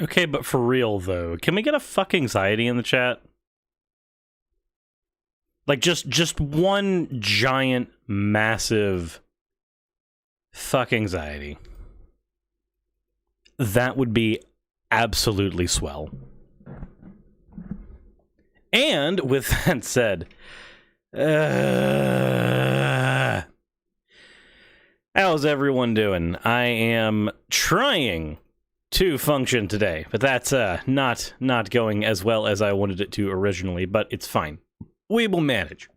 Okay, but for real, though, can we get a fuck anxiety in the chat? Like, just one giant, massive fuck anxiety. That would be absolutely swell. And, with that said, how's everyone doing? I am trying to function today, but that's not going as well as I wanted it to originally, but it's fine. We will manage.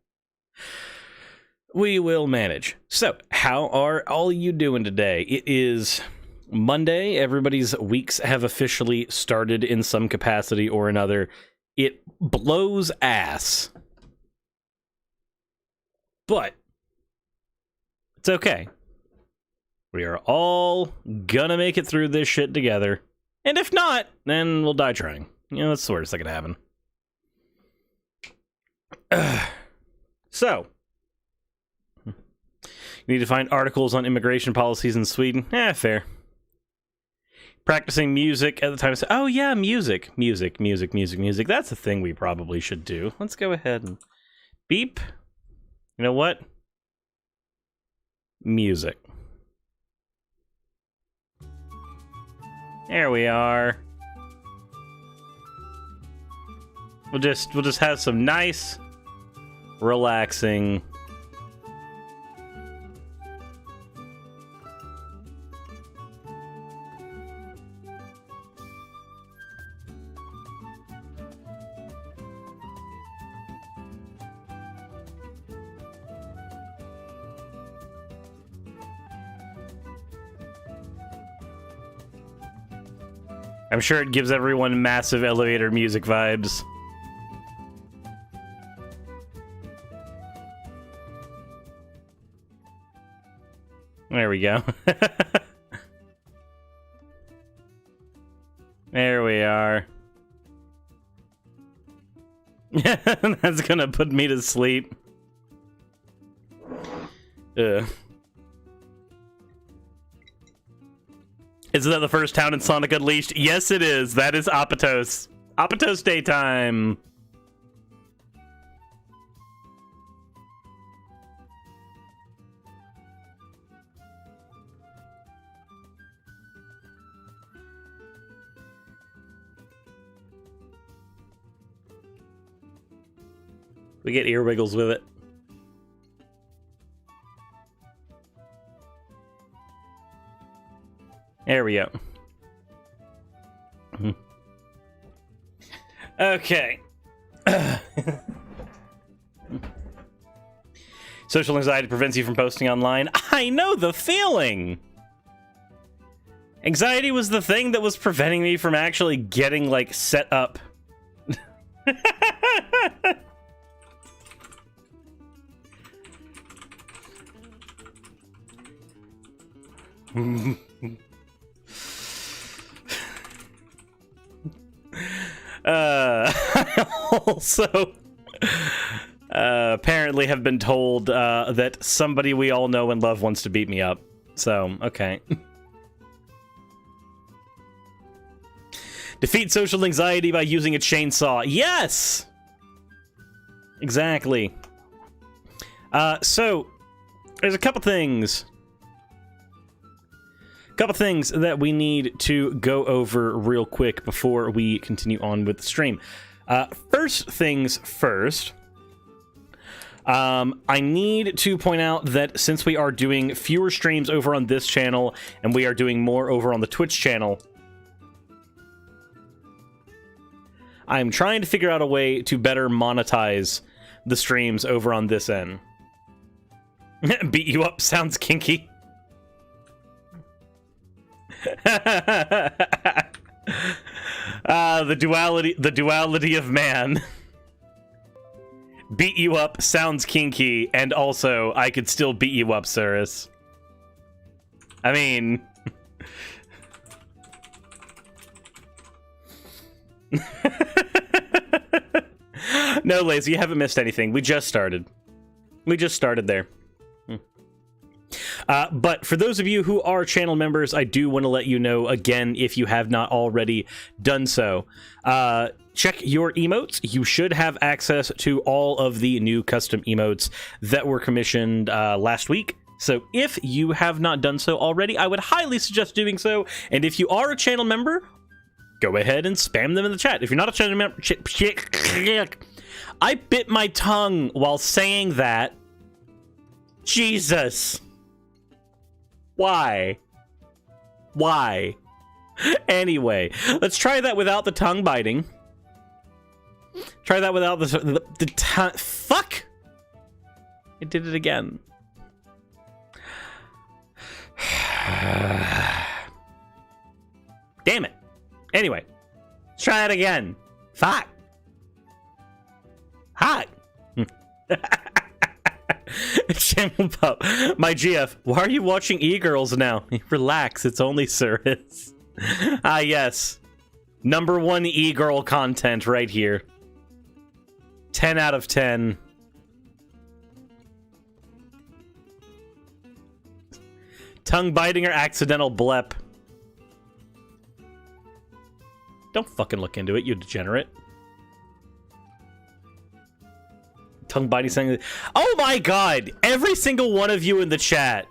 We will manage. So, how are all you doing today? It is Monday. Everybody's weeks have officially started in some capacity or another. It blows ass. But it's okay. We are all gonna make it through this shit together. And if not, then we'll die trying. You know, that's the worst that could happen. So, you need to find articles on immigration policies in Sweden. Fair. Practicing music at the time. Oh yeah, music. That's a thing we probably should do. Let's go ahead and beep. You know what? Music. There we are. We'll just have some nice, relaxing. I'm sure it gives everyone massive elevator music vibes. There we go. There we are. That's gonna put me to sleep. Ugh. Isn't that the first town in Sonic Unleashed? Yes, it is. That is Apatos. Apatos daytime. We get ear wiggles with it. There we go. Okay. Social anxiety prevents you from posting online. I know the feeling! Anxiety was the thing that was preventing me from actually getting, like, set up. I also apparently have been told that somebody we all know and love wants to beat me up. So, okay. Defeat social anxiety by using a chainsaw. Yes! Exactly. So, there's a couple things. Couple things that we need to go over real quick before we continue on with the stream. First things first, I need to point out that since we are doing fewer streams over on this channel and we are doing more over on the Twitch channel, I'm trying to figure out a way to better monetize the streams over on this end. Beat you up sounds kinky. The duality of man. Beat you up sounds kinky, and also I could still beat you up, Cirrus. I mean, no, Lazy, you haven't missed anything. We just started. We just started there. But for those of you who are channel members, I do want to let you know, again, if you have not already done so, check your emotes. You should have access to all of the new custom emotes that were commissioned last week. So if you have not done so already, I would highly suggest doing so. And if you are a channel member, go ahead and spam them in the chat. If you're not a channel member... I bit my tongue while saying that. Jesus. Why? Anyway, let's try that without the tongue biting. Try that without the tongue... Fuck! I did it again. Damn it. Anyway, let's try that again. Fuck. Hot. Channel Pup. My GF, why are you watching e-girls now? Relax, it's only Cirrus. Ah, yes. #1 e-girl content right here. 10 out of 10. Tongue biting or accidental blep? Don't fucking look into it, you degenerate. Tongue biting saying, oh my god! Every single one of you in the chat.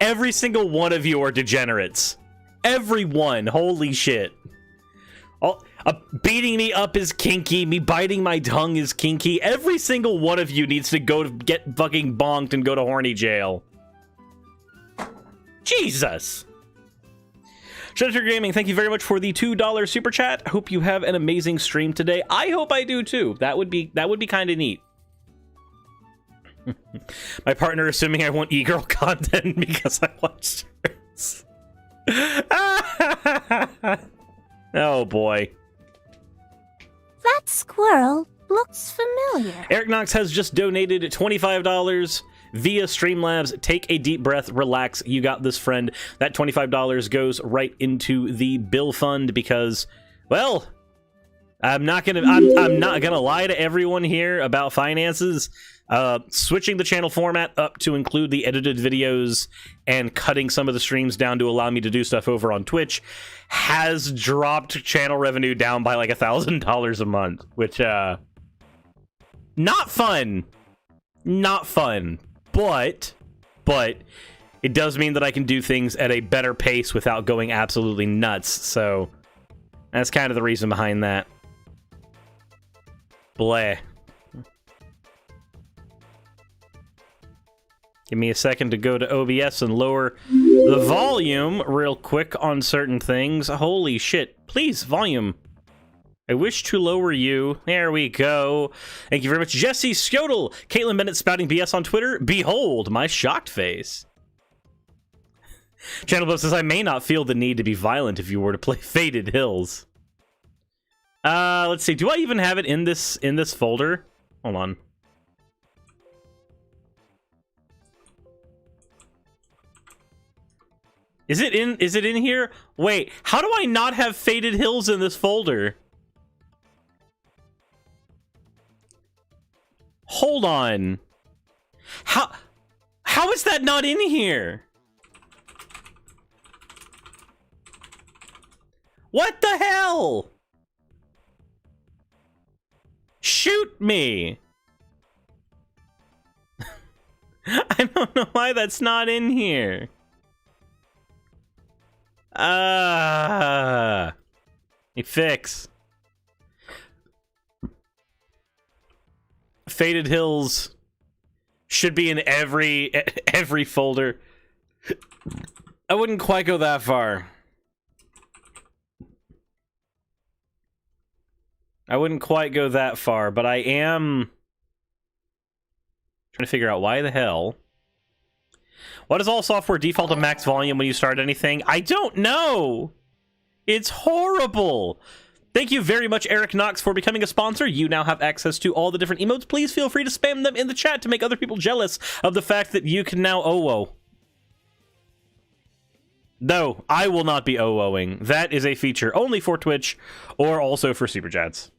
Every single one of you are degenerates. Everyone. Holy shit. Beating me up is kinky. Me biting my tongue is kinky. Every single one of you needs to go to get fucking bonked and go to horny jail. Jesus. Shoutout Gaming, thank you very much for the $2 super chat. Hope you have an amazing stream today. I hope I do too. That would be kind of neat. My partner assuming I want e-girl content because I watch shirts. Oh boy. That squirrel looks familiar. Eric Knox has just donated $25 via Streamlabs. Take a deep breath, relax. You got this, friend. That $25 goes right into the bill fund because, well, I'm not gonna lie to everyone here about finances. Switching the channel format up to include the edited videos and cutting some of the streams down to allow me to do stuff over on Twitch has dropped channel revenue down by like $1,000 a month, which not fun. Not fun. But it does mean that I can do things at a better pace without going absolutely nuts. So that's kind of the reason behind that. Bleh. Give me a second to go to OBS and lower the volume real quick on certain things. Holy shit. Please, volume. I wish to lower you. There we go. Thank you very much, Jesse Shoutout. Kaitlin Bennet spouting BS on Twitter. Behold my shocked face. Channel Bub says, I may not feel the need to be violent if you were to play Faded Hills. Let's see. Do I even have it in this folder? Hold on. Is it in here? Wait, how do I not have Faded Hills in this folder? Hold on. How is that not in here? What the hell? Shoot me. I don't know why that's not in here. Fix. Faded Hills should be in every folder. I wouldn't quite go that far. I wouldn't quite go that far, but I am trying to figure out why the hell. Why does all software default to max volume when you start anything? I don't know. It's horrible. Thank you very much, Eric Knox, for becoming a sponsor. You now have access to all the different emotes. Please feel free to spam them in the chat to make other people jealous of the fact that you can now OWO. No, I will not be OWOing. That is a feature only for Twitch or also for Super Chats.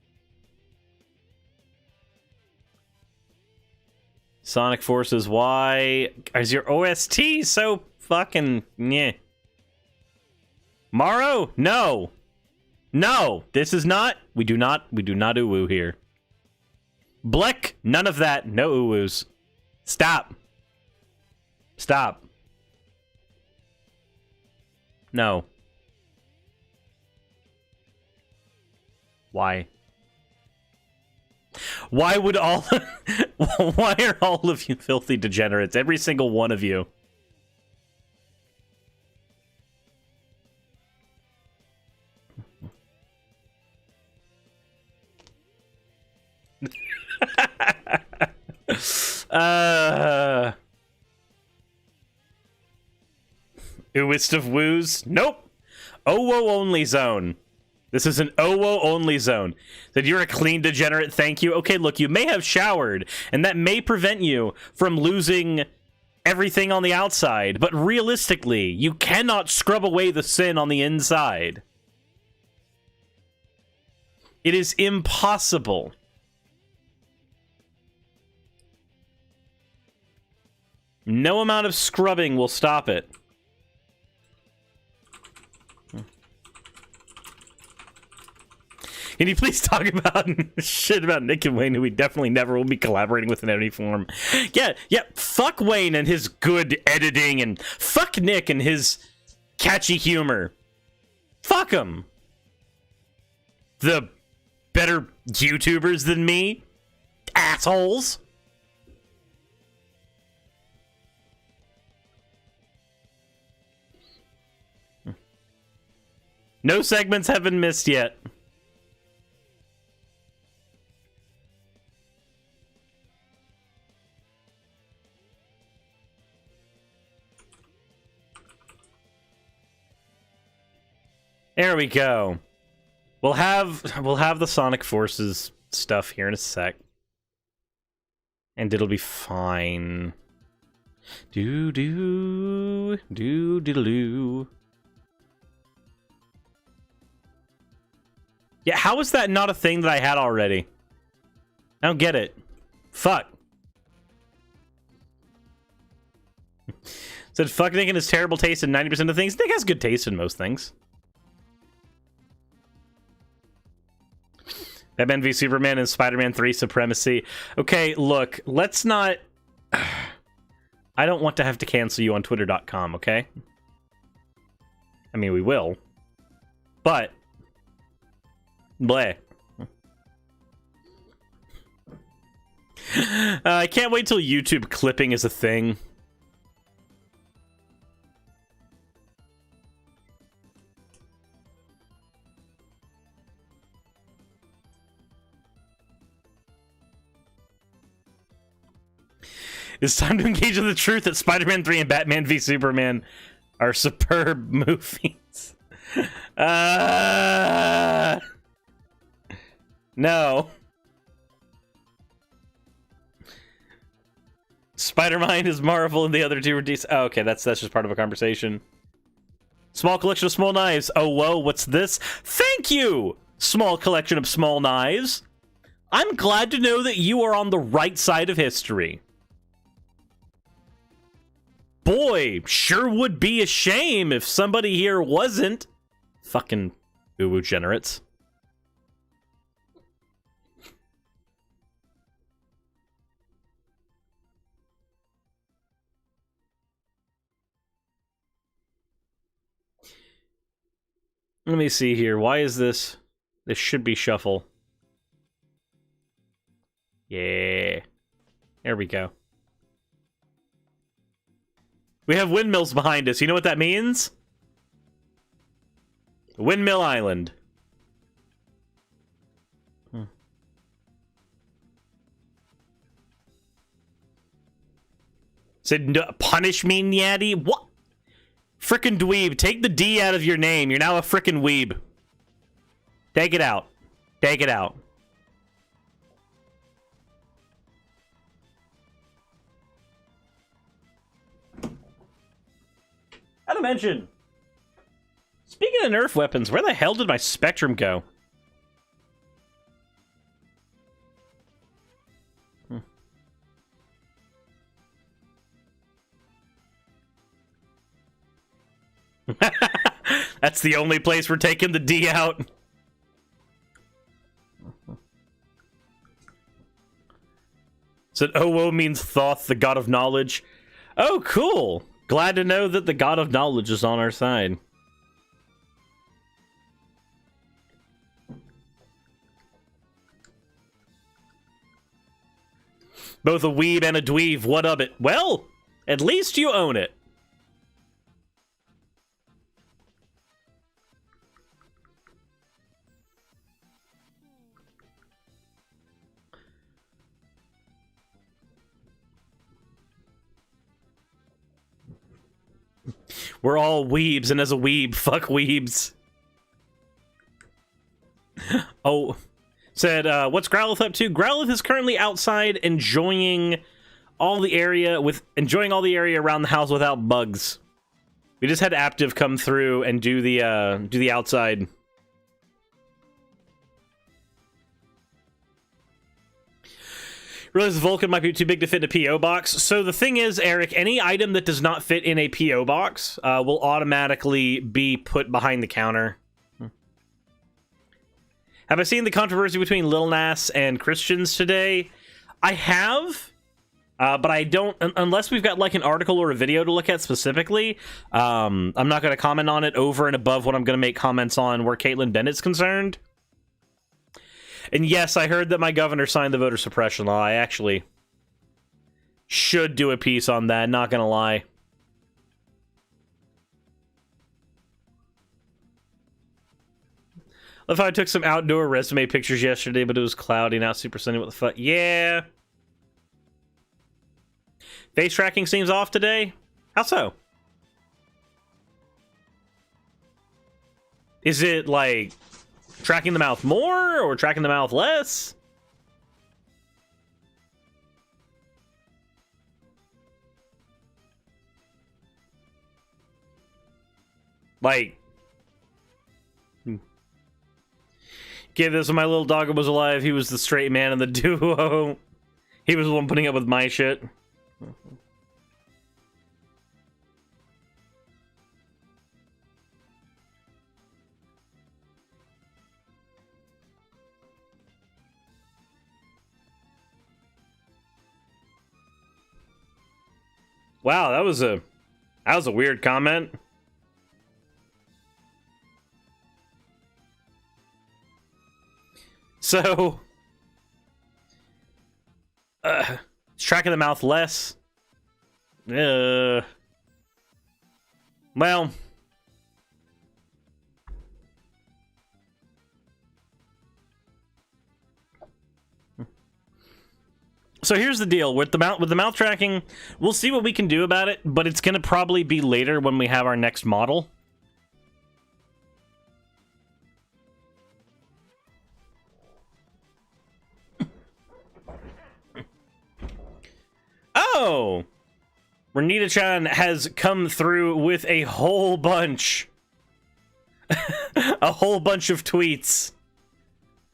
Sonic Forces, why is your OST so fucking yeah? Morrow? No. No, this is not. We do not uwu here. Bleck, none of that. No uwus. Stop. Stop. No. Why? Why would all... Why are all of you filthy degenerates? Every single one of you. Ooist of woos? Nope. OWO only zone. This is an OWO only zone. Said you're a clean degenerate, thank you. Okay, look, you may have showered, and that may prevent you from losing everything on the outside, but realistically, you cannot scrub away the sin on the inside. It is impossible. No amount of scrubbing will stop it. Can you please talk about shit about Nick and Wayne, who we definitely never will be collaborating with in any form? Yeah, fuck Wayne and his good editing, and fuck Nick and his catchy humor. Fuck him. The better YouTubers than me? Assholes. No segments have been missed yet. There we go. We'll have the Sonic Forces stuff here in a sec. And it'll be fine. Do. Yeah, how is that not a thing that I had already? I don't get it. Fuck. Said fuck Nick and his terrible taste in 90% of things. Nick has good taste in most things. Batman v Superman and Spider-Man 3 Supremacy. Okay, look, let's not... I don't want to have to cancel you on Twitter.com, okay? I mean, we will. But... bleh. I can't wait till YouTube clipping is a thing. It's time to engage in the truth that Spider-Man 3 and Batman v Superman are superb movies. No. Spider-Man is Marvel and the other two are DC. Oh, okay, that's just part of a conversation. Small collection of small knives. Oh, whoa, what's this? Thank you, small collection of small knives. I'm glad to know that you are on the right side of history. Boy, sure would be a shame if somebody here wasn't. Fucking uwu generates. Let me see here. Why is this? This should be shuffle. Yeah. There we go. We have windmills behind us. You know what that means? Windmill Island. Said, no, punish me, Nyaddy? What? Frickin' dweeb. Take the D out of your name. You're now a frickin' weeb. Take it out. Take it out. Not to mention, speaking of Nerf weapons, where the hell did my Spectrum go? That's the only place we're taking the D out. So Owo means Thoth, the god of knowledge. Oh, cool. Glad to know that the god of knowledge is on our side. Both a weeb and a dweeb, what of it? Well, at least you own it. We're all weebs, and as a weeb, fuck weebs. Oh, said, what's Growlith up to? Growlith is currently outside enjoying all the area around the house without bugs. We just had Active come through and do the outside. Realize Vulcan might be too big to fit in a P.O. box. So the thing is, Eric, any item that does not fit in a P.O. box will automatically be put behind the counter. Have I seen the controversy between Lil Nas and Christians today? I have, but I don't, unless we've got like an article or a video to look at specifically, I'm not going to comment on it over and above what I'm going to make comments on where Kaitlin Bennett's concerned. And yes, I heard that my governor signed the voter suppression law. I actually should do a piece on that, not gonna lie. Love how I took some outdoor resume pictures yesterday, but it was cloudy, not super sunny. What the fuck? Yeah. Face tracking seems off today? How so? Is it like tracking the mouth more or tracking the mouth less? Like, give this when my little dog was alive. He was the straight man in the duo. He was the one putting up with my shit. Wow, that was a weird comment. So, tracking the mouth less. Well, so here's the deal with the mouth tracking. We'll see what we can do about it, but it's gonna probably be later when we have our next model. Oh, Renita-chan has come through with a whole bunch, a whole bunch of tweets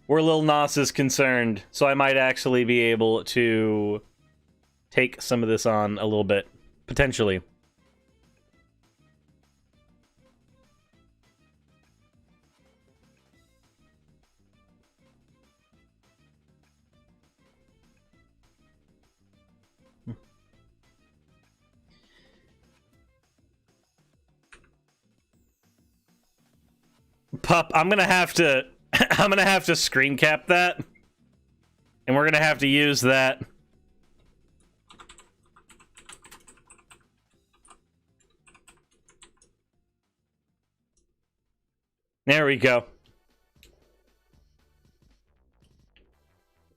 where Lil Nas is concerned, so I might actually be able to take some of this on a little bit, potentially. Pup, I'm gonna have to screen cap that, and we're gonna have to use that. There we go.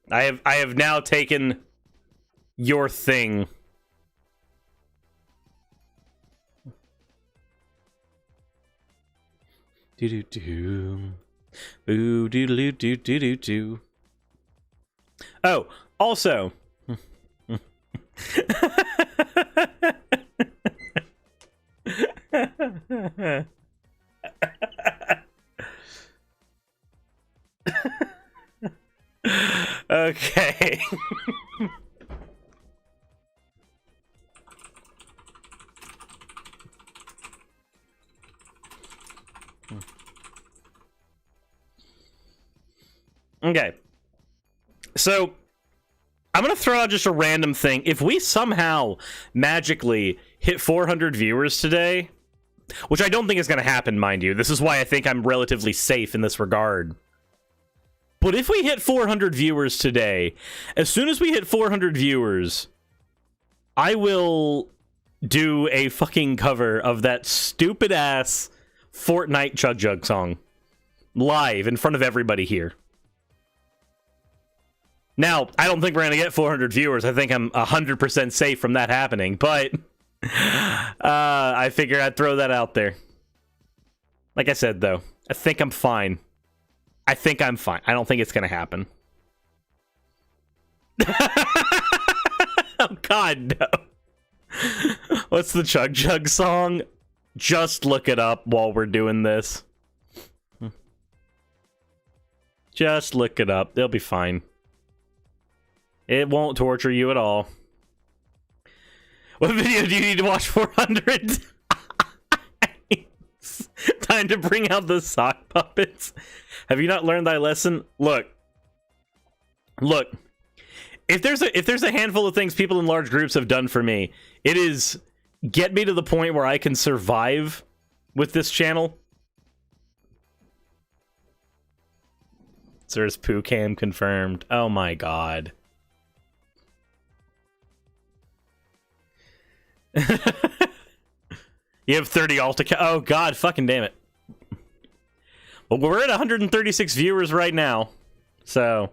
I have now taken your thing. Do do do. Boo doo doo doo doo doo doo. Oh, also. Okay. Okay. So, I'm going to throw out just a random thing. If we somehow magically hit 400 viewers today, which I don't think is going to happen, mind you. This is why I think I'm relatively safe in this regard. But if we hit 400 viewers today, as soon as we hit 400 viewers, I will do a fucking cover of that stupid-ass Fortnite Chug Jug song. Live in front of everybody here. Now, I don't think we're going to get 400 viewers. I think I'm 100% safe from that happening, but I figured I'd throw that out there. Like I said, though, I think I'm fine. I think I'm fine. I don't think it's going to happen. Oh, God, no. What's the Chug Jug song? Just look it up while we're doing this. Just look it up. They'll be fine. It won't torture you at all. What video do you need to watch 400? Time to bring out the sock puppets. Have you not learned thy lesson? Look. If there's a handful of things people in large groups have done for me, it is get me to the point where I can survive with this channel. There's poo cam confirmed. Oh my god. You have 30 alt account. Oh god, fucking damn it. Well, we're at 136 viewers right now. So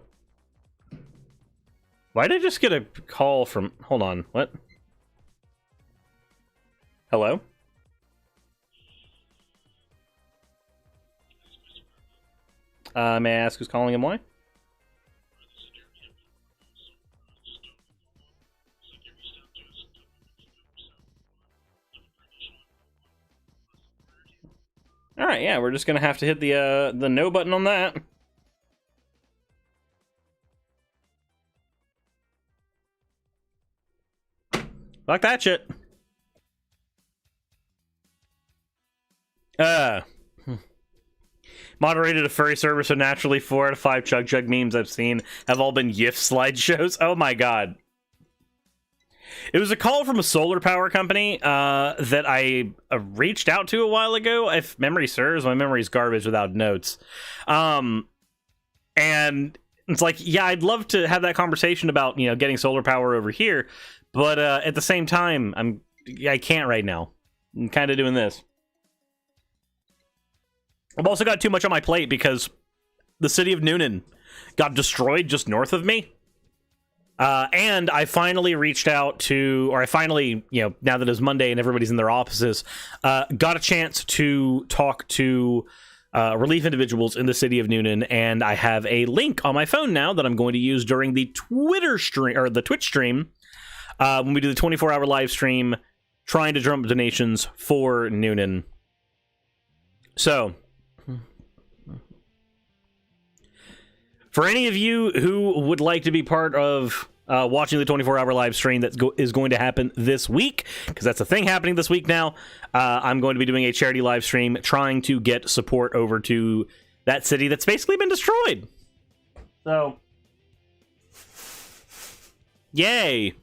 why did I just get a call from... Hold on, what? Hello? May I ask who's calling and why? Alright, yeah, we're just gonna have to hit the no button on that. Fuck that shit. Moderated a furry server, so naturally 4 out of 5 Chug Jug memes I've seen have all been GIF slideshows. Oh my god. It was a call from a solar power company that I reached out to a while ago. If memory serves, my memory's garbage without notes. And it's like, yeah, I'd love to have that conversation about, you know, getting solar power over here, but at the same time, I can't right now. I'm kind of doing this. I've also got too much on my plate because the city of Noonan got destroyed just north of me. And I finally reached out to, or I finally, you know, now that it's Monday and everybody's in their offices, got a chance to talk to relief individuals in the city of Noonan, and I have a link on my phone now that I'm going to use during the Twitter stream, or the Twitch stream, when we do the 24-hour live stream, trying to drum up donations for Noonan. So, for any of you who would like to be part of watching the 24-hour live stream that is going to happen this week, because that's a thing happening this week now, I'm going to be doing a charity live stream trying to get support over to that city that's basically been destroyed. So, yay!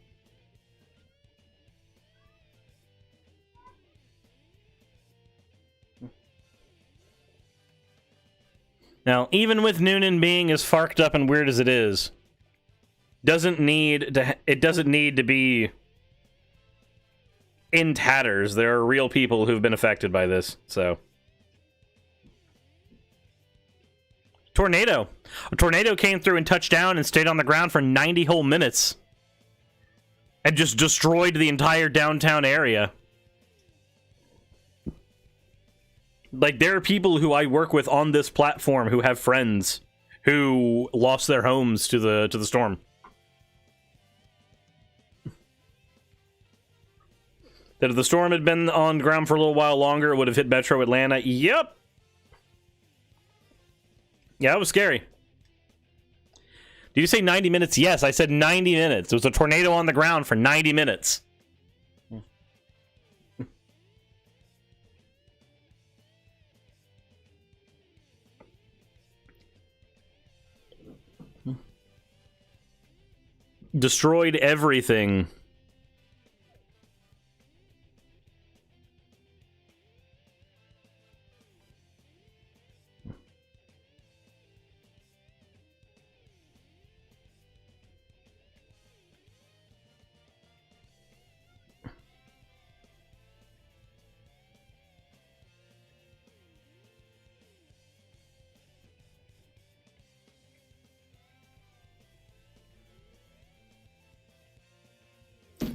Now, even with Noonan being as farked up and weird as it is, doesn't need to be in tatters. There are real people who've been affected by this, so. Tornado. A tornado came through and touched down and stayed on the ground for 90 whole minutes. And just destroyed the entire downtown area. Like, there are people who I work with on this platform who have friends who lost their homes to the storm. That if the storm had been on ground for a little while longer, it would have hit Metro Atlanta. Yep. Yeah, it was scary. Did you say 90 minutes? Yes, I said 90 minutes. There was a tornado on the ground for 90 minutes. destroyed everything.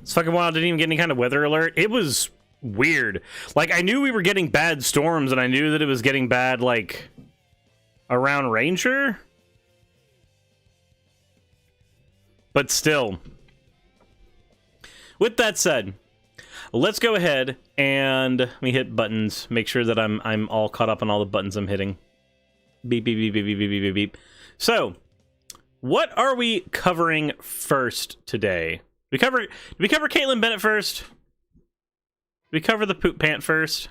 It's fucking wild. Didn't even get any kind of weather alert. It was weird. Like, I knew we were getting bad storms, and I knew that it was getting bad, like, around Ranger. But still. With that said, let's go ahead and let me hit buttons. Make sure that I'm all caught up on all the buttons I'm hitting. Beep, beep, beep, beep, beep, beep, beep, beep. So, what are we covering first today? Did we cover Kaitlin Bennet first? Did we cover the poop pant first?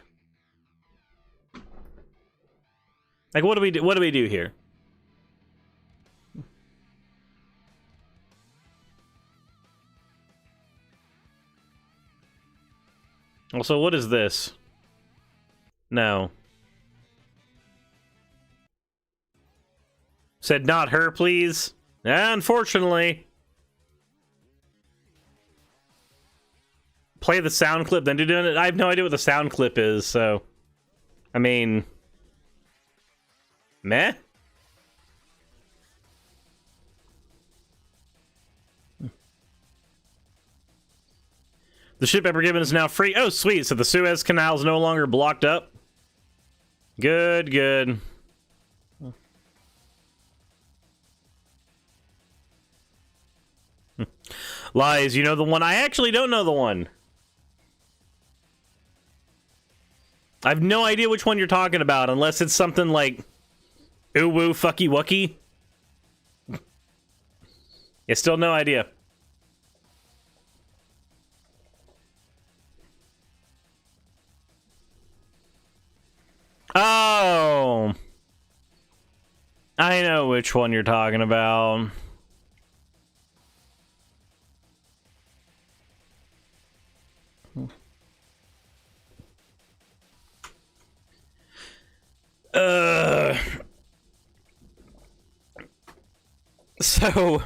Like, what do we do here? Also, what is this? No. Said not her, please. Unfortunately. Play the sound clip, then do it. I have no idea what the sound clip is, so... I mean... Meh? The ship ever given is now free. Oh, sweet. So the Suez Canal is no longer blocked up. Good, good. Lies, you know the one? I actually don't know the one. I have no idea which one you're talking about, unless it's something like ooh woo fucky wucky. Yeah, still no idea. Oh, I know which one you're talking about. So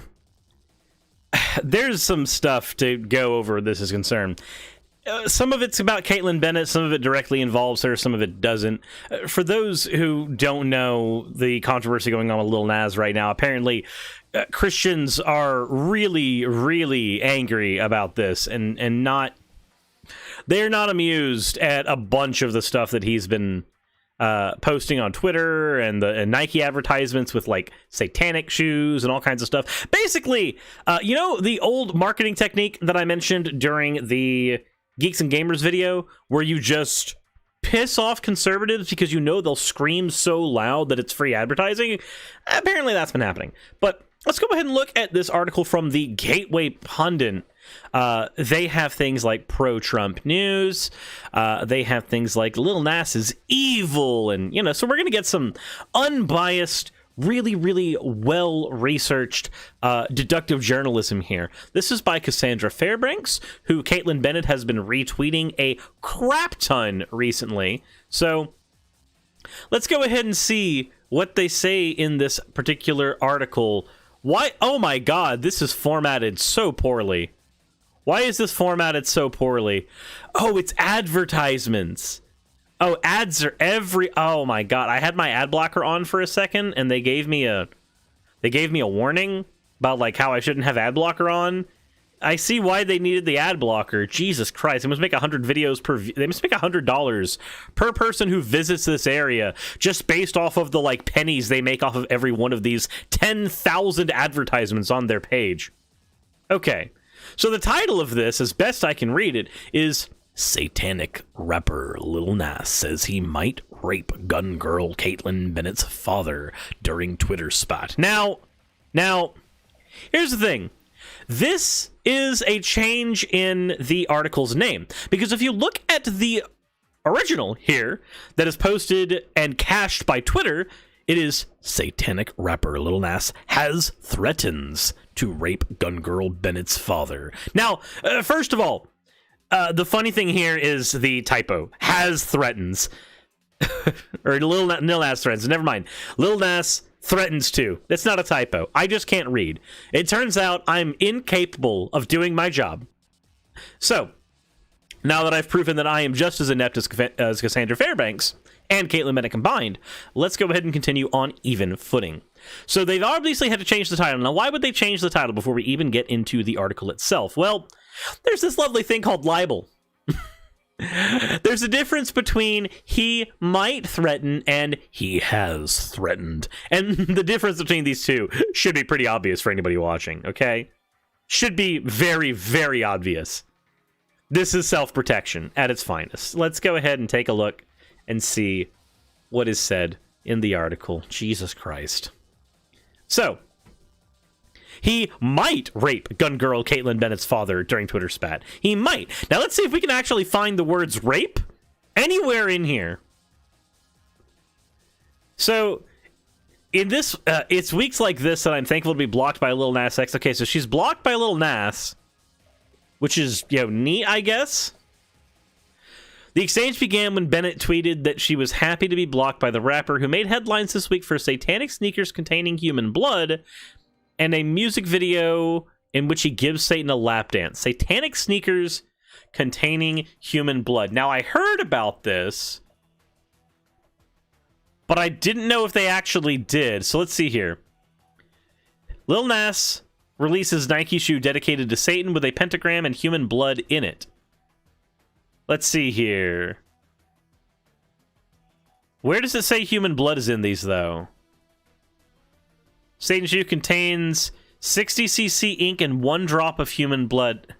there's some stuff to go over. This is concerned. Some of it's about Kaitlin Bennet, some of it directly involves her, some of it doesn't. For those who don't know the controversy going on with Lil Nas right now, apparently Christians are really, really angry about this, and they're not amused at a bunch of the stuff that he's been posting on Twitter and the Nike advertisements with like satanic shoes and all kinds of stuff. Basically, you know the old marketing technique that I mentioned during the Geeks and Gamers video, where you just piss off conservatives because you know they'll scream so loud that it's free advertising? Apparently that's been happening. But let's go ahead and look at this article from the Gateway Pundit. They have things like pro-Trump news. They have things like Lil Nas is evil, and you know, so we're gonna get some unbiased, really, really well-researched deductive journalism here. This is by Cassandra Fairbanks, who Kaitlin Bennet has been retweeting a crap ton recently. So let's go ahead and see what they say in this particular article. Why? Oh my god, this is formatted so poorly. Why is this formatted so poorly? Oh, it's advertisements. Oh, ads are oh my god. I had my ad blocker on for a second and they gave me a warning about like how I shouldn't have ad blocker on. I see why they needed the ad blocker. Jesus Christ. They must make 100 videos per they must make $100 per person who visits this area just based off of the like pennies they make off of every one of these 10,000 advertisements on their page. Okay. So the title of this, as best I can read it, is Satanic rapper Lil Nas says he might rape gun girl Kaitlin Bennet's father during Twitter spot. Now, here's the thing. This is a change in the article's name, because if you look at the original here that is posted and cached by Twitter, It is satanic rapper Lil Nas has threatens to rape gun girl Bennet's father. Now, first of all, the funny thing here is the typo. Has threatens. Or Lil Nas threatens. Never mind. Lil Nas threatens to. That's not a typo. I just can't read. It turns out I'm incapable of doing my job. So, now that I've proven that I am just as inept as Cassandra Fairbanks and Kaitlin Bennet combined, let's go ahead and continue on even footing. So they've obviously had to change the title. Now, why would they change the title before we even get into the article itself? Well, there's this lovely thing called libel. There's a difference between he might threaten and he has threatened. And the difference between these two should be pretty obvious for anybody watching, okay? Should be very, very obvious. This is self-protection at its finest. Let's go ahead and take a look and see what is said in the article. Jesus Christ. So, he might rape gun girl Kaitlin Bennet's father during Twitter spat. He might. Now let's see if we can actually find the words rape anywhere in here. So, in this, it's weeks like this that I'm thankful to be blocked by Lil Nas X. Okay, so she's blocked by Lil Nas, which is, neat, I guess. The exchange began when Bennet tweeted that she was happy to be blocked by the rapper who made headlines this week for satanic sneakers containing human blood and a music video in which he gives Satan a lap dance. Satanic sneakers containing human blood. Now, I heard about this, but I didn't know if they actually did. So let's see here. Lil Nas releases Nike shoe dedicated to Satan with a pentagram and human blood in it. Let's see here. Where does it say human blood is in these, though? Satan shoe contains 60cc ink and 1 drop of human blood.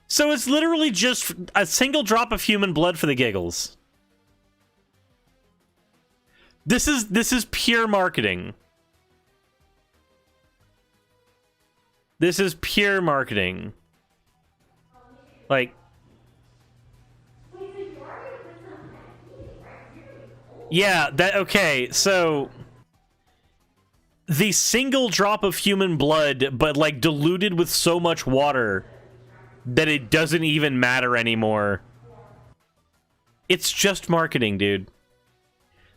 So it's literally just a single drop of human blood for the giggles. This is pure marketing. This is pure marketing. Like, yeah, okay, so the single drop of human blood, but like diluted with so much water that it doesn't even matter anymore. It's just marketing, dude.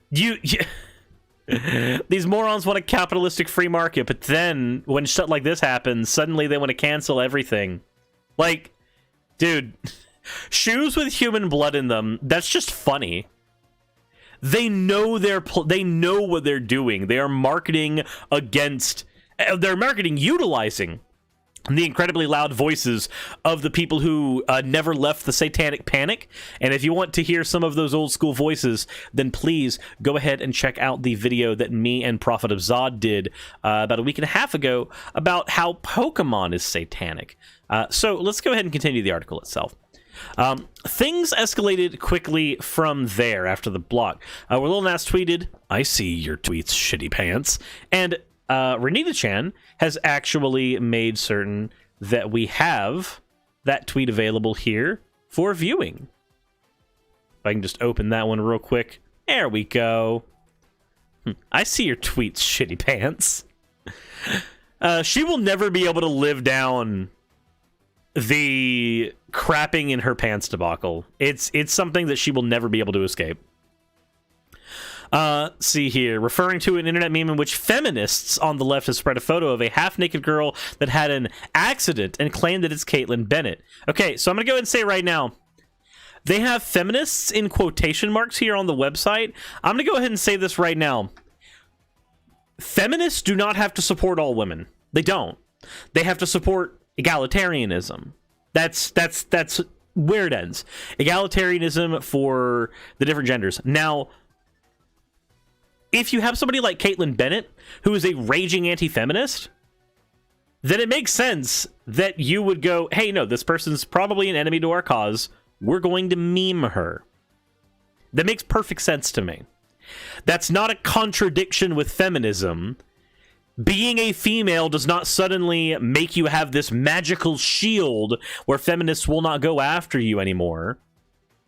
These morons want a capitalistic free market, but then when shit like this happens, suddenly they want to cancel everything. Like, dude, shoes with human blood in them, that's just funny. They know they know what they're doing. They are marketing against, they're marketing utilizing the incredibly loud voices of the people who never left the satanic panic. And if you want to hear some of those old school voices, then please go ahead and check out the video that me and Prophet of Zod did about a week and a half ago about how Pokemon is satanic. So let's go ahead and continue the article itself. Things escalated quickly from there after the block, where Lil Nas tweeted, "I see your tweets, shitty pants," and Renita-chan has actually made certain that we have that tweet available here for viewing. If I can just open that one real quick. There we go. I see your tweets, shitty pants. She will never be able to live down the crapping in her pants debacle. It's something that she will never be able to escape. See here, referring to an internet meme in which feminists on the left have spread a photo of a half-naked girl that had an accident and claimed that it's Kaitlin Bennet. Okay, so I'm gonna go ahead and say right now, they have feminists in quotation marks here on the website. I'm gonna go ahead and say this right now. Feminists do not have to support all women. They don't. They have to support egalitarianism. That's where it ends. Egalitarianism for the different genders. Now, if you have somebody like Kaitlin Bennet, who is a raging anti-feminist, then it makes sense that you would go, hey, no, this person's probably an enemy to our cause. We're going to meme her. That makes perfect sense to me. That's not a contradiction with feminism. Being a female does not suddenly make you have this magical shield where feminists will not go after you anymore.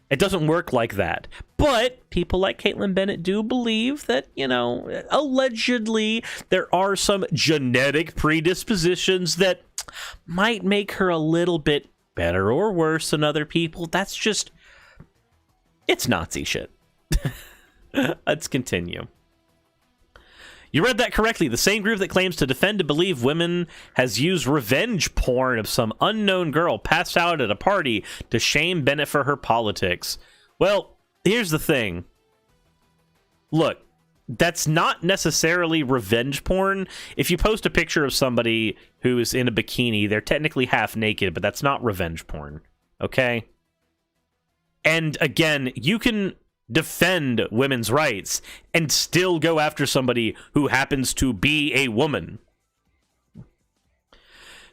It doesn't work like that. But people like Kaitlin Bennet do believe that, you know, allegedly there are some genetic predispositions that might make her a little bit better or worse than other people. That's just... it's Nazi shit. Let's continue. You read that correctly. The same group that claims to defend and believe women has used revenge porn of some unknown girl passed out at a party to shame Bennet for her politics. Well, here's the thing. Look, that's not necessarily revenge porn. If you post a picture of somebody who is in a bikini, they're technically half naked, but that's not revenge porn. Okay? And again, you can defend women's rights and still go after somebody who happens to be a woman.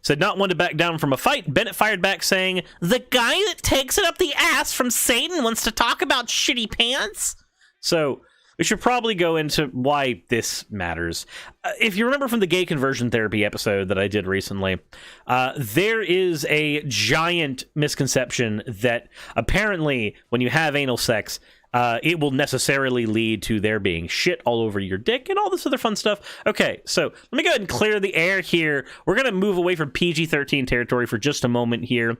Said not one to back down from a fight. Bennet fired back saying, "The guy that takes it up the ass from Satan wants to talk about shitty pants." So we should probably go into why this matters. If you remember from the gay conversion therapy episode that I did recently, there is a giant misconception that apparently when you have anal sex, it will necessarily lead to there being shit all over your dick and all this other fun stuff. Okay, so let me go ahead and clear the air here. We're going to move away from PG-13 territory for just a moment here.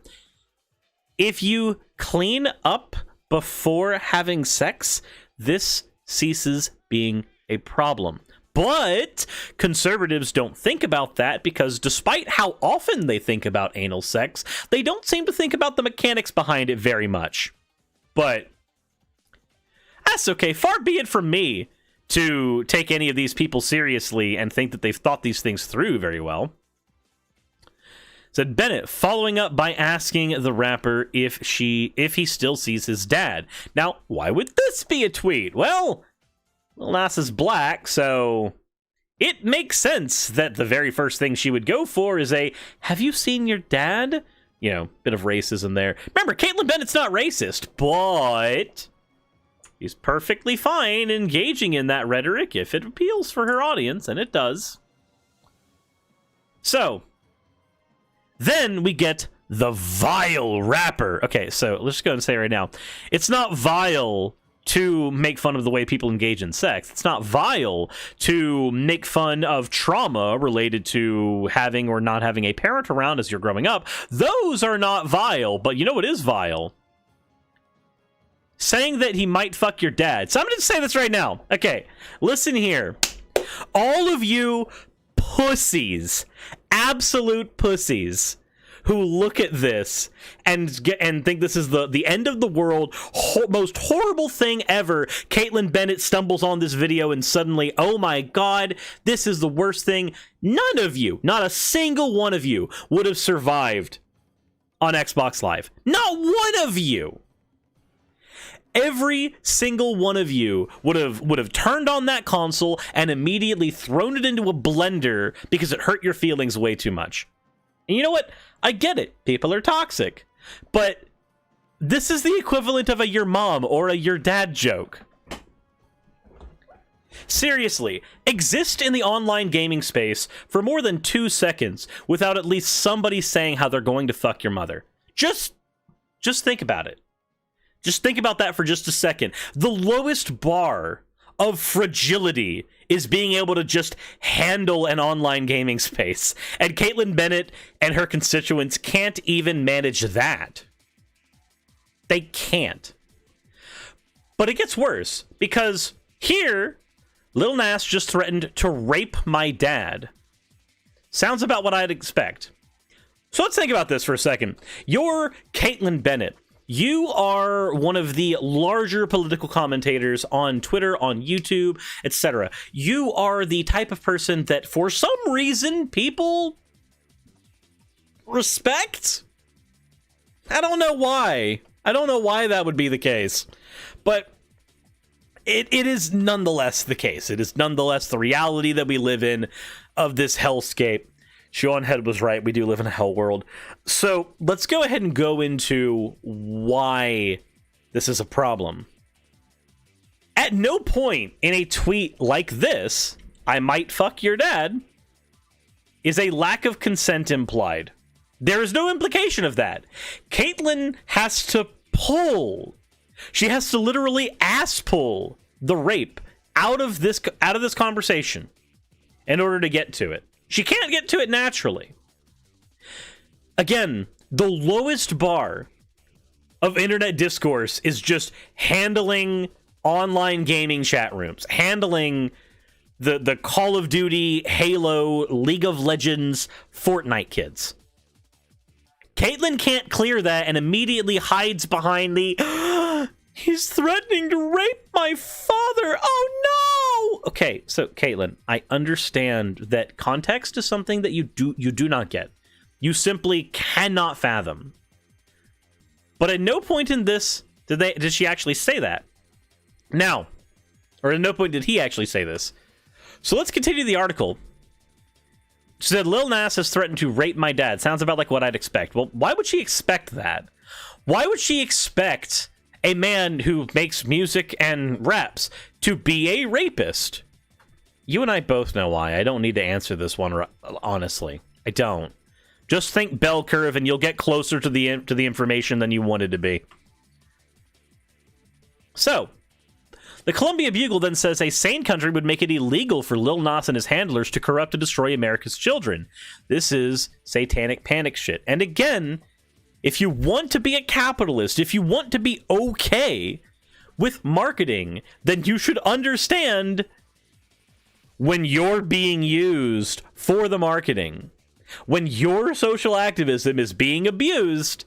If you clean up before having sex, this ceases being a problem. But conservatives don't think about that because despite how often they think about anal sex, they don't seem to think about the mechanics behind it very much. But that's okay. Far be it from me to take any of these people seriously and think that they've thought these things through very well. Said Bennet, following up by asking the rapper if he still sees his dad. Now, why would this be a tweet? Well, Lil Nas is black, so it makes sense that the very first thing she would go for is a, "Have you seen your dad?" You know, bit of racism there. Remember, Kaitlin Bennet's not racist, but he's perfectly fine engaging in that rhetoric if it appeals for her audience, and it does. So then we get the vile rapper. Okay, so let's just go and say right now, it's not vile to make fun of the way people engage in sex. It's not vile to make fun of trauma related to having or not having a parent around as you're growing up. Those are not vile, but you know what is vile? Saying that he might fuck your dad. So I'm going to say this right now. Okay, listen here. All of you pussies, absolute pussies, who look at this and think this is the end of the world, most horrible thing ever. Kaitlin Bennet stumbles on this video and suddenly, oh my god, this is the worst thing. None of you, not a single one of you, would have survived on Xbox Live. Not one of you. Every single one of you would have turned on that console and immediately thrown it into a blender because it hurt your feelings way too much. And you know what? I get it. People are toxic. But this is the equivalent of a your mom or a your dad joke. Seriously, exist in the online gaming space for more than 2 seconds without at least somebody saying how they're going to fuck your mother. Just think about it. Just think about that for just a second. The lowest bar of fragility is being able to just handle an online gaming space. And Kaitlin Bennet and her constituents can't even manage that. They can't. But it gets worse, because here, Lil Nas just threatened to rape my dad. Sounds about what I'd expect. So let's think about this for a second. You're Kaitlin Bennet. You are one of the larger political commentators on Twitter, on YouTube, etc. You are the type of person that, for some reason, people respect? I don't know why. I don't know why that would be the case. But it is nonetheless the case. It is nonetheless the reality that we live in of this hellscape. Sean Head was right. We do live in a hell world. So let's go ahead and go into why this is a problem. At no point in a tweet like this, "I might fuck your dad," is a lack of consent implied. There is no implication of that. Kaitlin has to pull She has to literally ass pull the rape out of this conversation in order to get to it. She can't get to it naturally. Again, the lowest bar of internet discourse is just handling online gaming chat rooms, handling the Call of Duty, Halo, League of Legends, Fortnite kids. Kaitlin can't clear that and immediately hides behind the he's threatening to rape my father. Oh no! Okay, so Kaitlin, I understand that context is something that you do not get. You simply cannot fathom. But at no point in this did she actually say that. Now, or at no point did he actually say this. So let's continue the article. She said, Lil Nas has threatened to rape my dad. Sounds about like what I'd expect. Well, why would she expect that? Why would she expect a man who makes music and raps to be a rapist? You and I both know why. I don't need to answer this one, honestly. I don't. Just think bell curve and you'll get closer to the information than you wanted to be. So, the Columbia Bugle then says a sane country would make it illegal for Lil Nas and his handlers to corrupt and destroy America's children. This is satanic panic shit. And again, if you want to be a capitalist, if you want to be okay with marketing, then you should understand when you're being used for the marketing. When your social activism is being abused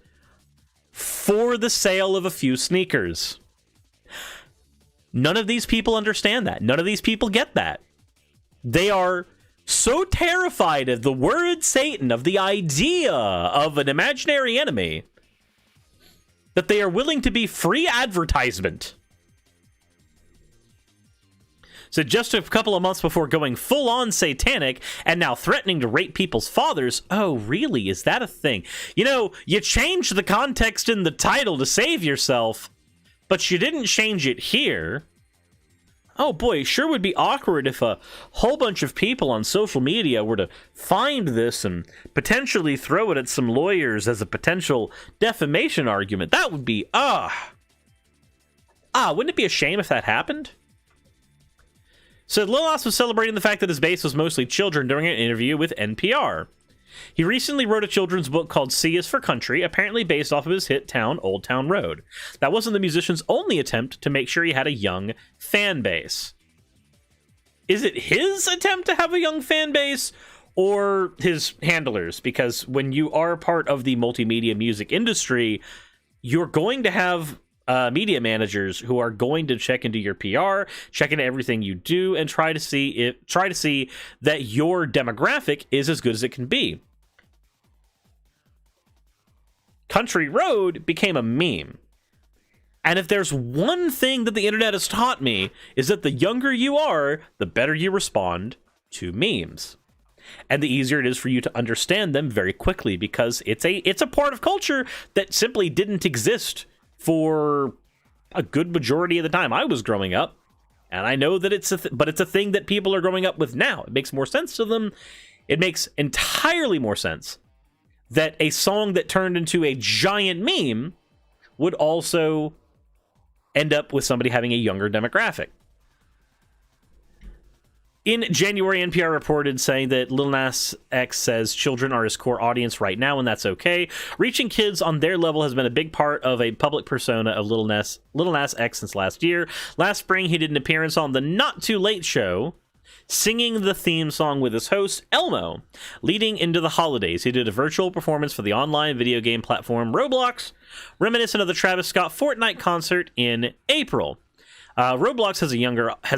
for the sale of a few sneakers. None of these people understand that. None of these people get that. They are so terrified of the word Satan, of the idea of an imaginary enemy, that they are willing to be free advertisement. So just a couple of months before going full-on satanic and now threatening to rape people's fathers. Oh, really? Is that a thing? You know, you changed the context in the title to save yourself, but you didn't change it here. Oh boy, sure would be awkward if a whole bunch of people on social media were to find this and potentially throw it at some lawyers as a potential defamation argument. That would be, wouldn't it be a shame if that happened? So Lil Nas was celebrating the fact that his base was mostly children during an interview with NPR. He recently wrote a children's book called C is for Country, apparently based off of his hit town, Old Town Road. That wasn't the musician's only attempt to make sure he had a young fan base. Is it his attempt to have a young fan base or his handlers? Because when you are part of the multimedia music industry, you're going to have media managers who are going to check into your PR, check into everything you do, and try to see that your demographic is as good as it can be. Country Road became a meme. And if there's one thing that the internet has taught me, is that the younger you are, the better you respond to memes. And the easier it is for you to understand them very quickly, because it's a part of culture that simply didn't exist for a good majority of the time I was growing up. And I know that it's a thing that people are growing up with now. It makes more sense to them. It makes entirely more sense that a song that turned into a giant meme would also end up with somebody having a younger demographic. In January, NPR reported saying that Lil Nas X says children are his core audience right now, and that's okay. Reaching kids on their level has been a big part of a public persona of Lil Nas X since last year. Last spring, he did an appearance on the Not Too Late Show, singing the theme song with his host, Elmo. Leading into the holidays, he did a virtual performance for the online video game platform Roblox, reminiscent of the Travis Scott Fortnite concert in April. Roblox has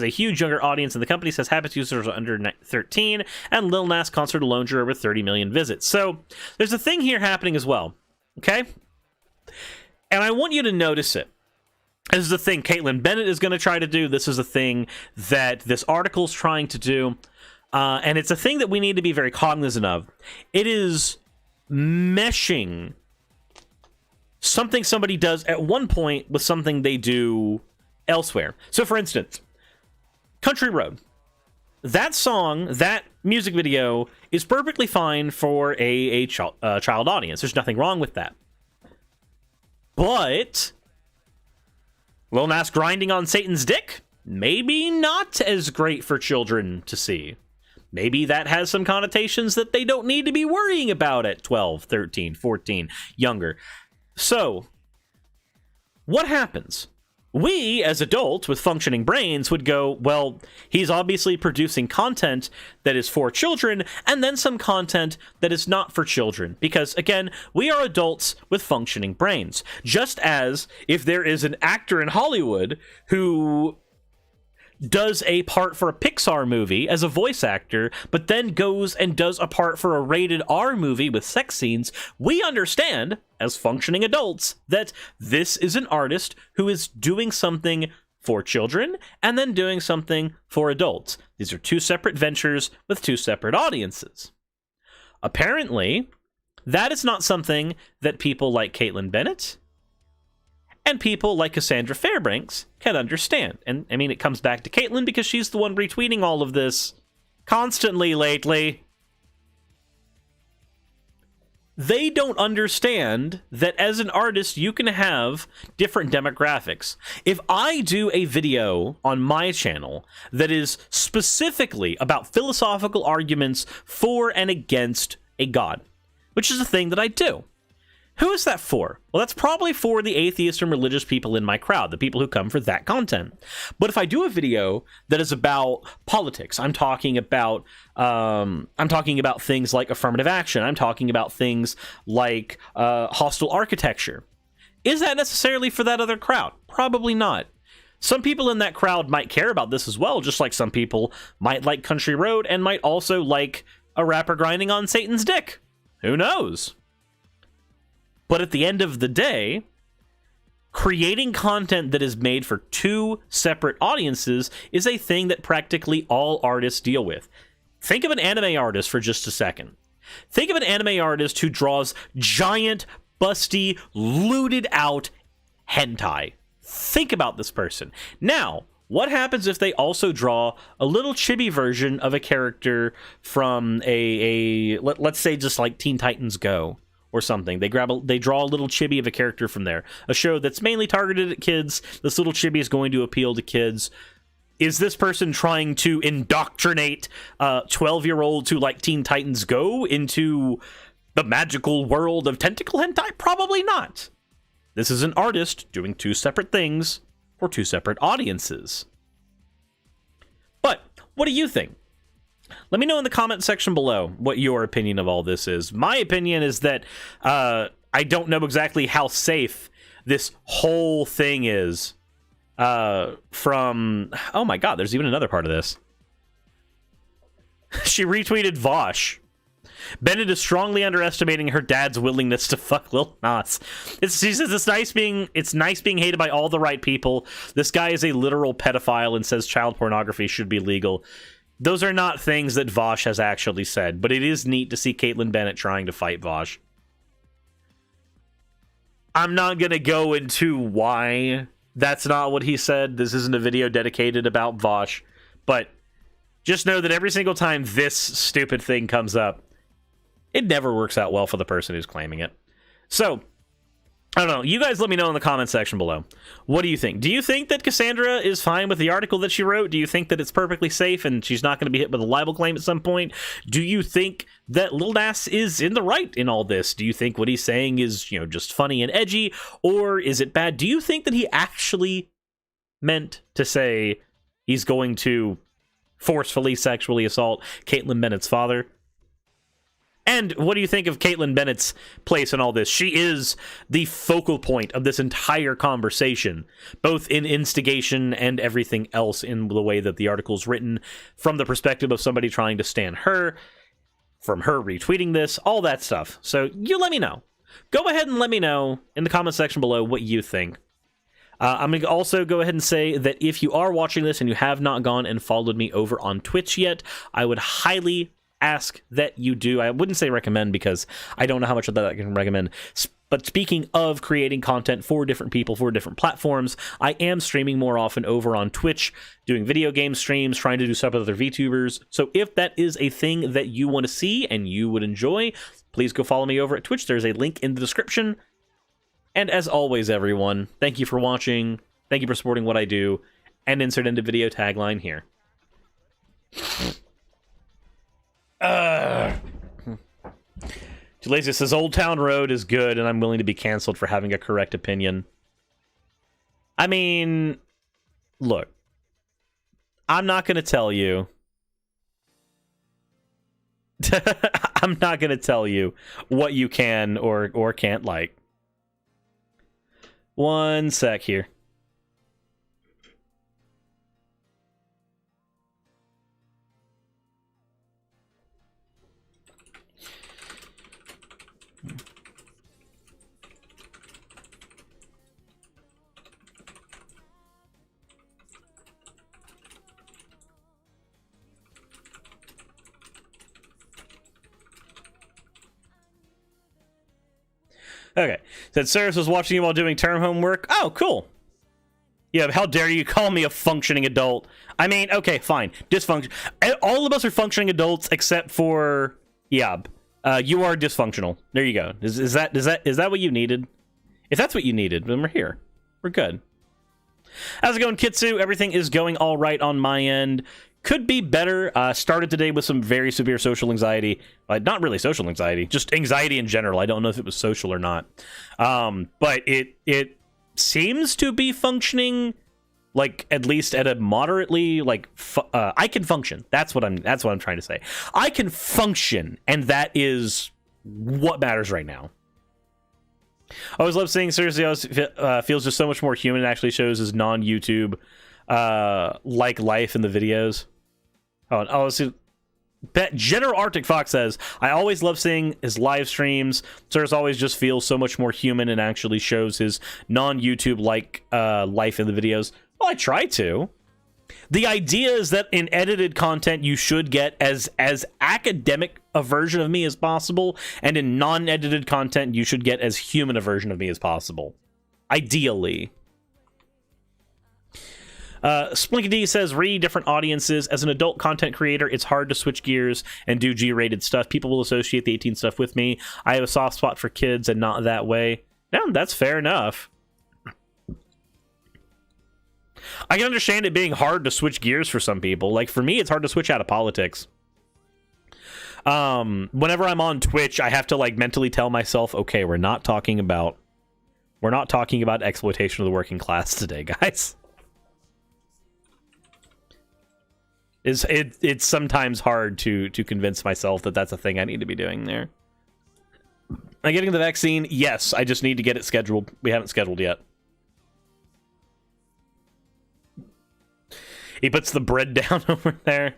a huge younger audience, and the company says habit users are under 13, and Lil Nas concert alone drew over 30 million visits. So there's a thing here happening as well, okay? And I want you to notice it. This is the thing Kaitlin Bennet is going to try to do. This is a thing that this article's trying to do, and it's a thing that we need to be very cognizant of. It is meshing something somebody does at one point with something they do elsewhere. So, for instance, Country Road. That song, that music video, is perfectly fine for a child audience. There's nothing wrong with that. But Lil Nas grinding on Satan's dick? Maybe not as great for children to see. Maybe that has some connotations that they don't need to be worrying about at 12, 13, 14, younger. So, what happens? We, as adults with functioning brains, would go, well, he's obviously producing content that is for children, and then some content that is not for children. Because, again, we are adults with functioning brains. Just as if there is an actor in Hollywood who does a part for a Pixar movie as a voice actor, but then goes and does a part for a rated R movie with sex scenes, we understand, as functioning adults, that this is an artist who is doing something for children and then doing something for adults. These are two separate ventures with two separate audiences. Apparently, that is not something that people like Kaitlin Bennet and people like Cassandra Fairbanks can understand. And I mean, it comes back to Kaitlin because she's the one retweeting all of this constantly lately. They don't understand that as an artist, you can have different demographics. If I do a video on my channel that is specifically about philosophical arguments for and against a god, which is a thing that I do, who is that for? Well, that's probably for the atheist and religious people in my crowd, the people who come for that content. But if I do a video that is about politics, I'm talking about things like affirmative action, I'm talking about things like hostile architecture. Is that necessarily for that other crowd? Probably not. Some people in that crowd might care about this as well, just like some people might like Country Road and might also like a rapper grinding on Satan's dick. Who knows? But at the end of the day, creating content that is made for two separate audiences is a thing that practically all artists deal with. Think of an anime artist for just a second. Think of an anime artist who draws giant, busty, looted out hentai. Think about this person. Now, what happens if they also draw a little chibi version of a character from let's say just like Teen Titans Go or something? They draw a little chibi of a character from there, a show that's mainly targeted at kids. This little chibi is going to appeal to kids. Is this person trying to indoctrinate 12-year-olds who like Teen Titans Go into the magical world of tentacle hentai? Probably not. This is an artist doing two separate things for two separate audiences. But what do you think? Let me know in the comment section below what your opinion of all this is. My opinion is that I don't know exactly how safe this whole thing is from... Oh my god, there's even another part of this. She retweeted Vosh. Bennet is strongly underestimating her dad's willingness to fuck Lil Nas. She says it's nice being hated by all the right people. This guy is a literal pedophile and says child pornography should be legal. Those are not things that Vosh has actually said, but it is neat to see Kaitlin Bennet trying to fight Vosh. I'm not going to go into why that's not what he said. This isn't a video dedicated about Vosh, but just know that every single time this stupid thing comes up, it never works out well for the person who's claiming it. So, I don't know. You guys let me know in the comment section below. What do you think? Do you think that Cassandra is fine with the article that she wrote? Do you think that it's perfectly safe and she's not going to be hit with a libel claim at some point? Do you think that Lil Nas is in the right in all this? Do you think what he's saying is, just funny and edgy? Or is it bad? Do you think that he actually meant to say he's going to forcefully sexually assault Kaitlin Bennet's father? And what do you think of Kaitlin Bennet's place in all this? She is the focal point of this entire conversation, both in instigation and everything else in the way that the article's written, from the perspective of somebody trying to stand her, from her retweeting this, all that stuff. So you let me know. Go ahead and let me know in the comment section below what you think. I'm going to also go ahead and say that if you are watching this and you have not gone and followed me over on Twitch yet, I would highly ask that you do. I wouldn't say recommend because I don't know how much of that I can recommend. But speaking of creating content for different people, for different platforms, I am streaming more often over on Twitch, doing video game streams, trying to do stuff with other VTubers. So if that is a thing that you want to see and you would enjoy, please go follow me over at Twitch. There's a link in the description. And as always, everyone, thank you for watching. Thank you for supporting what I do. And insert into video tagline here. Lazy says Old Town Road is good, and I'm willing to be canceled for having a correct opinion. I mean, look, I'm not going to tell you. I'm not going to tell you what you can or can't like. One sec here. Okay. Said Cyrus was watching you while doing term homework. Oh, cool. Yeah, how dare you call me a functioning adult? I mean, okay, fine. Dysfunction. All of us are functioning adults except for Yab. You are dysfunctional. There you go. Is that what you needed? If that's what you needed, then we're here. We're good. How's it going, Kitsu? Everything is going all right on my end. Could be better. Started today with some very severe social anxiety. Not really social anxiety, just anxiety in general. I don't know if it was social or not. But it seems to be functioning, like, at least at a moderately, like, I can function. That's what I'm trying to say. I can function, and that is what matters right now. I always love seeing seriously feels just so much more human. It actually shows his non-YouTube like life in the videos. Oh, see, General Arctic Fox says, I always love seeing his live streams. Sirs always just feels so much more human and actually shows his non-YouTube like life in the videos. Well, I try to. The idea is that in edited content, you should get as academic a version of me as possible, and in non-edited content, you should get as human a version of me as possible. Ideally. Splinky D says, different audiences. As an adult content creator, it's hard to switch gears and do G-rated stuff. People will associate the 18 stuff with me. I have a soft spot for kids and not that way. No, that's fair enough. I can understand it being hard to switch gears for some people. Like, for me, it's hard to switch out of politics. Whenever I'm on Twitch, I have to, like, mentally tell myself, okay, we're not talking about exploitation of the working class today, guys. It's sometimes hard to convince myself that that's a thing I need to be doing there. Am I getting the vaccine? Yes, I just need to get it scheduled. We haven't scheduled yet. He puts the bread down over there.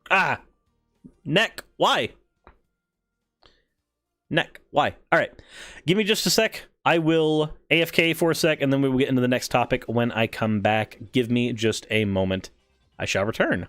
Ah! Neck, why? Neck, why? Alright, give me just a sec. I will AFK for a sec, and then we will get into the next topic when I come back. Give me just a moment. I shall return.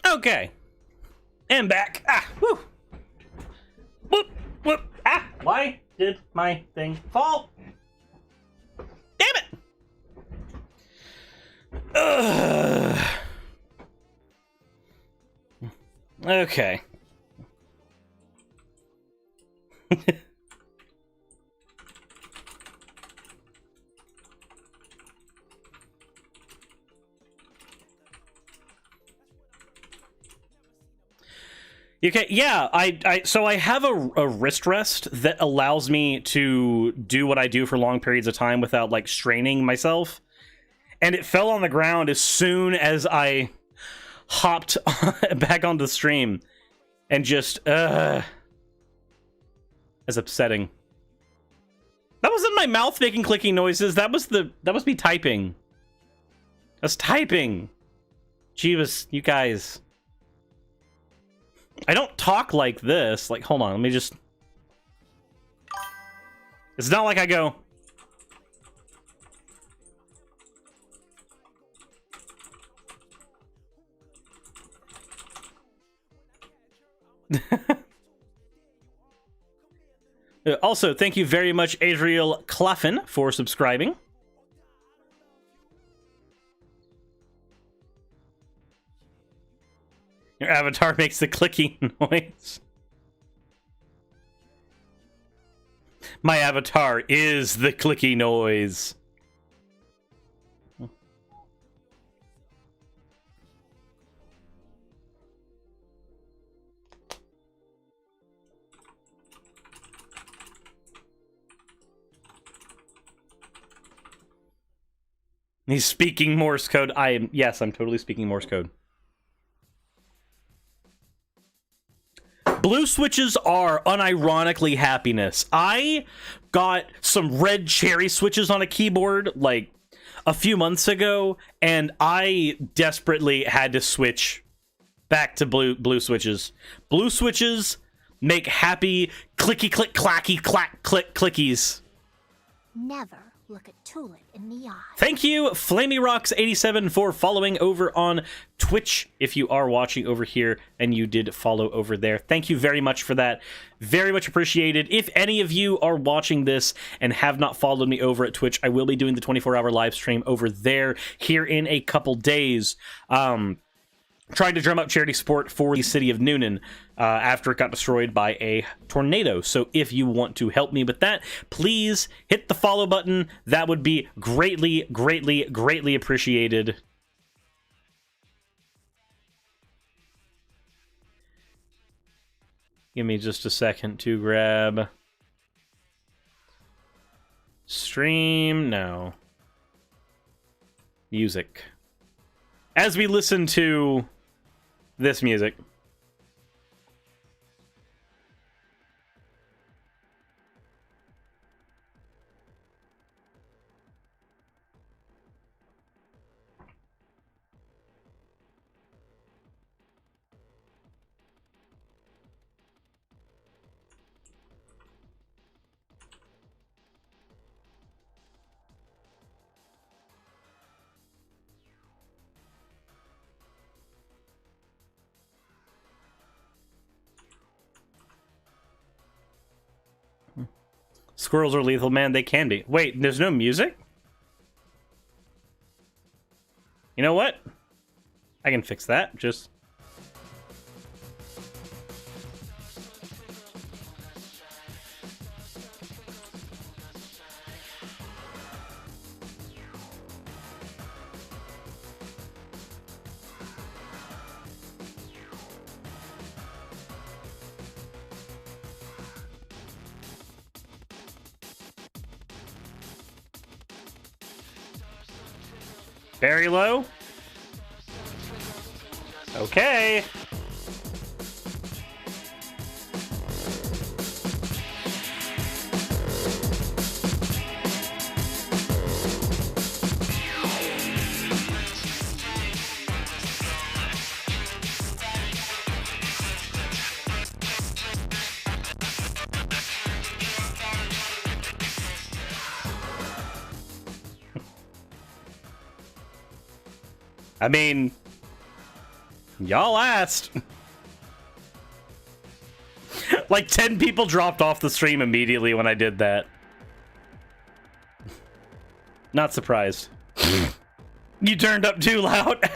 Okay. And back. Ah, whew. Whoop! Ah! Why did my thing fall? Damn it! Ugh. Okay. Okay, yeah, so I have a wrist rest that allows me to do what I do for long periods of time without, like, straining myself. And it fell on the ground as soon as I hopped back onto the stream. And just, That's upsetting. That wasn't my mouth making clicking noises, that was me typing. I was typing. Jeebus, you guys. I don't talk like this. Like, hold on, let me just... It's not like I go... Also, thank you very much, Adriel Claffin, for subscribing. Your avatar makes the clicking noise. My avatar is the clicky noise. He's speaking Morse code. Yes, I'm totally speaking Morse code. Blue switches are unironically happiness. I got some red cherry switches on a keyboard like a few months ago, and I desperately had to switch back to blue switches. Blue switches make happy clicky click clacky clack click clickies. Never look at Tulip in the eye. Thank you, FlameyRocks87, for following over on Twitch. If you are watching over here and you did follow over there, thank you very much for that. Very much appreciated. If any of you are watching this and have not followed me over at Twitch, I will be doing the 24-hour live stream over there here in a couple days. Trying to drum up charity support for the city of Noonan after it got destroyed by a tornado. So if you want to help me with that, please hit the follow button. That would be greatly, greatly, greatly appreciated. Give me just a second to grab stream. No. Music. As we listen to this music. Squirrels are lethal, man. They can be. Wait, there's no music? You know what? I can fix that. Just... very low? Okay. I mean, y'all asked. Like 10 people dropped off the stream immediately when I did that. Not surprised. You turned up too loud.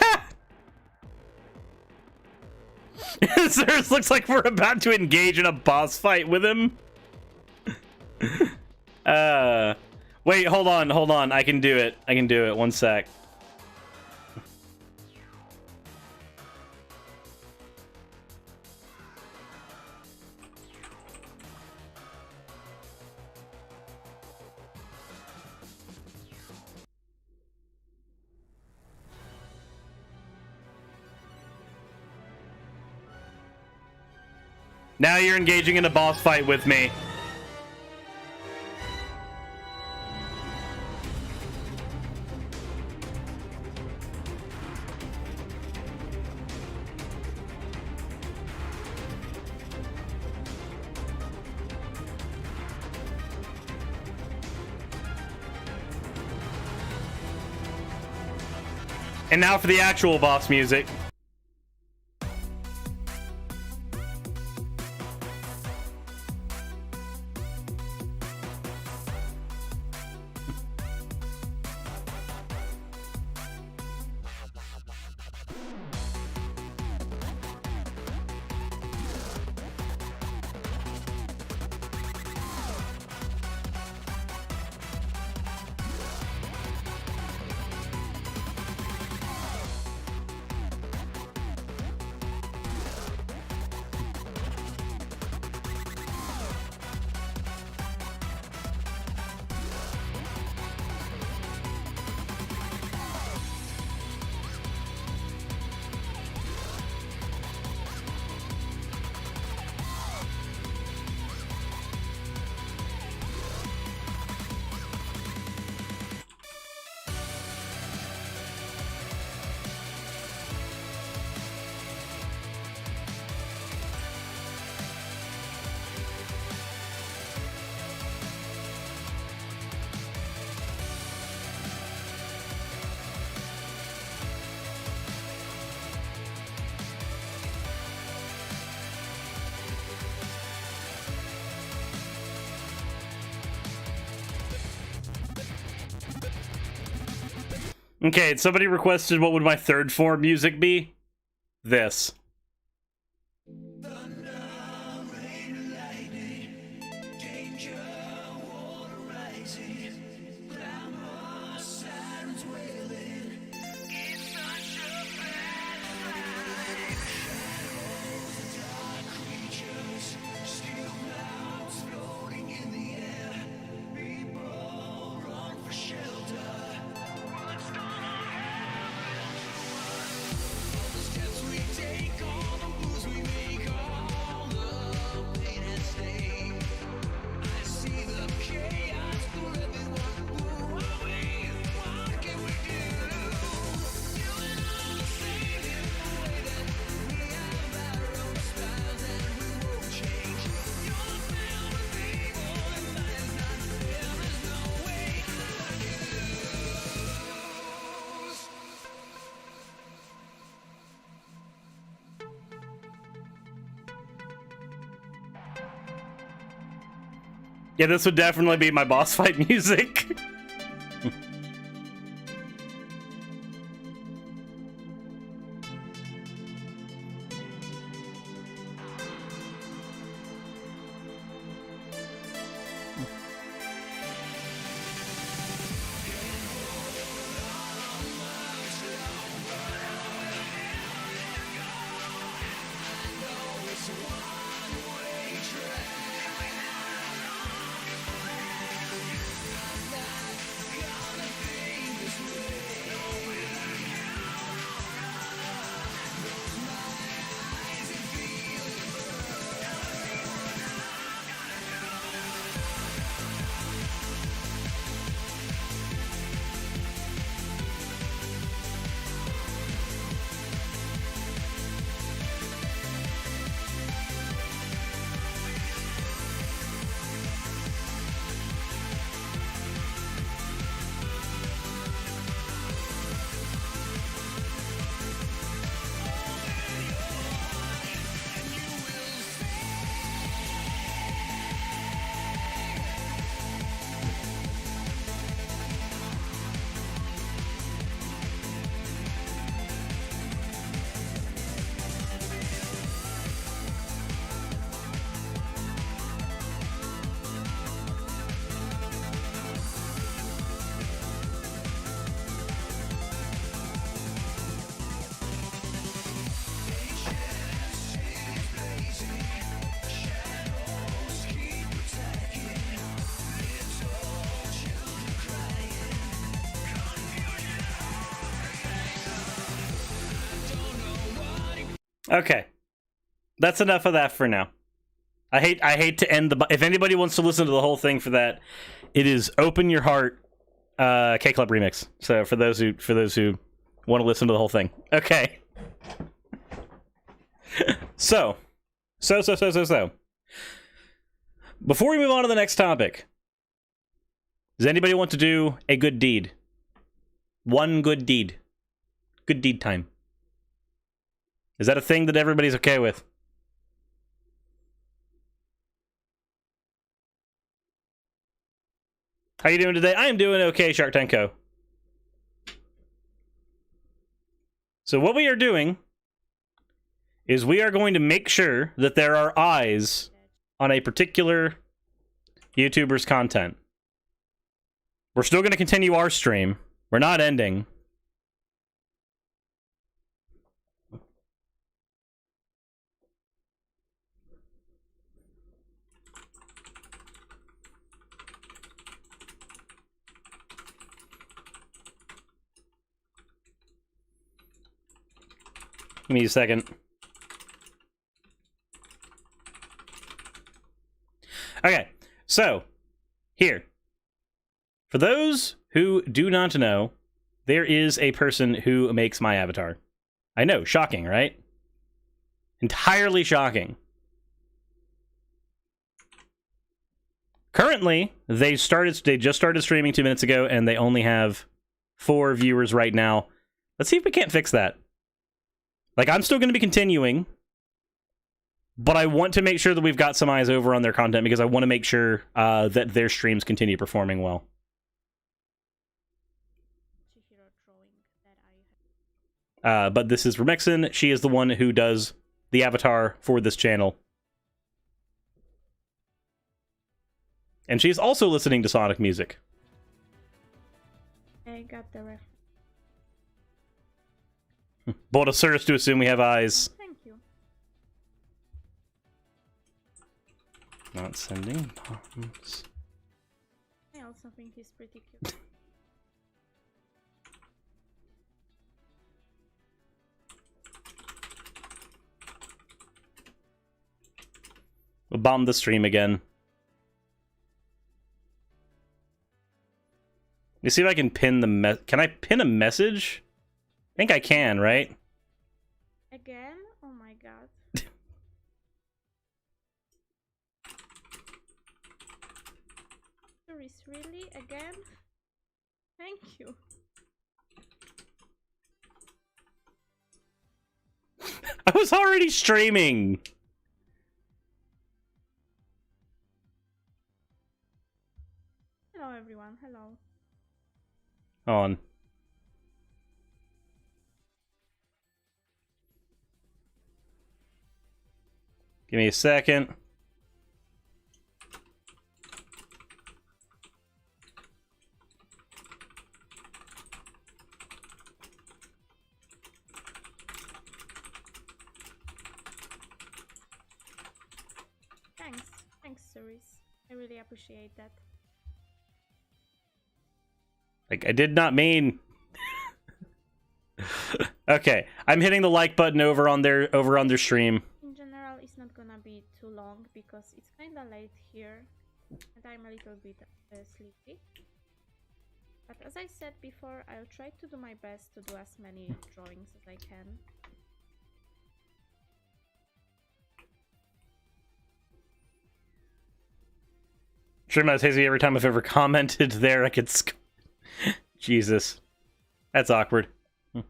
Sirs, looks like we're about to engage in a boss fight with him. Wait, hold on. I can do it. 1 sec. Now you're engaging in a boss fight with me. And now for the actual boss music. Okay, somebody requested what would my third form music be? This. Yeah, this would definitely be my boss fight music. Okay. That's enough of that for now. I hate to end the... If anybody wants to listen to the whole thing for that, it is Open Your Heart K-Club remix. So for those who want to listen to the whole thing. Okay. So. Before we move on to the next topic, does anybody want to do a good deed? One good deed. Good deed time. Is that a thing that everybody's okay with? How you doing today? I am doing okay, SharkTanko. So what we are doing is we are going to make sure that there are eyes on a particular YouTuber's content. We're still going to continue our stream. We're not ending. Give me a second. Okay, so, here. For those who do not know, there is a person who makes my avatar. I know, shocking, right? Entirely shocking. Currently, they just started streaming 2 minutes ago, and they only have 4 viewers right now. Let's see if we can't fix that. Like, I'm still going to be continuing, but I want to make sure that we've got some eyes over on their content because I want to make sure that their streams continue performing well. But this is Rimixen. She is the one who does the avatar for this channel. And she's also listening to Sonic music. I got the ref. Bold of Cirrus to assume we have eyes. Oh, thank you. Not sending bombs. I also think he's pretty cute. We'll bomb the stream again. Let me see if I can pin the Can I pin a message? I think I can, right? Again? Oh my god. Doris, really? Again? Thank you. I was already streaming! Hello everyone, hello. On. Give me a second. Thanks, Cerise. I really appreciate that. Like, I did not mean... Okay, I'm hitting the like button over on their stream. In general, it's not gonna be too long because it's kinda late here and I'm a little bit sleepy. But as I said before, I'll try to do my best to do as many drawings as I can. Stream out hazy every time I've ever commented there. I could... Jesus. That's awkward. It's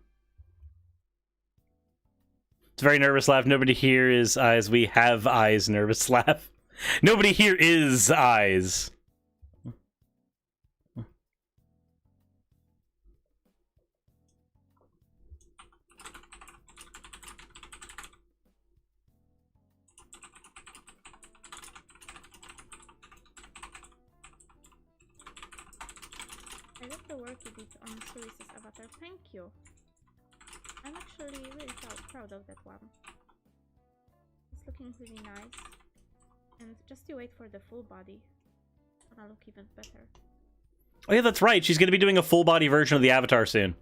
a very nervous laugh. Nobody here is eyes. We have eyes. Nervous laugh. Nobody here is eyes. I love the work you did on Cerise's avatar. Thank you. I'm actually really proud of that one. It's looking really nice. And just you wait for the full body. It's gonna look even better. Oh yeah, that's right. She's going to be doing a full body version of the avatar soon.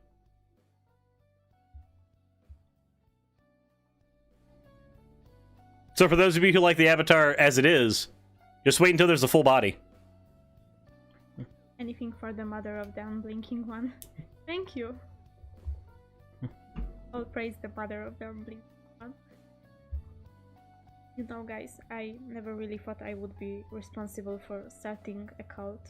So for those of you who like the avatar as it is, just wait until there's a full body. Anything for the mother of the unblinking one. Thank you. All praise the mother of the unblinking one. You know, guys, I never really thought I would be responsible for starting a cult.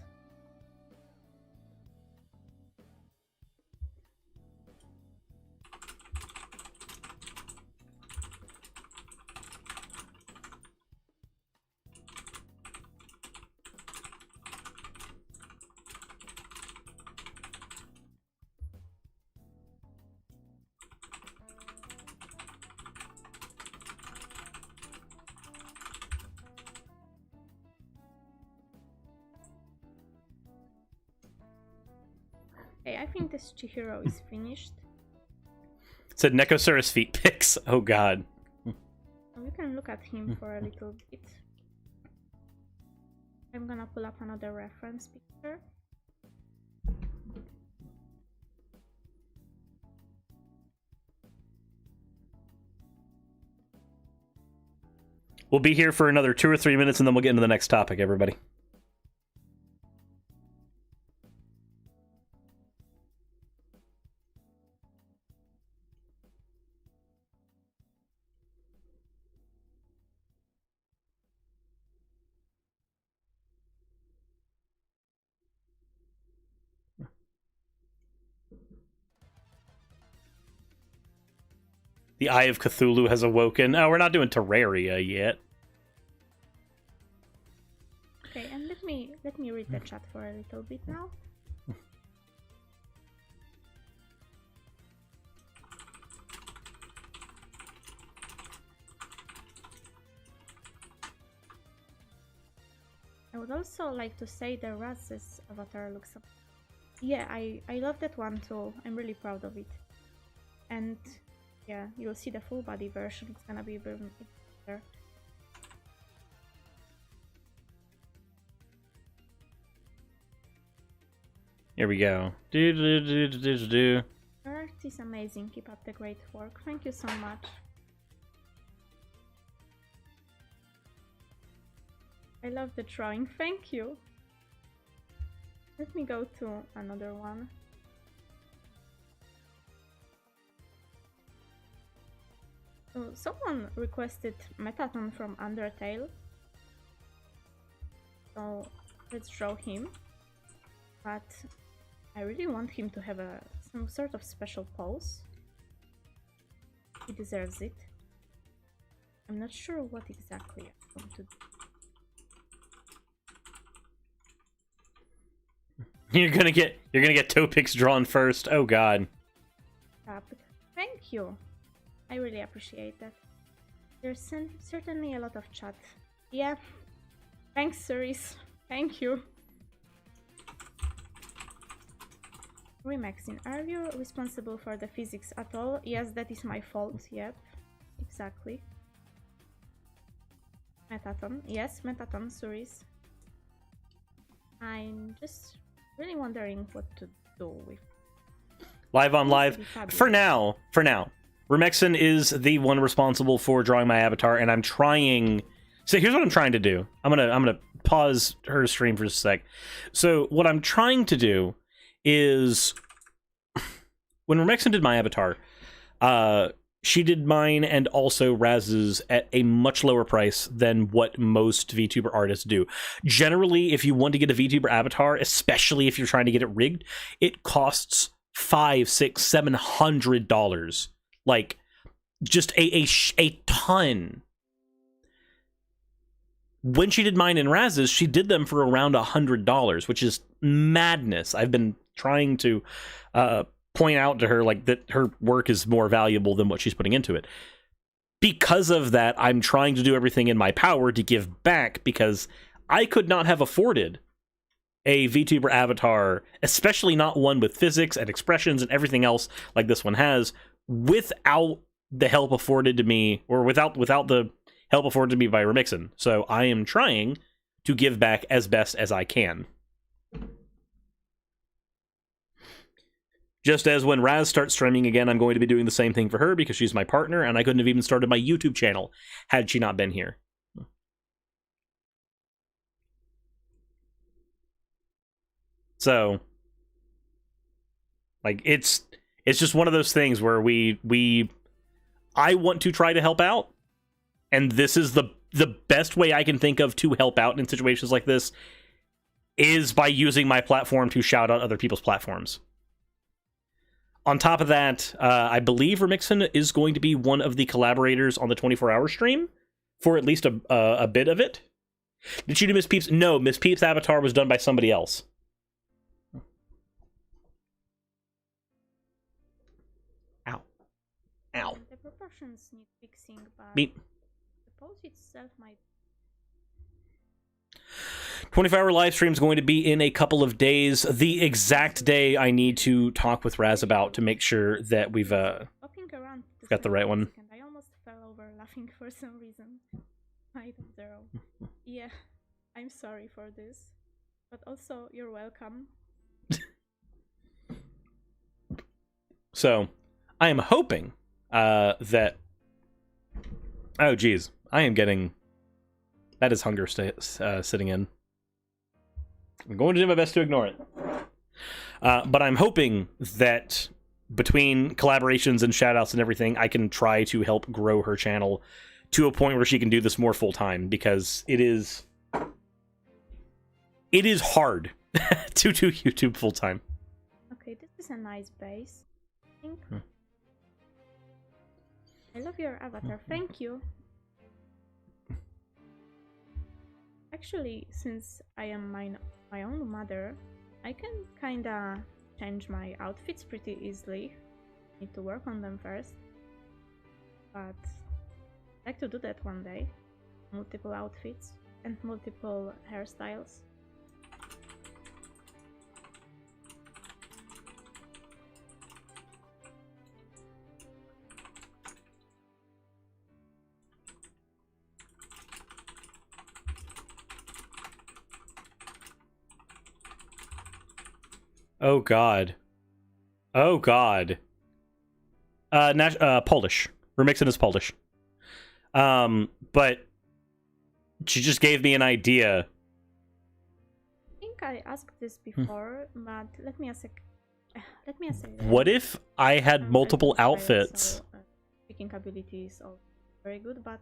Okay, I think this Chihiro is finished. It said Nekosaurus feet pics. Oh god. We can look at him for a little bit. I'm gonna pull up another reference picture. We'll be here for another 2 or 3 minutes and then we'll get into the next topic, everybody. The Eye of Cthulhu has awoken. Oh, we're not doing Terraria yet. Okay, and let me read the chat for a little bit now. I would also like to say the Raz's avatar looks up. Yeah, I love that one too. I'm really proud of it. And yeah, you'll see the full body version. It's gonna be even better. Here we go. Your art is amazing. Keep up the great work. Thank you so much. I love the drawing. Thank you. Let me go to another one. So someone requested Metaton from Undertale. So let's draw him. But I really want him to have some sort of special pose. He deserves it. I'm not sure what exactly I'm going to do. You're gonna get toe pics drawn first. Oh god. Thank you. I really appreciate that. There's certainly a lot of chat. Yeah. Thanks, Cerise. Thank you. Rimixen, are you responsible for the physics at all? Yes, that is my fault. Yep. Exactly. Metaton. Yes, Metaton, Cerise. I'm just really wondering what to do with. Live on live. For now. Rimixen is the one responsible for drawing my avatar, and I'm trying. So here's what I'm trying to do. I'm gonna pause her stream for just a sec. So what I'm trying to do is, when Rimixen did my avatar, she did mine and also Raz's at a much lower price than what most VTuber artists do. Generally, if you want to get a VTuber avatar, especially if you're trying to get it rigged, it costs $500, $600, $700. Like, just a ton. When she did mine and Raz's, she did them for around $100, which is madness. I've been trying to point out to her like that her work is more valuable than what she's putting into it. Because of that, I'm trying to do everything in my power to give back, because I could not have afforded a VTuber avatar, especially not one with physics and expressions and everything else like this one has, without the help afforded to me, or without the help afforded to me by Rimixen. So I am trying to give back as best as I can. Just as when Raz starts streaming again, I'm going to be doing the same thing for her because she's my partner, and I couldn't have even started my YouTube channel had she not been here. So, like, it's just one of those things where I want to try to help out, and this is the best way I can think of to help out in situations like this is by using my platform to shout out other people's platforms. On top of that, I believe Rimixen is going to be one of the collaborators on the 24-hour stream for at least a bit of it. Did you do Miss Peeps? No, Miss Peeps' avatar was done by somebody else. Ow. Ow. The proportions need fixing, but Beep. the pose itself might... 24-hour live stream is going to be in a couple of days. The exact day I need to talk with Raz about to make sure that we've got the right one. I almost fell over laughing for some reason. Item 0. Yeah, I'm sorry for this. But also, you're welcome. So, I am hoping that... Oh, geez. I am getting... That is hunger sitting in. I'm going to do my best to ignore it. But I'm hoping that between collaborations and shoutouts and everything, I can try to help grow her channel to a point where she can do this more full-time, because it is hard to do YouTube full-time. Okay, this is a nice base, I think. I love your avatar, thank you. Actually, since I am my own mother, I can kinda change my outfits pretty easily. Need to work on them first. But I'd like to do that one day. Multiple outfits and multiple hairstyles. Oh god. Oh god. Polish. Rimixen is Polish. But she just gave me an idea. I think I asked this before, but let me ask. What if I had multiple outfits? So, speaking ability is all very good, but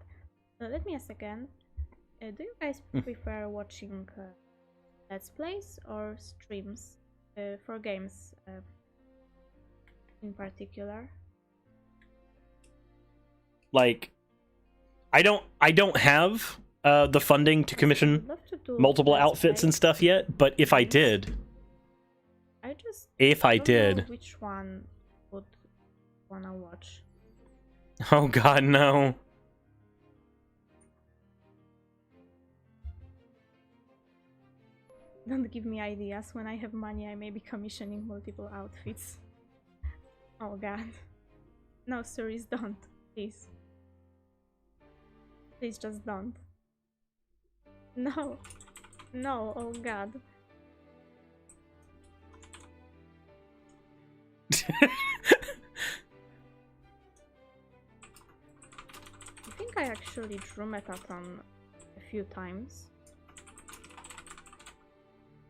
let me ask again. Do you guys prefer watching Let's Plays or streams? For games in particular. Like, I don't have the funding to commission multiple outfits and stuff yet, but if I did, know which one would wanna watch. Oh god, no. Don't give me ideas. When I have money, I may be commissioning multiple outfits. Oh god. No, series, don't. Please. Please just don't. No. No, oh god. I think I actually drew Metatron a few times.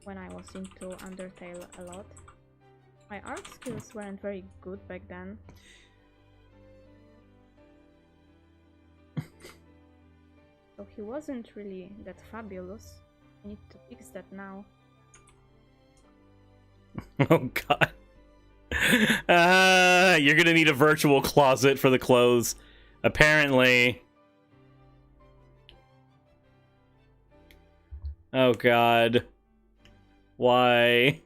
When I was into Undertale a lot. My art skills weren't very good back then. So he wasn't really that fabulous. I need to fix that now. Oh god. You're gonna need a virtual closet for the clothes, apparently. Oh god. Why?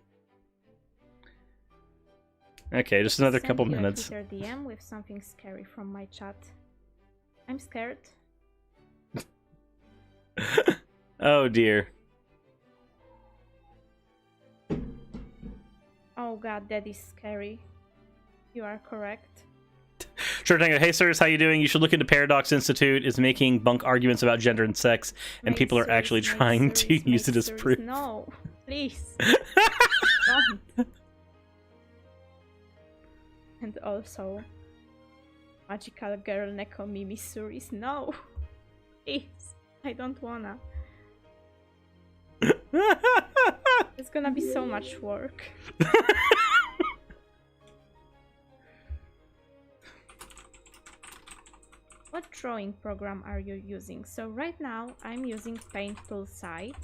Okay, just another couple minutes. Twitter DM with something scary from my chat. I'm scared. Oh dear. Oh god, that is scary. You are correct. Sure thing. Hey sirs, how you doing? You should look into Paradox Institute. Is making bunk arguments about gender and sex, and people are actually trying to use it as proof. No, please. And also magical girl Neko Mimi Suris. No! Please. I don't wanna. It's gonna be so much work. What drawing program are you using? So right now I'm using Paint Tool Side,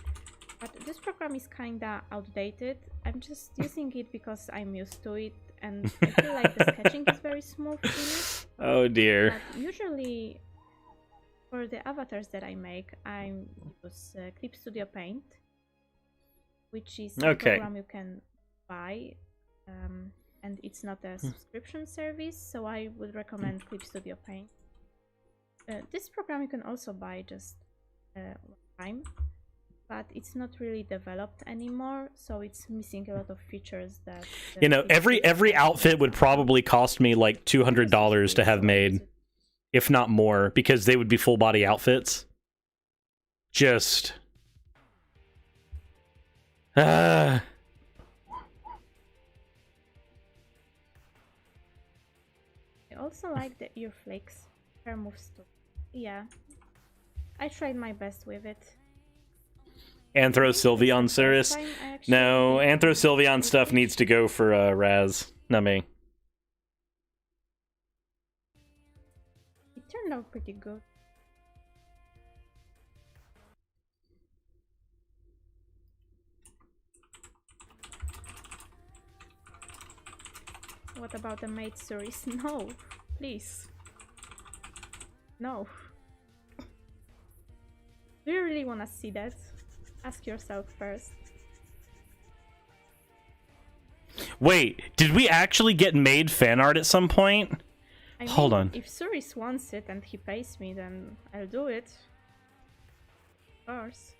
but this program is kinda outdated. I'm just using it because I'm used to it, and I feel like the sketching is very smooth in it. Oh dear. But usually for the avatars that I make, I use Clip Studio Paint, which is a program you can buy, and it's not a subscription service, so I would recommend Clip Studio Paint. This program you can also buy just one time, but it's not really developed anymore, so it's missing a lot of features that... You know, every outfit would probably cost me like $200 to have made, if not more, because they would be full body outfits. Just... I also like the ear flicks. Hair moves too. Yeah. I tried my best with it. Anthro Sylveon Cirrus? No, Anthro Sylveon stuff needs to go for Raz, not me. It turned out pretty good. What about the maid series? No, please. No. Do you really want to see that? Ask yourself first. Wait, did we actually get made fan art at some point? Hold on. If Suris wants it and he pays me, then I'll do it. Of course.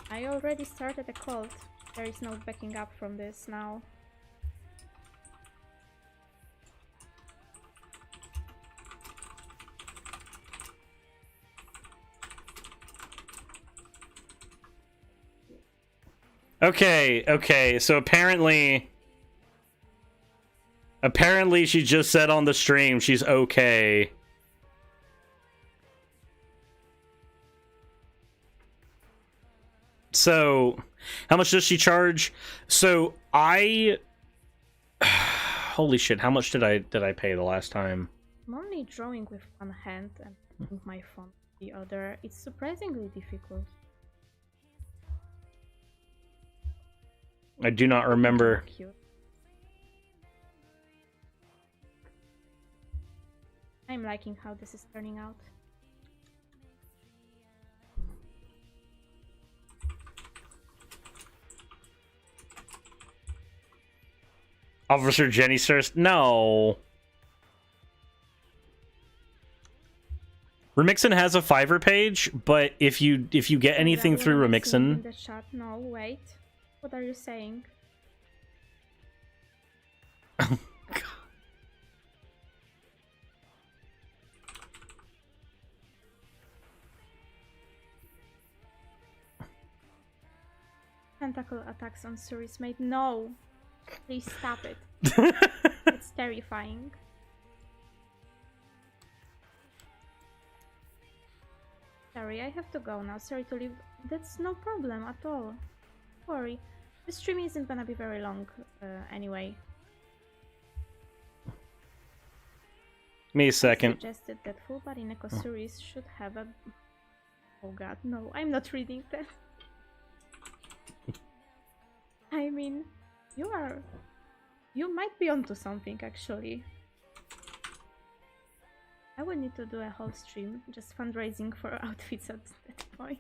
I already started a cult. There is no backing up from this now. Okay, so apparently she just said on the stream she's okay. So, how much does she charge? So, holy shit, how much did I pay the last time? I'm only drawing with one hand and with my phone with the other. It's surprisingly difficult. I do not remember. Cute. I'm liking how this is turning out. Officer Jenny Sirs? No. Rimixen has a Fiverr page, but if you get anything through Rimixen... In the chat. No, wait. What are you saying? Oh, God. Tentacle attacks on Suris mate. No! Please stop it. It's terrifying. Sorry, I have to go now. Sorry to leave. That's no problem at all. Don't worry. This stream isn't gonna be very long anyway. Give me a second. Suggested that full body Neko Suris should have a... Oh god, no, I'm not reading that. I mean, you might be onto something actually. I would need to do a whole stream just fundraising for outfits at that point.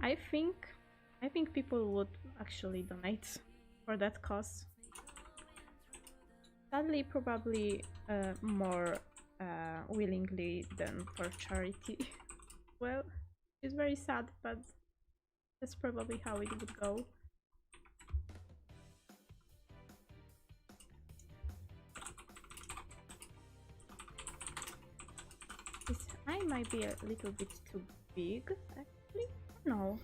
I think people would actually donate for that cause. Sadly, probably more willingly than for charity. Well, it's very sad, but that's probably how it would go. This eye might be a little bit too big, actually. No.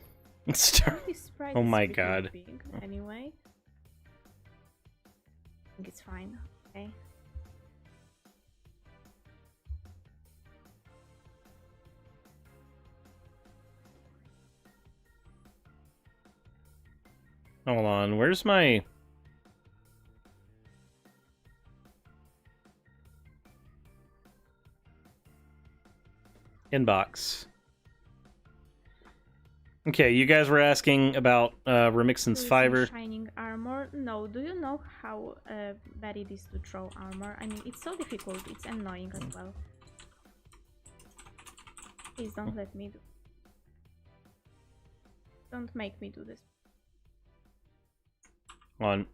Oh my god. Big, anyway. think it's fine. Okay. Hold on, where's my... inbox? Okay, you guys were asking about Rimixen's Fiverr. Shining armor. No, do you know how bad it is to draw armor? I mean, it's so difficult. It's annoying as well. Please don't let me do. Don't make me do this. On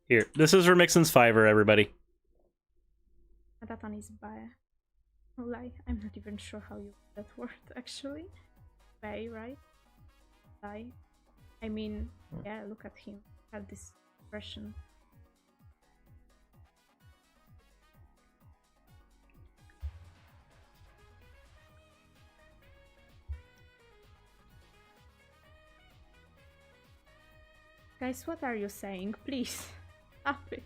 here, this is Rimixen's Fiverr, everybody. That one is bad. No lie, I'm not even sure how you use that word actually. Bay, right? Lie. I mean, yeah, look at him. Had this expression. Guys, what are you saying? Please, stop it.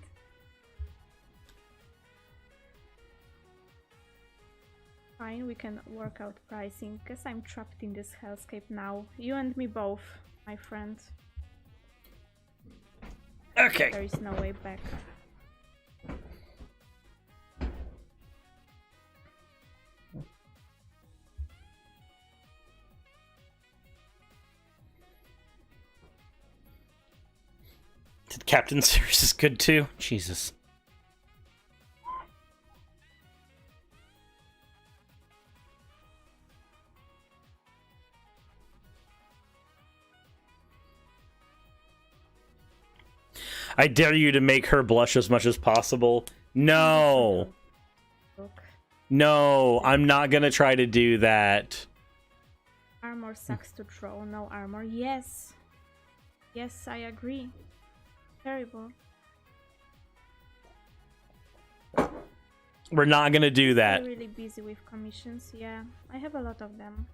Fine, we can work out pricing. Guess I'm trapped in this hellscape now. You and me both, my friend. Okay. There is no way back. Captain Series is good too. Jesus. I dare you to make her blush as much as possible. No. No, I'm not gonna try to do that. Armor sucks to draw. No armor. Yes. Yes, I agree. Terrible. We're not gonna do that. I'm really busy with commissions. Yeah, I have a lot of them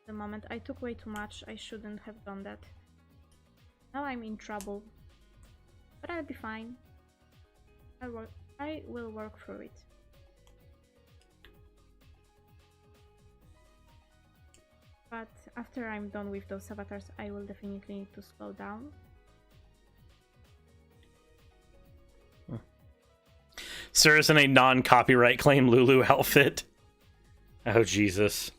at the moment. I took way too much. I shouldn't have done that. Now I'm in trouble. But I'll be fine. I will work through it. But after I'm done with those avatars, I will definitely need to slow down. Sarah's in a non-copyright claim Lulu outfit. Oh, Jesus.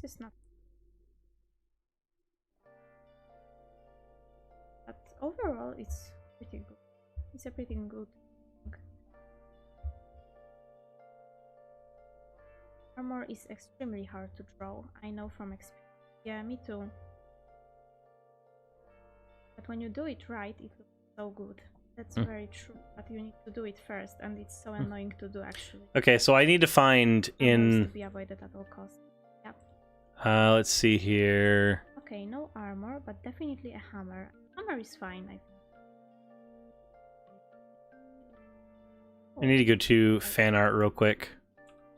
This is not... But overall, it's pretty good. It's a pretty good thing. Armor is extremely hard to draw. I know from experience. Yeah, me too. But when you do it right, it looks so good. That's very true. But you need to do it first, and it's so annoying to do actually. Okay, so I need to find in... to be avoided at all costs. Yep. Let's see here. Okay, no armor, but definitely a hammer. Hammer is fine, I think. I need to go to fan art real quick.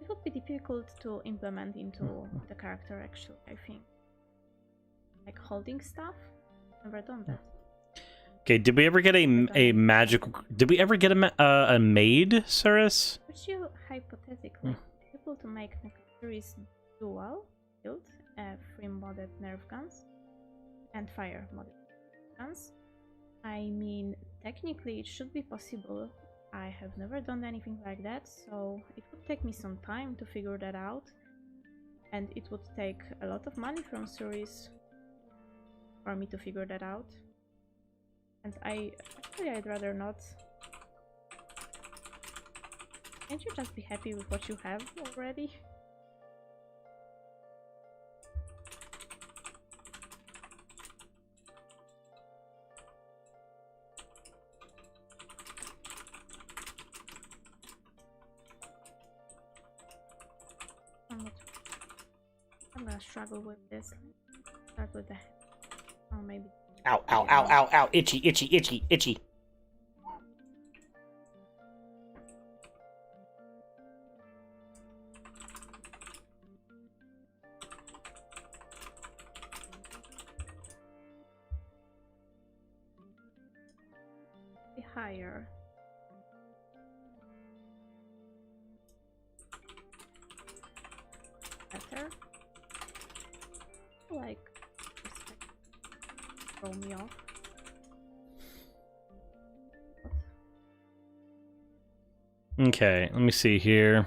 It would be difficult to implement into the character, actually, I think. Like holding stuff? Never done that. Okay, did we ever get a magical... Did we ever get a maid, Cirrus? Would you hypothetically be able to make Series dual build 3 modded nerf guns and fire modded guns? I mean, technically it should be possible. I have never done anything like that, so it would take me some time to figure that out. And it would take a lot of money from Series for me to figure that out. And I'd rather not. Can't you just be happy with what you have already? I'm gonna struggle with this. Start with the... Oh, maybe... Ow, ow, ow, ow, ow, itchy, itchy, itchy, itchy. higher. Better. Like, throw me off. Okay, let me see here.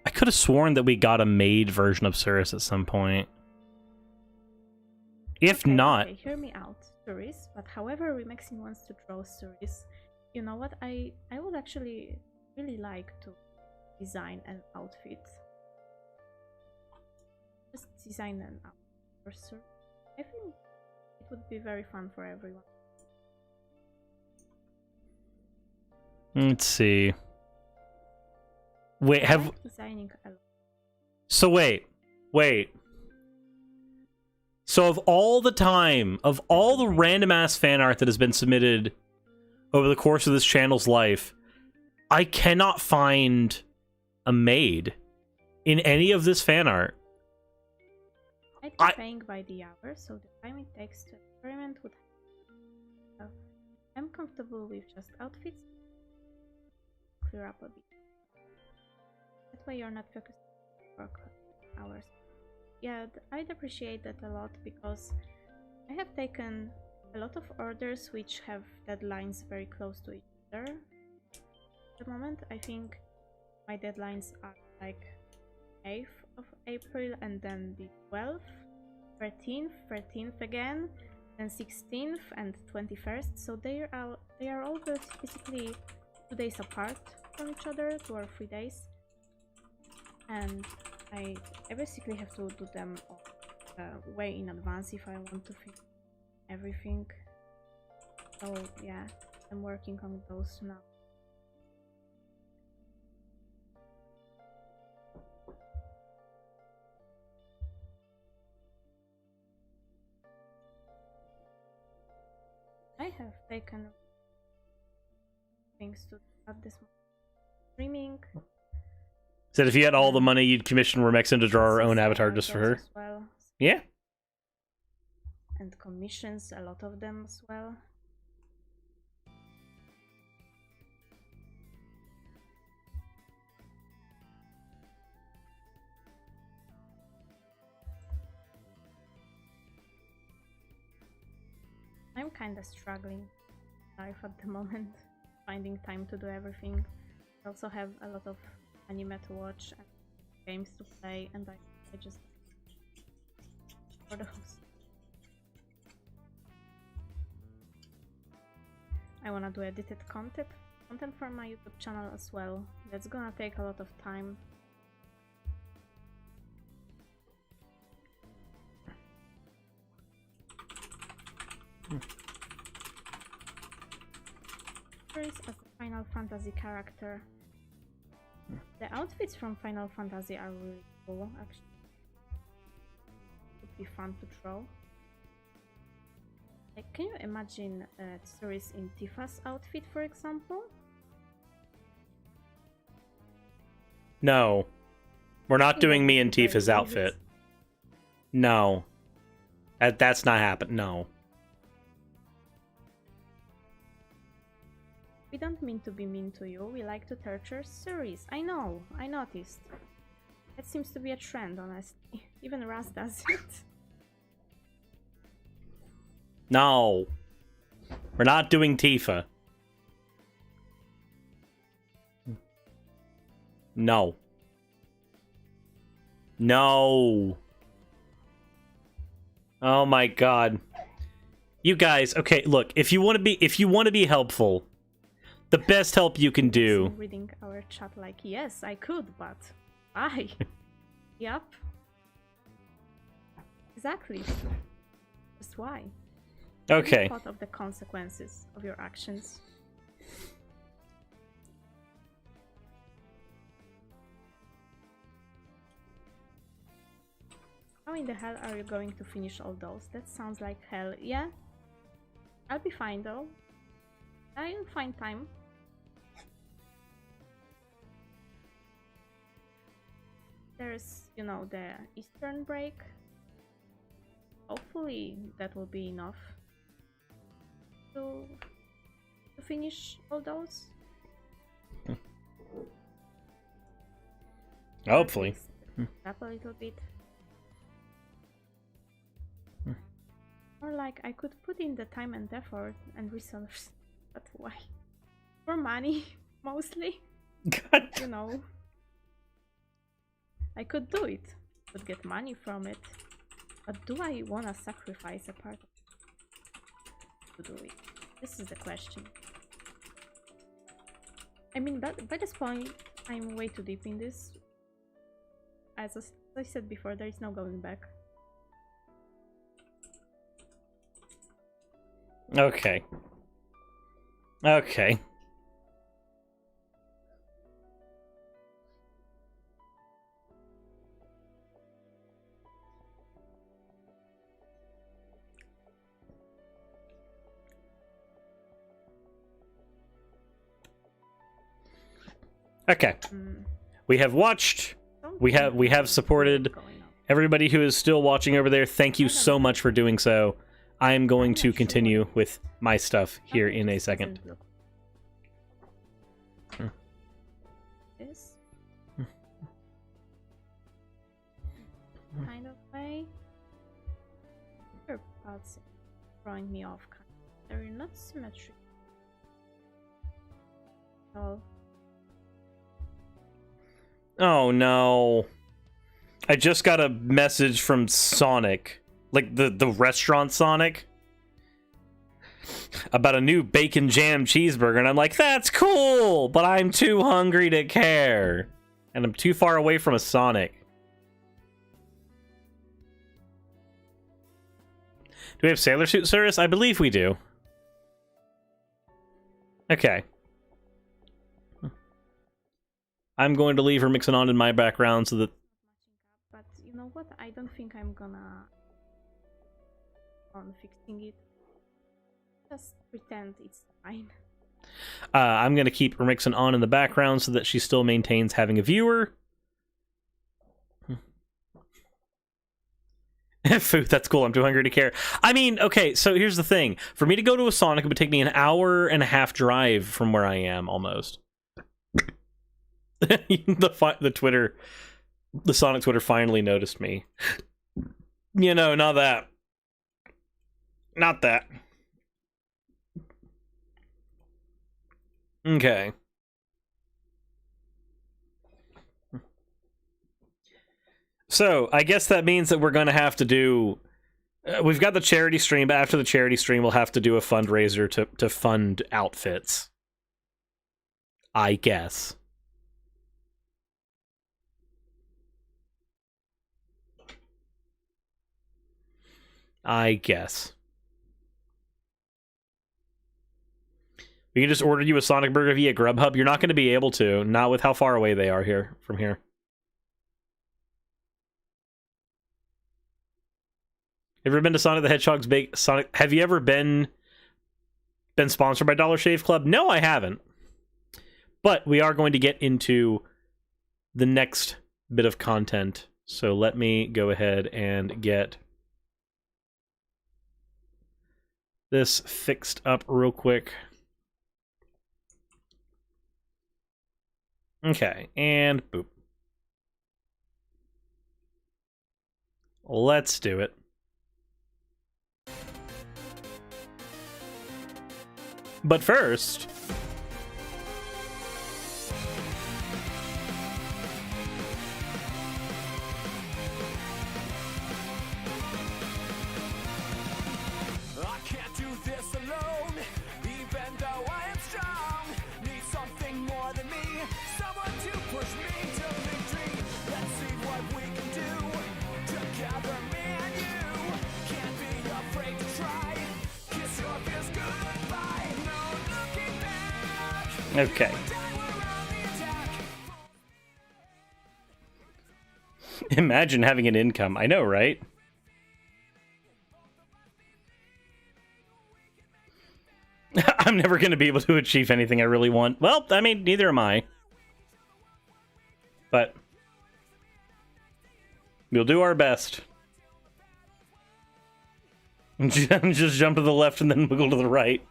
I could have sworn that we got a made version of Cirrus at some point. If not... Okay, hear me out, Cirrus, but however Rimixen wants to draw Cirrus, you know what, I would actually really like to design an outfit. Just design an outfit for Cirrus. I think it would be very fun for everyone. Let's see. Wait, I have... like designing a lot. So wait. So of all the time, of all the random ass fan art that has been submitted over the course of this channel's life, I cannot find a maid in any of this fan art. I'd be paying by the hour, so the time it takes to experiment would have. I'm comfortable with just outfits. Clear up a bit. That way you're not focused on work hours. Yeah, I'd appreciate that a lot because I have taken a lot of orders which have deadlines very close to each other. At the moment, I think my deadlines are like 8th of April and then the 12th, 13th again, then 16th and 21st. So they are all basically 2 days apart from each other, 2 or 3 days. And I basically have to do them way in advance if I want to finish everything. So yeah, I'm working on those now. I have taken things to at this moment. Streaming. Said if you had all the money, you'd commission Rimixen to draw her own avatar just for her. Well. Yeah. And commissions, a lot of them as well. I'm kinda struggling in life at the moment, finding time to do everything. I also have a lot of anime to watch and games to play, and I just for those. I wanna do edited content for my YouTube channel as well. That's gonna take a lot of time. As a Final Fantasy character. The outfits from Final Fantasy are really cool, actually. Would be fun to draw. Like, can you imagine Cirrus in Tifa's outfit, for example? No. We're not doing me and Tifa's outfit. No. That's not happening. No. We don't mean to be mean to you, we like to torture Cirrus. I know, I noticed. That seems to be a trend, honestly. Even Raz does it. No. We're not doing Tifa. No. No. Oh my god. You guys, okay, look, if you want to be helpful, the best help you can do. Reading our chat like, yes, I could, but why? Yup. Exactly. Just why? Okay. Have you thought of the consequences of your actions? How in the hell are you going to finish all those? That sounds like hell. Yeah. I'll be fine though. I'll find time. There's, you know, the Eastern break. hopefully that will be enough to finish all those. Hopefully. Up a little bit. Or like I could put in the time and effort and resources, but why? For money, mostly. God. You know. I could do it. Could get money from it. But do I wanna sacrifice a part of it to do it? This is the question. I mean, by this point, I'm way too deep in this. As I said before, there is no going back. Okay. Okay. Okay. We have watched. We have supported everybody who is still watching over there. Thank you so much for doing so. I am going to continue with my stuff here in a second. This kind of way. Your parts throwing me off. They're not symmetric. Oh. Oh no. I just got a message from Sonic. Like the restaurant Sonic. About a new bacon jam cheeseburger. And I'm like, that's cool! But I'm too hungry to care. And I'm too far away from a Sonic. Do we have Sailor Suit service? I believe we do. Okay. I'm going to leave Rimixen on in my background so that... But you know what? I don't think I'm gonna... on fixing it. Just pretend it's fine. I'm going to keep Rimixen on in the background so that she still maintains having a viewer. Food, that's cool. I'm too hungry to care. I mean, okay, so here's the thing. For me to go to a Sonic, it would take me an hour and a half drive from where I am, almost. The Sonic Twitter finally noticed me. You know, not that. Not that. Okay. So, I guess that means that we're going to have to do... we've got the charity stream, but after the charity stream, we'll have to do a fundraiser to fund outfits. I guess. I guess. We can just order you a Sonic Burger via Grubhub. You're not going to be able to, not with how far away they are here from here. Ever been to Sonic the Hedgehog's Bake Sonic? Have you ever been sponsored by Dollar Shave Club? No, I haven't. But we are going to get into the next bit of content. So let me go ahead and get this fixed up real quick. Okay, and boop. Let's do it. But first... Okay. Imagine having an income. I know, right? I'm never going to be able to achieve anything I really want. Well, I mean, neither am I. But we'll do our best. Just jump to the left and then wiggle to the right.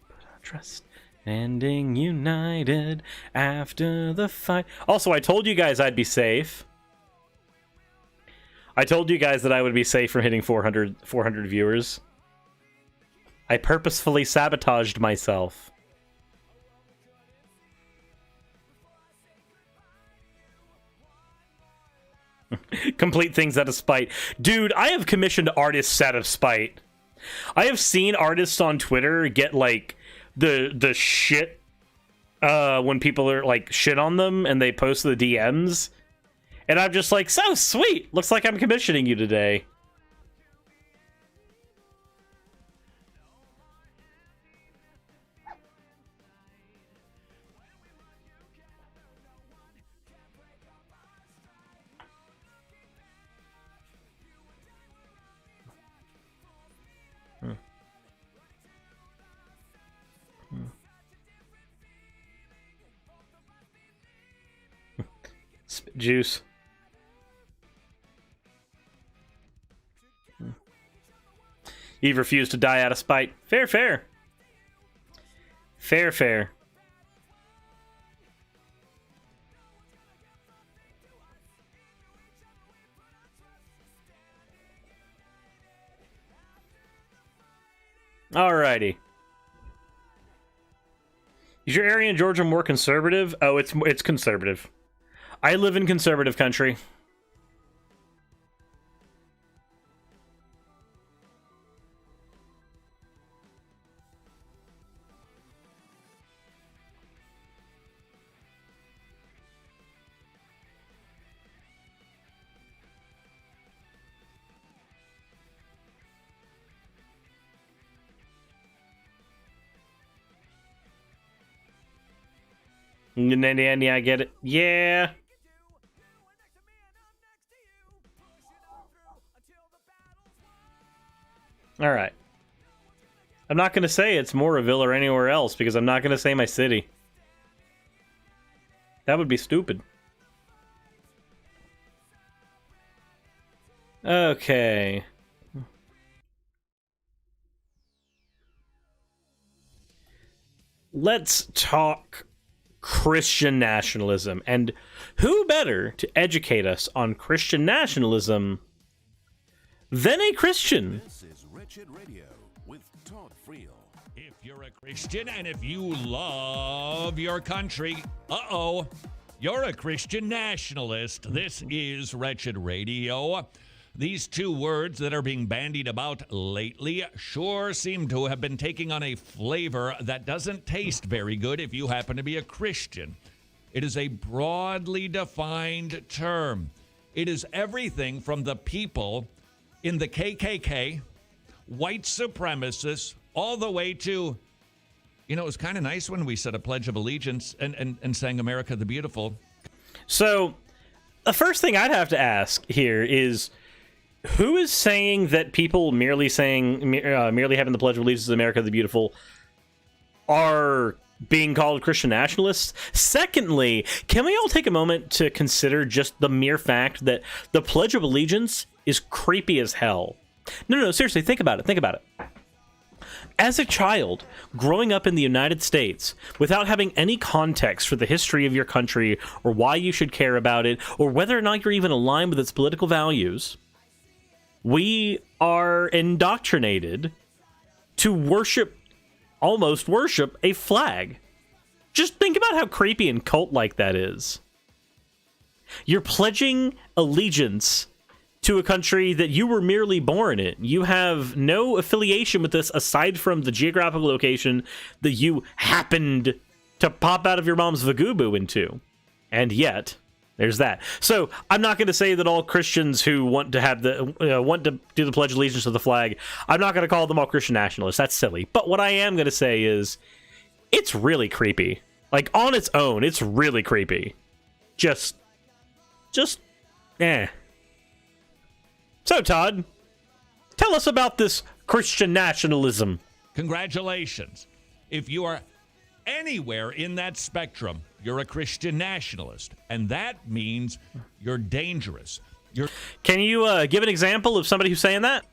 Put our trust, standing united after the fight. Also, I told you guys I'd be safe. I told you guys that I would be safe from hitting 400 viewers. I purposefully sabotaged myself. Complete things out of spite. Dude, I have commissioned artists out of spite. I have seen artists on Twitter get, like, the shit when people are, like, shit on them and they post the DMs. And I'm just like, so sweet! Looks like I'm commissioning you today. Juice. Eve refused to die out of spite. Fair, fair. Fair, fair. Alrighty. Is your area in Georgia more conservative? Oh, it's conservative. I live in conservative country. Yeah, I get it. Yeah. All right. I'm not going to say it's Moraville or anywhere else because I'm not going to say my city. That would be stupid. Okay. Let's talk Christian nationalism. And who better to educate us on Christian nationalism than a Christian? This is Wretched Radio with Todd Friel. If you're a Christian and if you love your country, you're a Christian nationalist. This is Wretched Radio. These two words that are being bandied about lately sure seem to have been taking on a flavor that doesn't taste very good if you happen to be a Christian. It is a broadly defined term. It is everything from the people in the KKK, white supremacists, all the way to, you know, it was kind of nice when we said a Pledge of Allegiance and sang America the Beautiful. So, the first thing I'd have to ask here is, who is saying that people merely having the Pledge of Allegiance to America the Beautiful are being called Christian nationalists? Secondly, can we all take a moment to consider just the mere fact that the Pledge of Allegiance is creepy as hell? No, seriously, think about it. As a child, growing up in the United States, without having any context for the history of your country, or why you should care about it, or whether or not you're even aligned with its political values, we are indoctrinated to almost worship a flag. Just think about how creepy and cult-like that is. You're pledging allegiance to a country that you were merely born in. You have no affiliation with this aside from the geographical location that you happened to pop out of your mom's vagoo into. And yet, there's that. So I'm not going to say that all Christians who want to do the Pledge of Allegiance to the flag, I'm not going to call them all Christian nationalists. That's silly. But what I am going to say is, it's really creepy. Like, on its own, it's really creepy. Just, eh. So, Todd, tell us about this Christian nationalism. Congratulations. If you are anywhere in that spectrum, you're a Christian nationalist, and that means you're dangerous. Can you give an example of somebody who's saying that?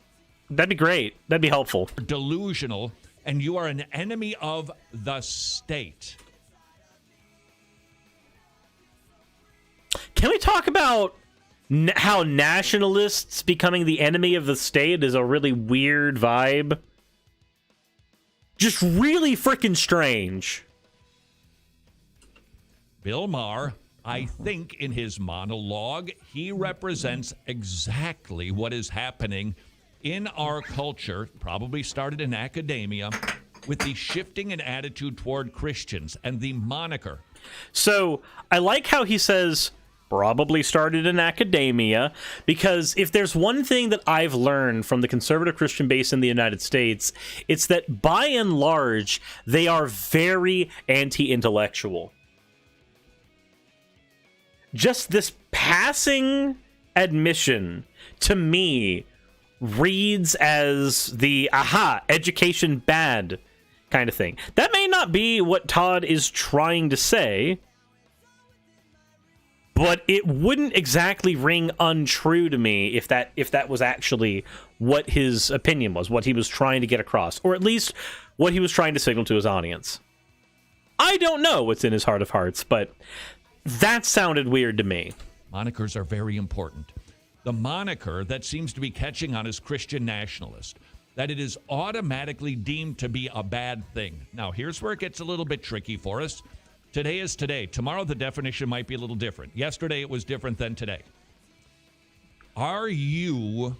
That'd be great. That'd be helpful. Delusional, and you are an enemy of the state. Can we talk about how nationalists becoming the enemy of the state is a really weird vibe? Just really freaking strange. Bill Maher, I think in his monologue, he represents exactly what is happening in our culture, probably started in academia, with the shifting in attitude toward Christians and the moniker. So I like how he says probably started in academia, because if there's one thing that I've learned from the conservative Christian base in the United States, it's that by and large, they are very anti-intellectual. Just this passing admission to me reads as the education bad kind of thing. That may not be what Todd is trying to say, but it wouldn't exactly ring untrue to me if that was actually what his opinion was, what he was trying to get across, or at least what he was trying to signal to his audience. I don't know what's in his heart of hearts, but that sounded weird to me. Monikers are very important. The moniker that seems to be catching on is Christian nationalist, that it is automatically deemed to be a bad thing. Now, here's where it gets a little bit tricky for us. Today is today. Tomorrow, the definition might be a little different. Yesterday, it was different than today. Are you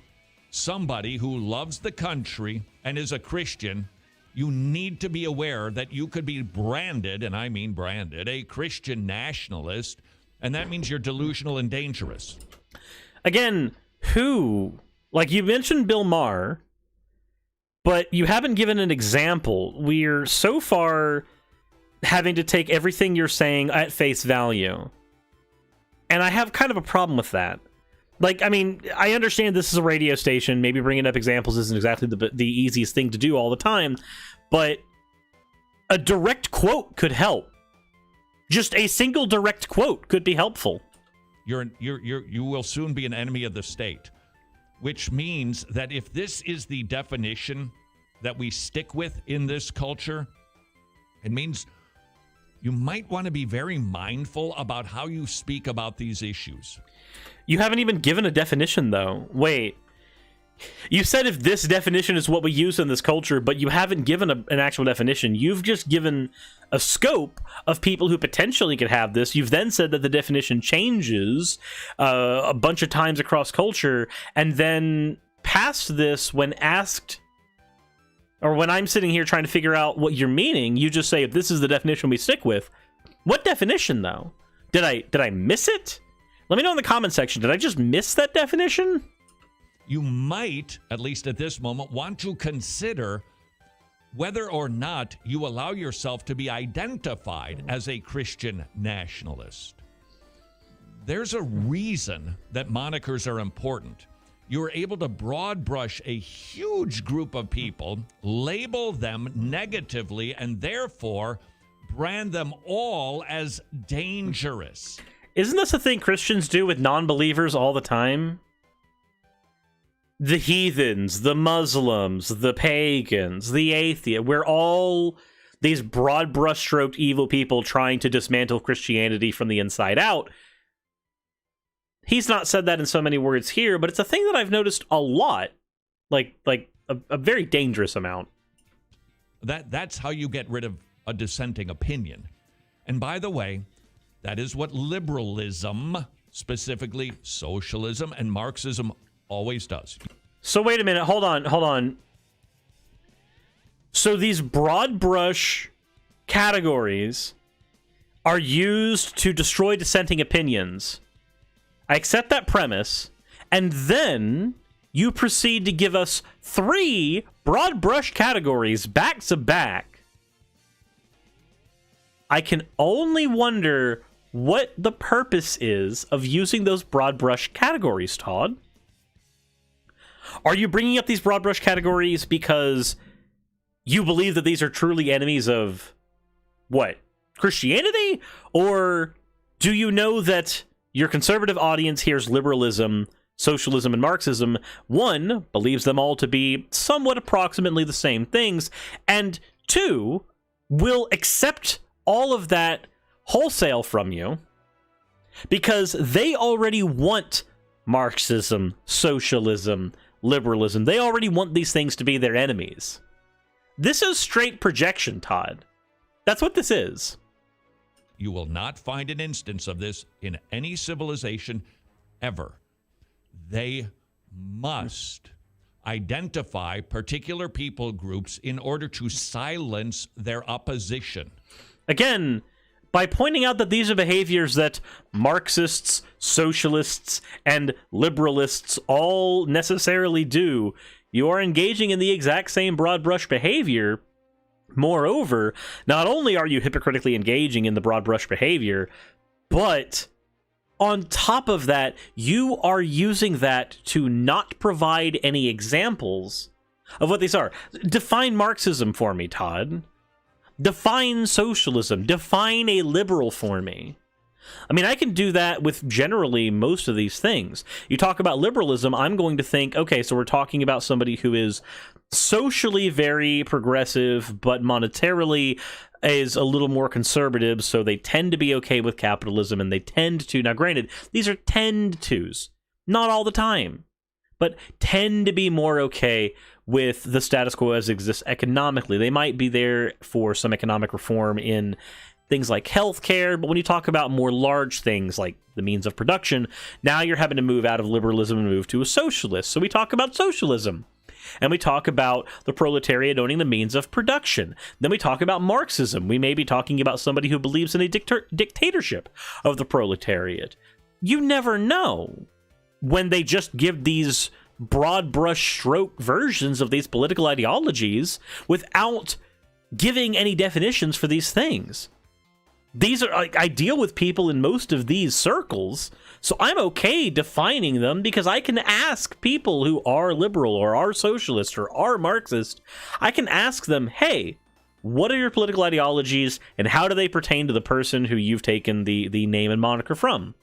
somebody who loves the country and is a Christian? You need to be aware that you could be branded, and I mean branded, a Christian nationalist, and that means you're delusional and dangerous. Again, who? Like, you mentioned Bill Maher, but you haven't given an example. We're so far having to take everything you're saying at face value. And I have kind of a problem with that. Like, I mean, I understand this is a radio station. Maybe bringing up examples isn't exactly the easiest thing to do all the time, but a direct quote could help. Just a single direct quote could be helpful. You will soon be an enemy of the state, which means that if this is the definition that we stick with in this culture, it means you might want to be very mindful about how you speak about these issues. You haven't even given a definition, though. Wait. You said if this definition is what we use in this culture, but you haven't given an actual definition. You've just given a scope of people who potentially could have this. You've then said that the definition changes a bunch of times across culture, and then past this, when asked, or when I'm sitting here trying to figure out what you're meaning, you just say, if this is the definition we stick with. What definition, though? Did I miss it? Let me know in the comment section. Did I just miss that definition? You might, at least at this moment, want to consider whether or not you allow yourself to be identified as a Christian nationalist. There's a reason that monikers are important. You're able to broad brush a huge group of people, label them negatively, and therefore brand them all as dangerous. Isn't this a thing Christians do with non-believers all the time? The heathens, the Muslims, the pagans, the atheists. We're all these broad brushstroke evil people trying to dismantle Christianity from the inside out. He's not said that in so many words here, but it's a thing that I've noticed a lot. Like a very dangerous amount. That's how you get rid of a dissenting opinion. And by the way, that is what liberalism, specifically socialism and Marxism, always does. So wait a minute, hold on. So these broad brush categories are used to destroy dissenting opinions. I accept that premise, and then you proceed to give us 3 broad brush categories back to back. I can only wonder what the purpose is of using those broad brush categories, Todd. Are you bringing up these broad brush categories because you believe that these are truly enemies of, what, Christianity? Or do you know that your conservative audience hears liberalism socialism and Marxism, one, believes them all to be somewhat approximately the same things, and two, will accept all of that wholesale from you because they already want Marxism, socialism, liberalism. They already want these things to be their enemies. This is straight projection, Todd. That's what this is. You will not find an instance of this in any civilization ever. They must identify particular people groups in order to silence their opposition. Again, by pointing out that these are behaviors that Marxists, socialists, and liberalists all necessarily do, you are engaging in the exact same broad brush behavior. Moreover, not only are you hypocritically engaging in the broad brush behavior, but on top of that, you are using that to not provide any examples of what these are. Define Marxism for me, Todd. Define socialism. Define a liberal for me. I mean, I can do that with generally most of these things. You talk about liberalism, I'm going to think, okay, so we're talking about somebody who is socially very progressive, but monetarily is a little more conservative, so they tend to be okay with capitalism, and they tend to, now granted, these are tend tos, not all the time, but tend to be more okay with the status quo as it exists economically. They might be there for some economic reform in things like healthcare, but when you talk about more large things like the means of production, now you're having to move out of liberalism and move to a socialist. So we talk about socialism. And we talk about the proletariat owning the means of production. Then we talk about Marxism. We may be talking about somebody who believes in a dictatorship of the proletariat. You never know when they just give these broad brush stroke versions of these political ideologies without giving any definitions for these things. These are, I deal with people in most of these circles, so I'm okay defining them because I can ask people who are liberal or are socialist or are Marxist, I can ask them, hey, what are your political ideologies and how do they pertain to the person who you've taken the name and moniker from?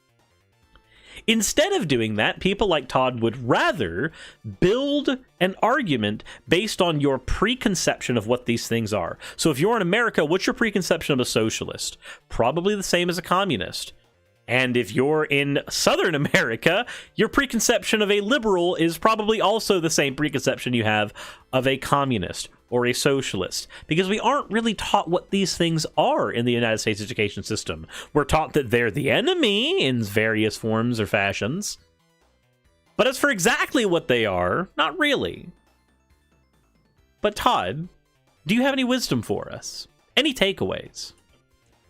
Instead of doing that, people like Todd would rather build an argument based on your preconception of what these things are. So if you're in America, what's your preconception of a socialist? Probably the same as a communist. And if you're in Southern America, your preconception of a liberal is probably also the same preconception you have of a communist or a socialist, because we aren't really taught what these things are in the United States education system. We're taught that they're the enemy in various forms or fashions. But as for exactly what they are, not really. But Todd, do you have any wisdom for us? Any takeaways?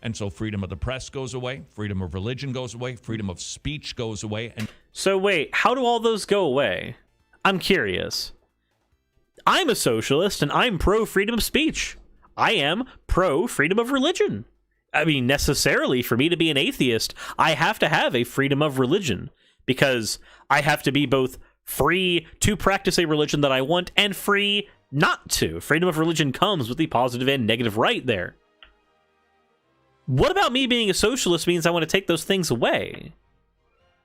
And so freedom of the press goes away, freedom of religion goes away, freedom of speech goes away. And so wait, how do all those go away? I'm curious. I'm a socialist and I'm pro freedom of speech. I am pro freedom of religion. I mean, necessarily for me to be an atheist, I have to have a freedom of religion because I have to be both free to practice a religion that I want and free not to. Freedom of religion comes with the positive and negative right there. What about me being a socialist means I want to take those things away?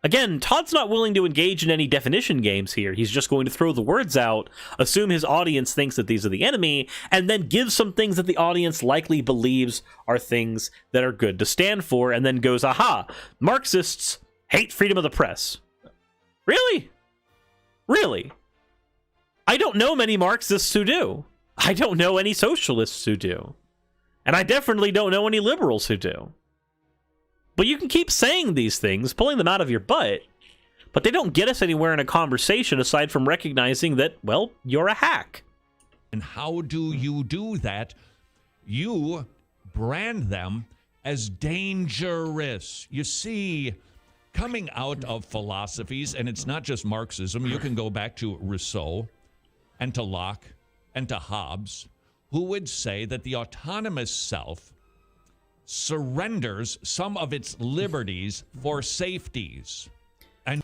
Again, Todd's not willing to engage in any definition games here. He's just going to throw the words out, assume his audience thinks that these are the enemy, and then give some things that the audience likely believes are things that are good to stand for, and then goes, aha, Marxists hate freedom of the press. Really? Really? I don't know many Marxists who do. I don't know any socialists who do. And I definitely don't know any liberals who do. But you can keep saying these things, pulling them out of your butt, but they don't get us anywhere in a conversation aside from recognizing that, well, you're a hack. And how do you do that? You brand them as dangerous. You see, coming out of philosophies, and it's not just Marxism, you can go back to Rousseau and to Locke and to Hobbes, who would say that the autonomous self surrenders some of its liberties for safeties. And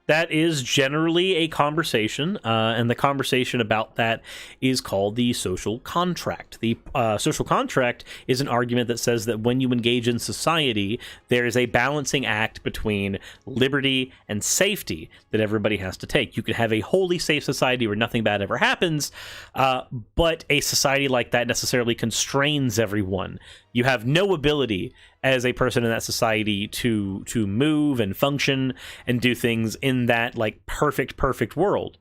That is generally a conversation, and the conversation about that is called the social contract. The social contract is an argument that says that when you engage in society, there is a balancing act between liberty and safety that everybody has to take. You can have a wholly safe society where nothing bad ever happens, but a society like that necessarily constrains everyone. You have no ability as a person in that society to move and function and do things in that like perfect world.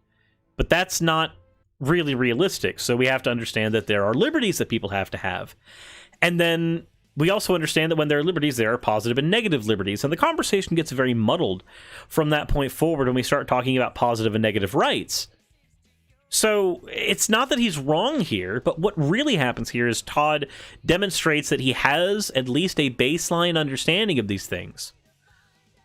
But that's not really realistic. So we have to understand that there are liberties that people have to have. And then we also understand that when there are liberties, there are positive and negative liberties. And the conversation gets very muddled from that point forward when we start talking about positive and negative rights. So it's not that he's wrong here, but what really happens here is Todd demonstrates that he has at least a baseline understanding of these things,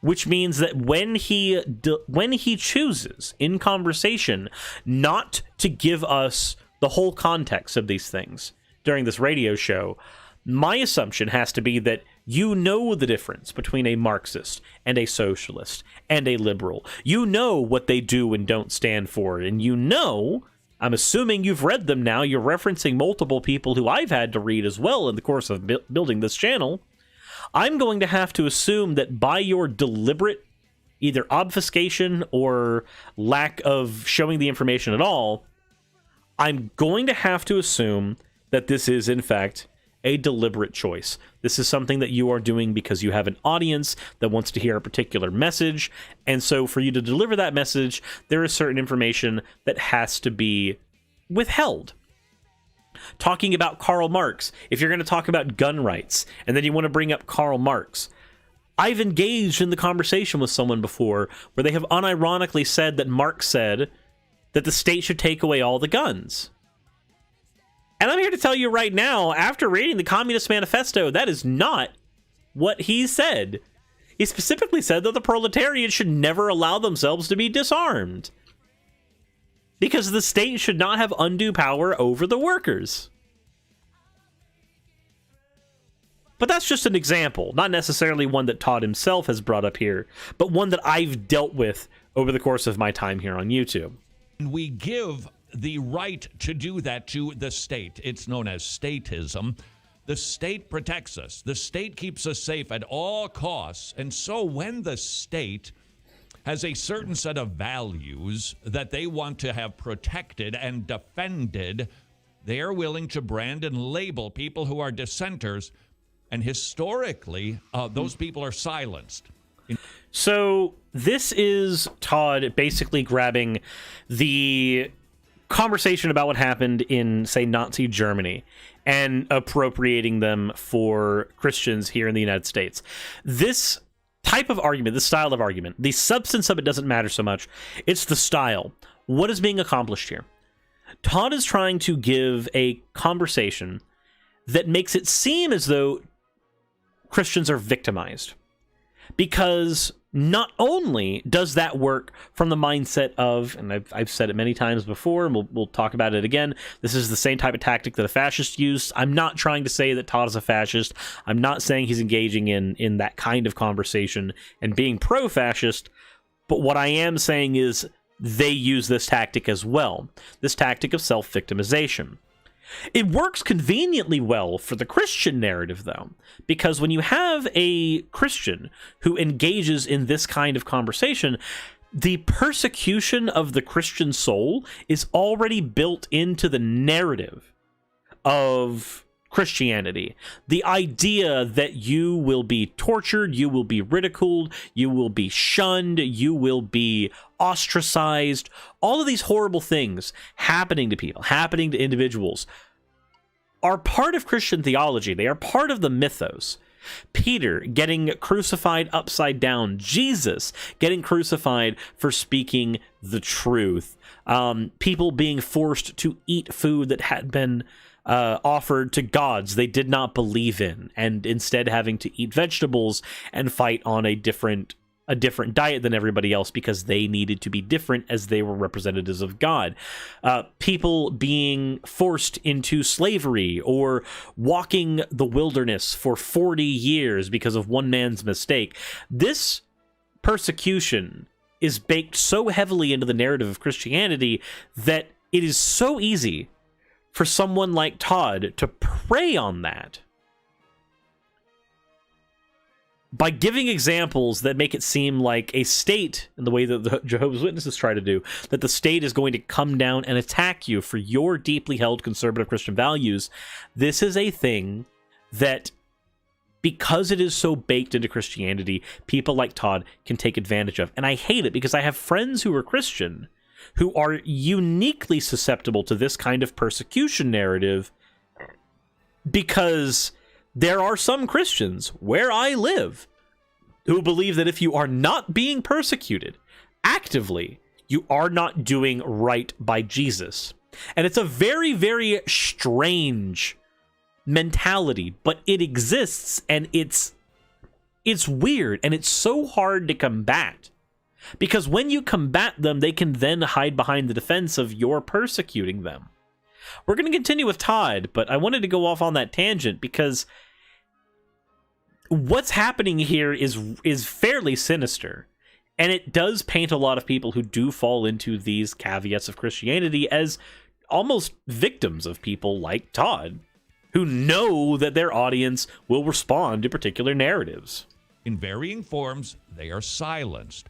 which means that when he chooses in conversation not to give us the whole context of these things during this radio show, my assumption has to be that you know the difference between a Marxist and a socialist and a liberal. You know what they do and don't stand for, and you know, I'm assuming you've read them now, you're referencing multiple people who I've had to read as well in the course of building this channel. I'm going to have to assume that by your deliberate either obfuscation or lack of showing the information at all, I'm going to have to assume that this is, in fact, a deliberate choice. This is something that you are doing because you have an audience that wants to hear a particular message, and so for you to deliver that message, there is certain information that has to be withheld. Talking about Karl Marx, if you're going to talk about gun rights, and then you want to bring up Karl Marx, I've engaged in the conversation with someone before where they have unironically said that Marx said that the state should take away all the guns. And I'm here to tell you right now, after reading the Communist Manifesto, that is not what he said. He specifically said that the proletariat should never allow themselves to be disarmed, because the state should not have undue power over the workers. But that's just an example, not necessarily one that Todd himself has brought up here, but one that I've dealt with over the course of my time here on YouTube. We give the right to do that to the state. It's known as statism. The state protects us. The state keeps us safe at all costs. And so when the state has a certain set of values that they want to have protected and defended, they are willing to brand and label people who are dissenters. And historically, those people are silenced. So this is Todd basically grabbing the conversation about what happened in, say, Nazi Germany and appropriating them for Christians here in the United States. This type of argument, this style of argument, the substance of it doesn't matter so much. It's the style. What is being accomplished here? Todd is trying to give a conversation that makes it seem as though Christians are victimized, because not only does that work from the mindset of, and I've said it many times before, and we'll talk about it again, this is the same type of tactic that a fascist used. I'm not trying to say that Todd is a fascist. I'm not saying he's engaging in that kind of conversation and being pro-fascist, but what I am saying is they use this tactic as well, this tactic of self-victimization. It works conveniently well for the Christian narrative, though, because when you have a Christian who engages in this kind of conversation, the persecution of the Christian soul is already built into the narrative of Christianity. The idea that you will be tortured, you will be ridiculed, you will be shunned, you will be ostracized, all of these horrible things happening to people, happening to individuals, are part of Christian theology. They are part of the mythos. Peter getting crucified upside down, Jesus getting crucified for speaking the truth, people being forced to eat food that had been offered to gods they did not believe in, and instead having to eat vegetables and fight on a different diet than everybody else because they needed to be different as they were representatives of God. People being forced into slavery or walking the wilderness for 40 years because of one man's mistake. This persecution is baked so heavily into the narrative of Christianity that it is so easy for someone like Todd to prey on that by giving examples that make it seem like a state, in the way that the Jehovah's Witnesses try to do, that the state is going to come down and attack you for your deeply held conservative Christian values. This is a thing that, because it is so baked into Christianity, people like Todd can take advantage of. And I hate it, because I have friends who are Christian who are uniquely susceptible to this kind of persecution narrative, because there are some Christians where I live who believe that if you are not being persecuted actively, you are not doing right by Jesus. And it's a very, very strange mentality, but it exists, and it's weird, and it's so hard to combat. Because when you combat them, they can then hide behind the defense of you're persecuting them. We're going to continue with Todd, but I wanted to go off on that tangent because what's happening here is fairly sinister, and it does paint a lot of people who do fall into these caveats of Christianity as almost victims of people like Todd, who know that their audience will respond to particular narratives. In varying forms, they are silenced.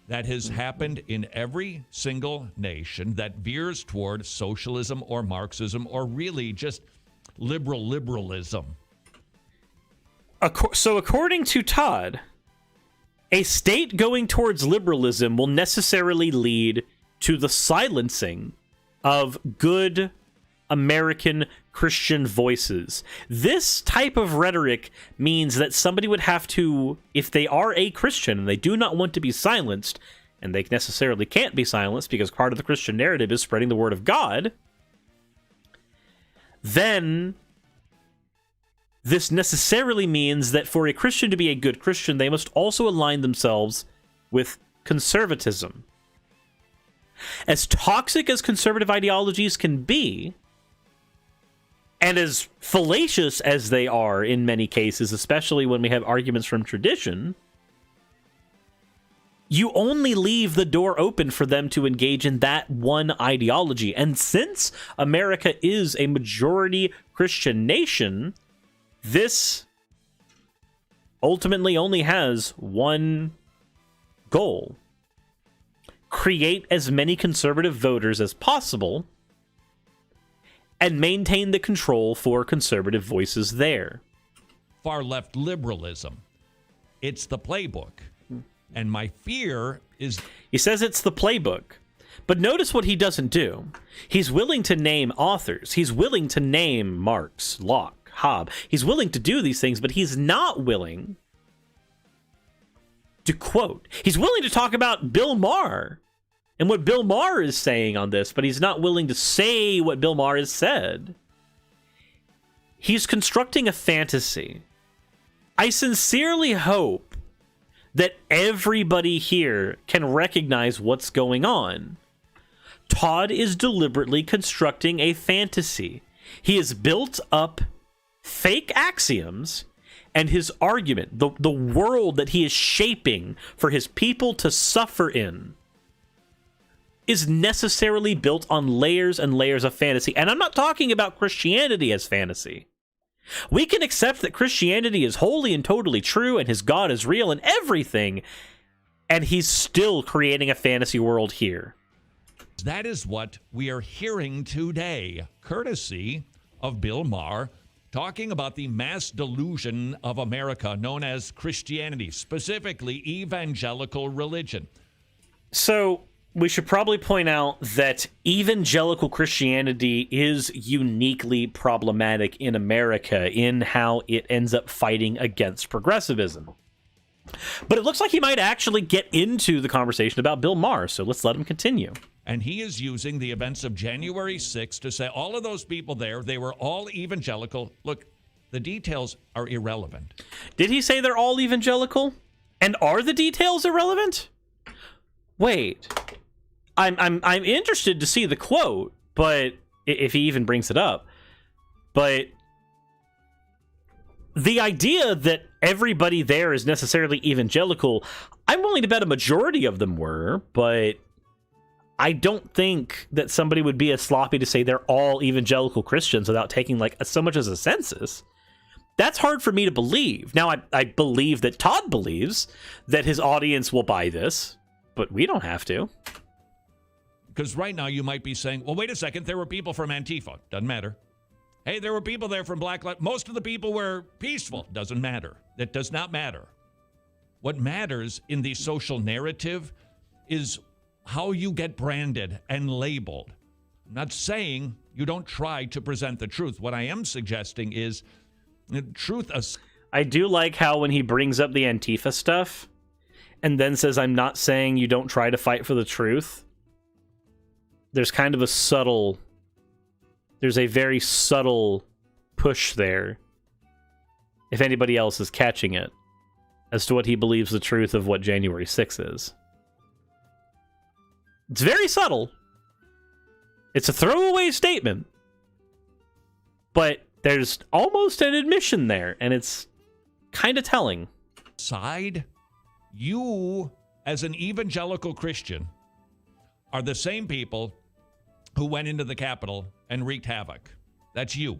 That has happened in every single nation that veers toward socialism or Marxism or really just liberalism. So according to Todd, a state going towards liberalism will necessarily lead to the silencing of good American Christian voices. This type of rhetoric means that somebody would have to, if they are a Christian and they do not want to be silenced, and they necessarily can't be silenced because part of the Christian narrative is spreading the word of God, then this necessarily means that for a Christian to be a good Christian, they must also align themselves with conservatism. As toxic as conservative ideologies can be, and as fallacious as they are in many cases, especially when we have arguments from tradition, you only leave the door open for them to engage in that one ideology. And since America is a majority Christian nation, this ultimately only has one goal: create as many conservative voters as possible and maintain the control for conservative voices there. Far-left liberalism. It's the playbook. And my fear is... He says it's the playbook. But notice what he doesn't do. He's willing to name authors. He's willing to name Marx, Locke, Hobbes. He's willing to do these things, but he's not willing to quote. He's willing to talk about Bill Maher and what Bill Maher is saying on this, but he's not willing to say what Bill Maher has said. He's constructing a fantasy. I sincerely hope that everybody here can recognize what's going on. Todd is deliberately constructing a fantasy. He has built up fake axioms, and his argument, the world that he is shaping for his people to suffer in, is necessarily built on layers and layers of fantasy. And I'm not talking about Christianity as fantasy. We can accept that Christianity is wholly and totally true and his God is real and everything, and he's still creating a fantasy world here. That is what we are hearing today, courtesy of Bill Maher, talking about the mass delusion of America known as Christianity, specifically evangelical religion. So we should probably point out that evangelical Christianity is uniquely problematic in America in how it ends up fighting against progressivism. But it looks like he might actually get into the conversation about Bill Maher, so let's let him continue. And he is using the events of January 6th to say all of those people there, they were all evangelical. Look, the details are irrelevant. Did he say they're all evangelical? And are the details irrelevant? Wait. I'm interested to see the quote, but if he even brings it up. But the idea that everybody there is necessarily evangelical. I'm willing to bet a majority of them were, but I don't think that somebody would be as sloppy to say they're all evangelical Christians without taking like so much as a census. That's hard for me to believe. Now, I believe that Todd believes that his audience will buy this, but we don't have to. Because right now you might be saying, well, wait a second, there were people from Antifa. Doesn't matter. Hey, there were people there from Black Lives. Most of the people were peaceful. Doesn't matter. That does not matter. What matters in the social narrative is how you get branded and labeled. I'm not saying you don't try to present the truth. What I am suggesting is the truth. I do like how when he brings up the Antifa stuff and then says, I'm not saying you don't try to fight for the truth, there's kind of a subtle... There's a very subtle push there, if anybody else is catching it, as to what he believes the truth of what January 6th is. It's very subtle. It's a throwaway statement. But there's almost an admission there, and it's kind of telling. Side, you, as an evangelical Christian, are the same people who went into the Capitol and wreaked havoc. That's you.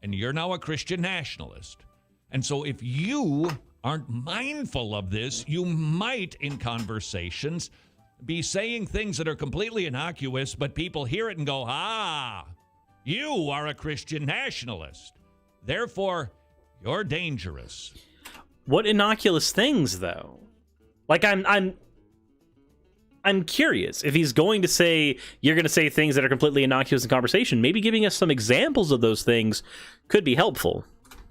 And you're now a Christian nationalist. And so if you aren't mindful of this, you might, in conversations, be saying things that are completely innocuous, but people hear it and go, you are a Christian nationalist. Therefore, you're dangerous. What innocuous things, though? Like, I'm curious if he's going to say you're going to say things that are completely innocuous in conversation. Maybe giving us some examples of those things could be helpful.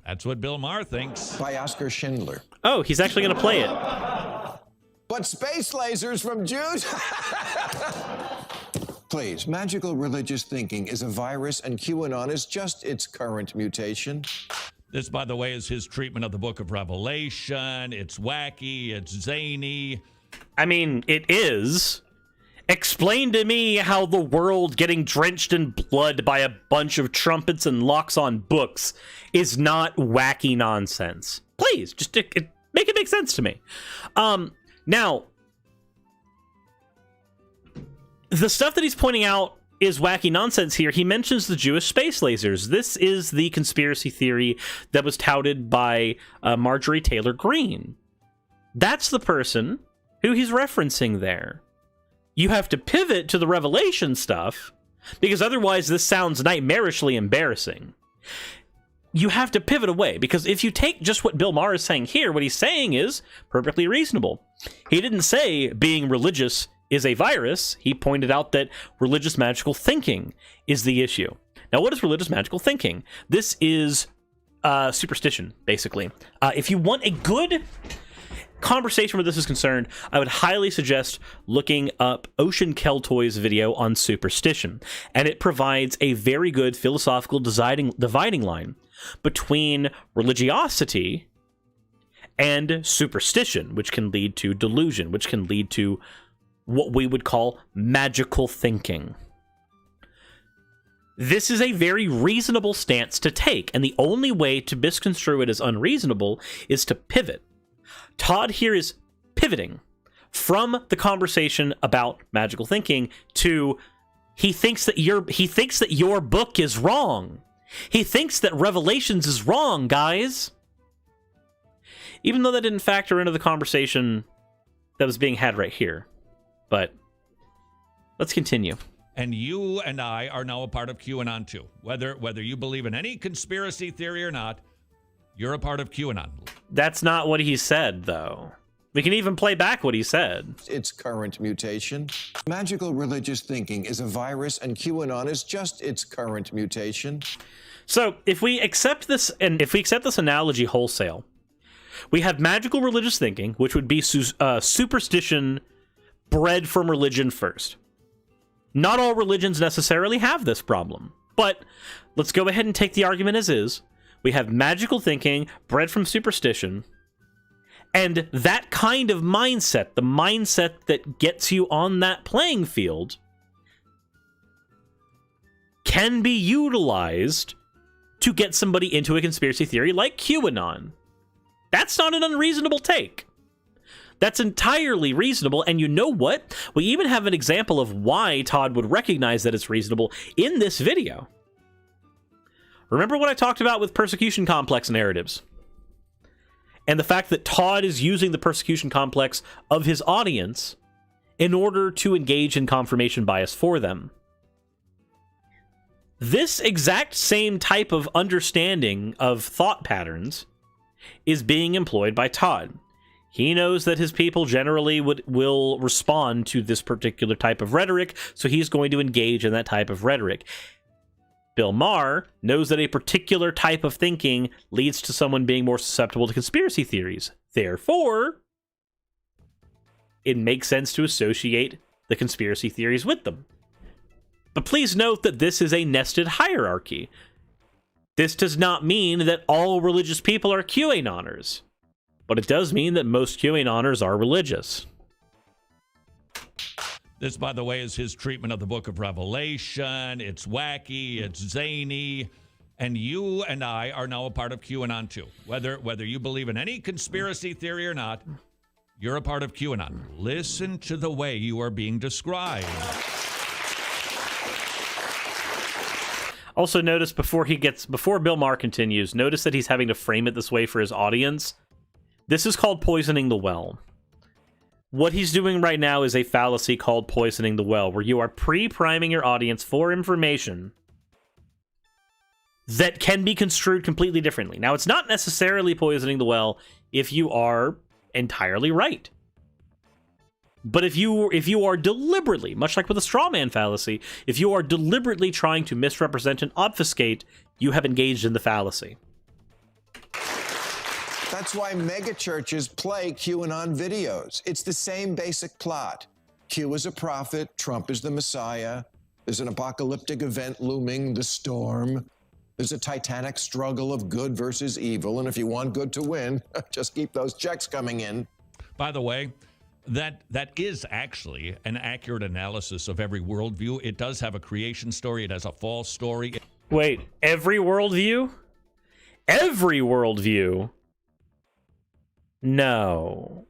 That's what Bill Maher thinks. By Oskar Schindler. Oh, he's actually going to play it. But space lasers from Jews? Please, magical religious thinking is a virus, and QAnon is just its current mutation. This, by the way, is his treatment of the book of Revelation. It's wacky. It's zany. I mean, it is. Explain to me how the world getting drenched in blood by a bunch of trumpets and locks on books is not wacky nonsense. Please, just make it make sense to me. Now, the stuff that he's pointing out is wacky nonsense here. He mentions the Jewish space lasers. This is the conspiracy theory that was touted by Marjorie Taylor Greene. That's the person who he's referencing there. You have to pivot to the Revelation stuff, because otherwise this sounds nightmarishly embarrassing. You have to pivot away, because if you take just what Bill Maher is saying here, what he's saying is perfectly reasonable. He didn't say being religious is a virus. He pointed out that religious magical thinking is the issue. Now, what is religious magical thinking? This is superstition, basically. If you want a good conversation where this is concerned, I would highly suggest looking up Ocean Keltoy's video on superstition, and it provides a very good philosophical dividing line between religiosity and superstition, which can lead to delusion, which can lead to what we would call magical thinking. This is a very reasonable stance to take, and the only way to misconstrue it as unreasonable is to pivot. Todd here is pivoting from the conversation about magical thinking to he thinks that your book is wrong. He thinks that Revelations is wrong, guys. Even though that didn't factor into the conversation that was being had right here. But let's continue. And you and I are now a part of QAnon too. Whether you believe in any conspiracy theory or not, you're a part of QAnon. That's not what he said, though. We can even play back what he said. Its current mutation. Magical religious thinking is a virus, and QAnon is just its current mutation. So, if we accept this analogy wholesale, we have magical religious thinking, which would be superstition bred from religion first. Not all religions necessarily have this problem, but let's go ahead and take the argument as is. We have magical thinking bred from superstition, and that kind of mindset, the mindset that gets you on that playing field, can be utilized to get somebody into a conspiracy theory like QAnon. That's not an unreasonable take. That's entirely reasonable, and you know what? We even have an example of why Todd would recognize that it's reasonable in this video. Remember what I talked about with persecution complex narratives? And the fact that Todd is using the persecution complex of his audience in order to engage in confirmation bias for them. This exact same type of understanding of thought patterns is being employed by Todd. He knows that his people generally will respond to this particular type of rhetoric, so he's going to engage in that type of rhetoric. Bill Maher knows that a particular type of thinking leads to someone being more susceptible to conspiracy theories. Therefore, it makes sense to associate the conspiracy theories with them. But please note that this is a nested hierarchy. This does not mean that all religious people are QAnoners, but it does mean that most QAnoners are religious. This, by the way, is his treatment of the book of Revelation. It's wacky, it's zany, and you and I are now a part of QAnon too. Whether you believe in any conspiracy theory or not, you're a part of QAnon. Listen to the way you are being described. Also notice before Bill Maher continues, notice that he's having to frame it this way for his audience. This is called poisoning the well. What he's doing right now is a fallacy called poisoning the well, where you are pre-priming your audience for information that can be construed completely differently. Now, it's not necessarily poisoning the well if you are entirely right. But if you are deliberately, much like with a straw man fallacy, if you are deliberately trying to misrepresent and obfuscate, you have engaged in the fallacy. That's why megachurches play QAnon videos. It's the same basic plot. Q is a prophet, Trump is the Messiah. There's an apocalyptic event looming, the storm. There's a titanic struggle of good versus evil, and if you want good to win, just keep those checks coming in. By the way, that is actually an accurate analysis of every worldview. It does have a creation story. It has a false story. Wait, every worldview? Every worldview? No.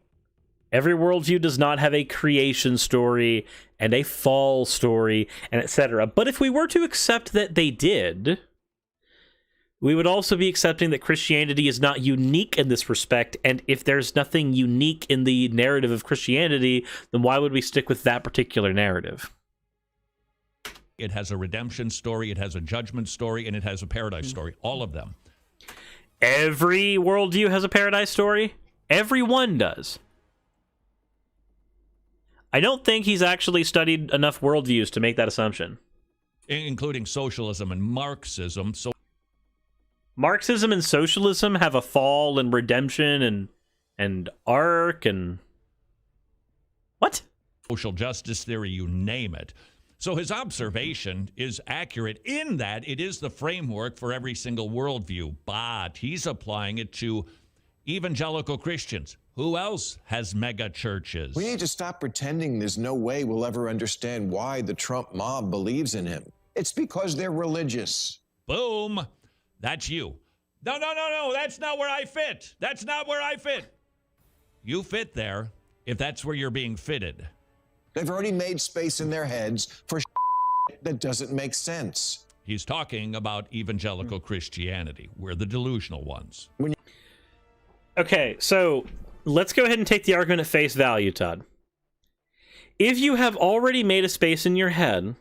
Every worldview does not have a creation story and a fall story and etc. But if we were to accept that they did, we would also be accepting that Christianity is not unique in this respect, and if there's nothing unique in the narrative of Christianity, then why would we stick with that particular narrative? It has a redemption story, it has a judgment story, and it has a paradise story. All of them. Every worldview has a paradise story? Everyone does. I don't think he's actually studied enough worldviews to make that assumption. Including socialism and Marxism. So Marxism and socialism have a fall and redemption and arc and... What? Social justice theory, you name it. So his observation is accurate in that it is the framework for every single worldview, but he's applying it to evangelical Christians. Who else has mega churches? We need to stop pretending there's no way we'll ever understand why the Trump mob believes in him. It's because they're religious. Boom. That's you. No. That's not where I fit. That's not where I fit. You fit there if that's where you're being fitted. They've already made space in their heads for that doesn't make sense. He's talking about evangelical Christianity. We're the delusional ones. Okay, so let's go ahead and take the argument at face value, Todd. If you have already made a space in your head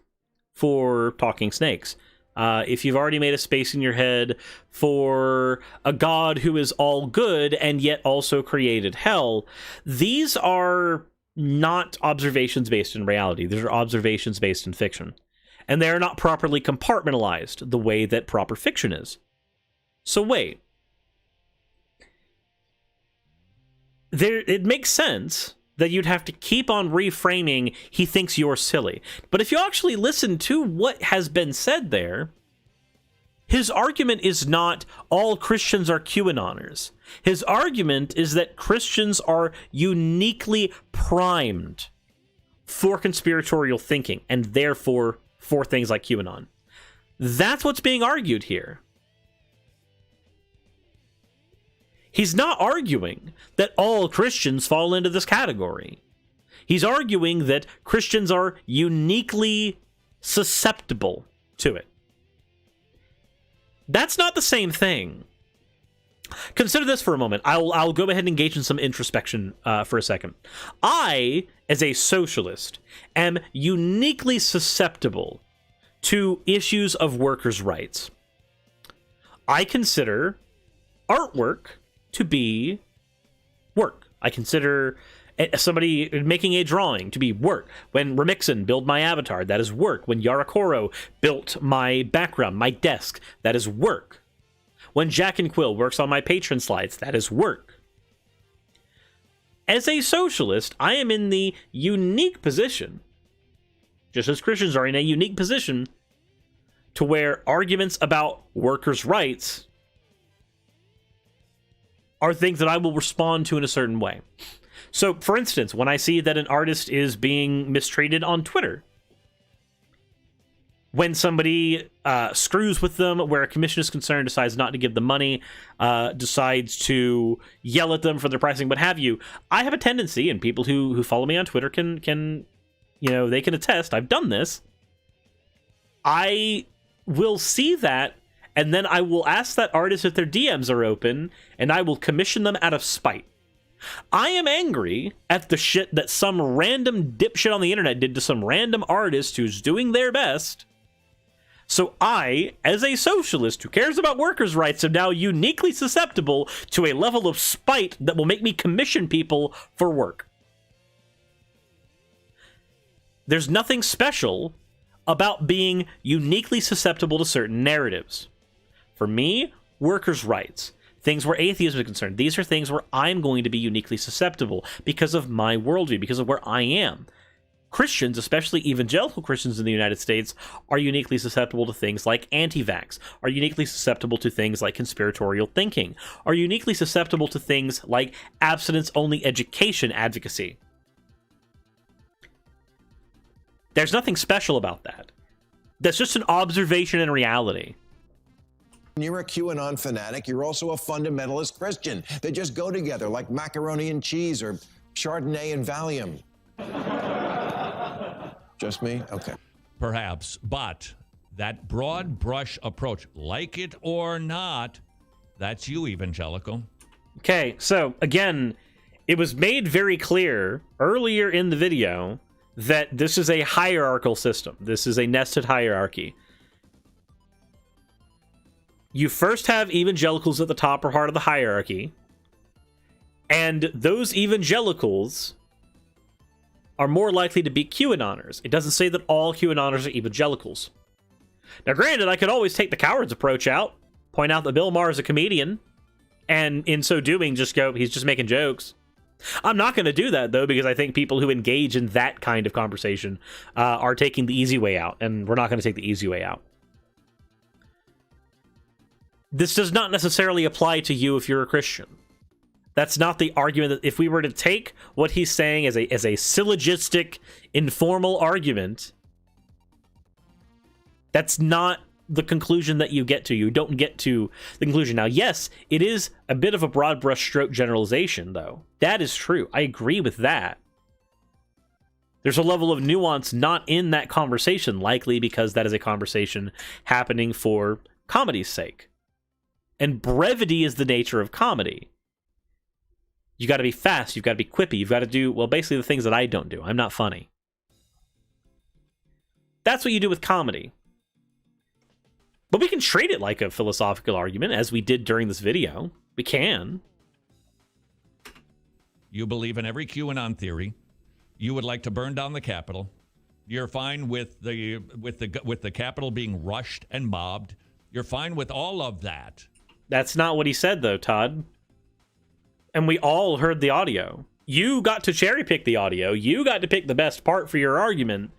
for talking snakes, if you've already made a space in your head for a god who is all good and yet also created hell, these are not observations based in reality. These are observations based in fiction. And they're not properly compartmentalized the way that proper fiction is. So wait. It makes sense that you'd have to keep on reframing he thinks you're silly. But if you actually listen to what has been said there, his argument is not all Christians are QAnoners. His argument is that Christians are uniquely primed for conspiratorial thinking and therefore for things like QAnon. That's what's being argued here. He's not arguing that all Christians fall into this category. He's arguing that Christians are uniquely susceptible to it. That's not the same thing. Consider this for a moment. I'll go ahead and engage in some introspection for a second. I, as a socialist, am uniquely susceptible to issues of workers' rights. I consider artwork to be work. I consider somebody making a drawing to be work. When Rimixen built my avatar, that is work. When YaraKoro built my background, my desk, that is work. When JacandQuil works on my Patron slides, that is work. As a socialist, I am in the unique position, just as Christians are in a unique position, to where arguments about workers' rights are things that I will respond to in a certain way. So, for instance, when I see that an artist is being mistreated on Twitter, when somebody screws with them, where a commission is concerned, decides not to give them money, decides to yell at them for their pricing, what have you, I have a tendency, and people who follow me on Twitter can they can attest, I've done this. I will see that, and then I will ask that artist if their DMs are open, and I will commission them out of spite. I am angry at the shit that some random dipshit on the internet did to some random artist who's doing their best. So I, as a socialist who cares about workers' rights, am now uniquely susceptible to a level of spite that will make me commission people for work. There's nothing special about being uniquely susceptible to certain narratives. For me, workers' rights, things where atheism is concerned, these are things where I'm going to be uniquely susceptible because of my worldview, because of where I am. Christians, especially evangelical Christians in the United States, are uniquely susceptible to things like anti-vax, are uniquely susceptible to things like conspiratorial thinking, are uniquely susceptible to things like abstinence-only education advocacy. There's nothing special about that. That's just an observation in reality. You're a QAnon fanatic. You're also a fundamentalist Christian. They just go together like macaroni and cheese or Chardonnay and Valium. Just me? Okay. Perhaps, but that broad brush approach, like it or not, that's you, evangelical. Okay, so again, it was made very clear earlier in the video that this is a hierarchical system. This is a nested hierarchy. You first have evangelicals at the top or heart of the hierarchy, and those evangelicals are more likely to be QAnoners. It doesn't say that all QAnoners are evangelicals. Now, granted, I could always take the coward's approach out, point out that Bill Maher is a comedian, and in so doing, just go, he's just making jokes. I'm not going to do that, though, because I think people who engage in that kind of conversation are taking the easy way out, and we're not going to take the easy way out. This does not necessarily apply to you if you're a Christian. That's not the argument. That if we were to take what he's saying as a syllogistic, informal argument, that's not the conclusion that you get to. You don't get to the conclusion. Now, yes, it is a bit of a broad brushstroke generalization, though. That is true. I agree with that. There's a level of nuance not in that conversation, likely because that is a conversation happening for comedy's sake. And brevity is the nature of comedy. You got to be fast, you've got to be quippy, you've got to do, well, basically the things that I don't do. I'm not funny. That's what you do with comedy. But we can treat it like a philosophical argument, as we did during this video. We can. You believe in every QAnon theory. You would like to burn down the Capitol. You're fine with the Capitol being rushed and mobbed. You're fine with all of that. That's not what he said, though, Todd. And we all heard the audio. You got to cherry pick the audio. You got to pick the best part for your argument.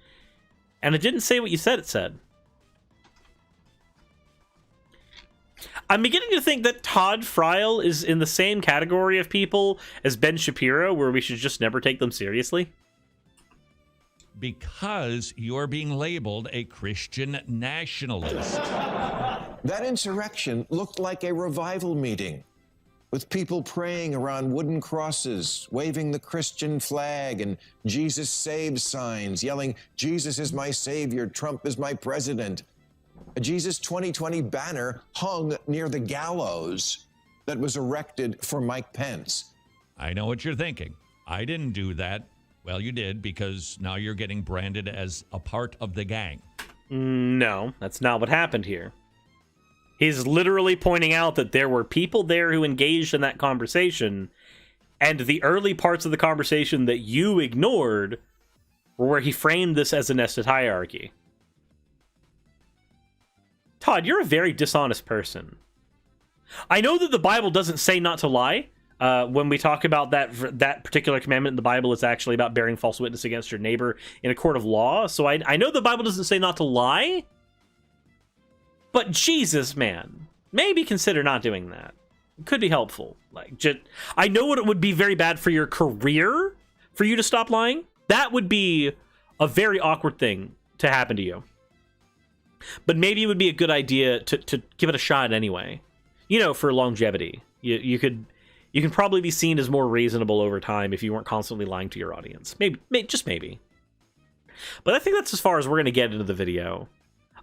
And it didn't say what you said it said. I'm beginning to think that Todd Friel is in the same category of people as Ben Shapiro, where we should just never take them seriously. Because you're being labeled a Christian nationalist. That insurrection looked like a revival meeting. with people praying around wooden crosses, waving the Christian flag and Jesus saves signs, yelling, Jesus is my savior, Trump is my president. A Jesus 2020 banner hung near the gallows that was erected for Mike Pence. I know what you're thinking. I didn't do that. Well, you did, because now you're getting branded as a part of the gang. No, that's not what happened here. He's literally pointing out that there were people there who engaged in that conversation, and the early parts of the conversation that you ignored were where he framed this as a nested hierarchy. Todd, you're a very dishonest person. I know that the Bible doesn't say not to lie. When we talk about that particular commandment in the Bible, it's actually about bearing false witness against your neighbor in a court of law. So I know the Bible doesn't say not to lie. But Jesus, man, maybe consider not doing that. It could be helpful. I know it would be very bad for your career for you to stop lying. That would be a very awkward thing to happen to you. But maybe it would be a good idea to give it a shot anyway. You know, for longevity. You can probably be seen as more reasonable over time if you weren't constantly lying to your audience. Maybe, just maybe. But I think that's as far as we're going to get into the video.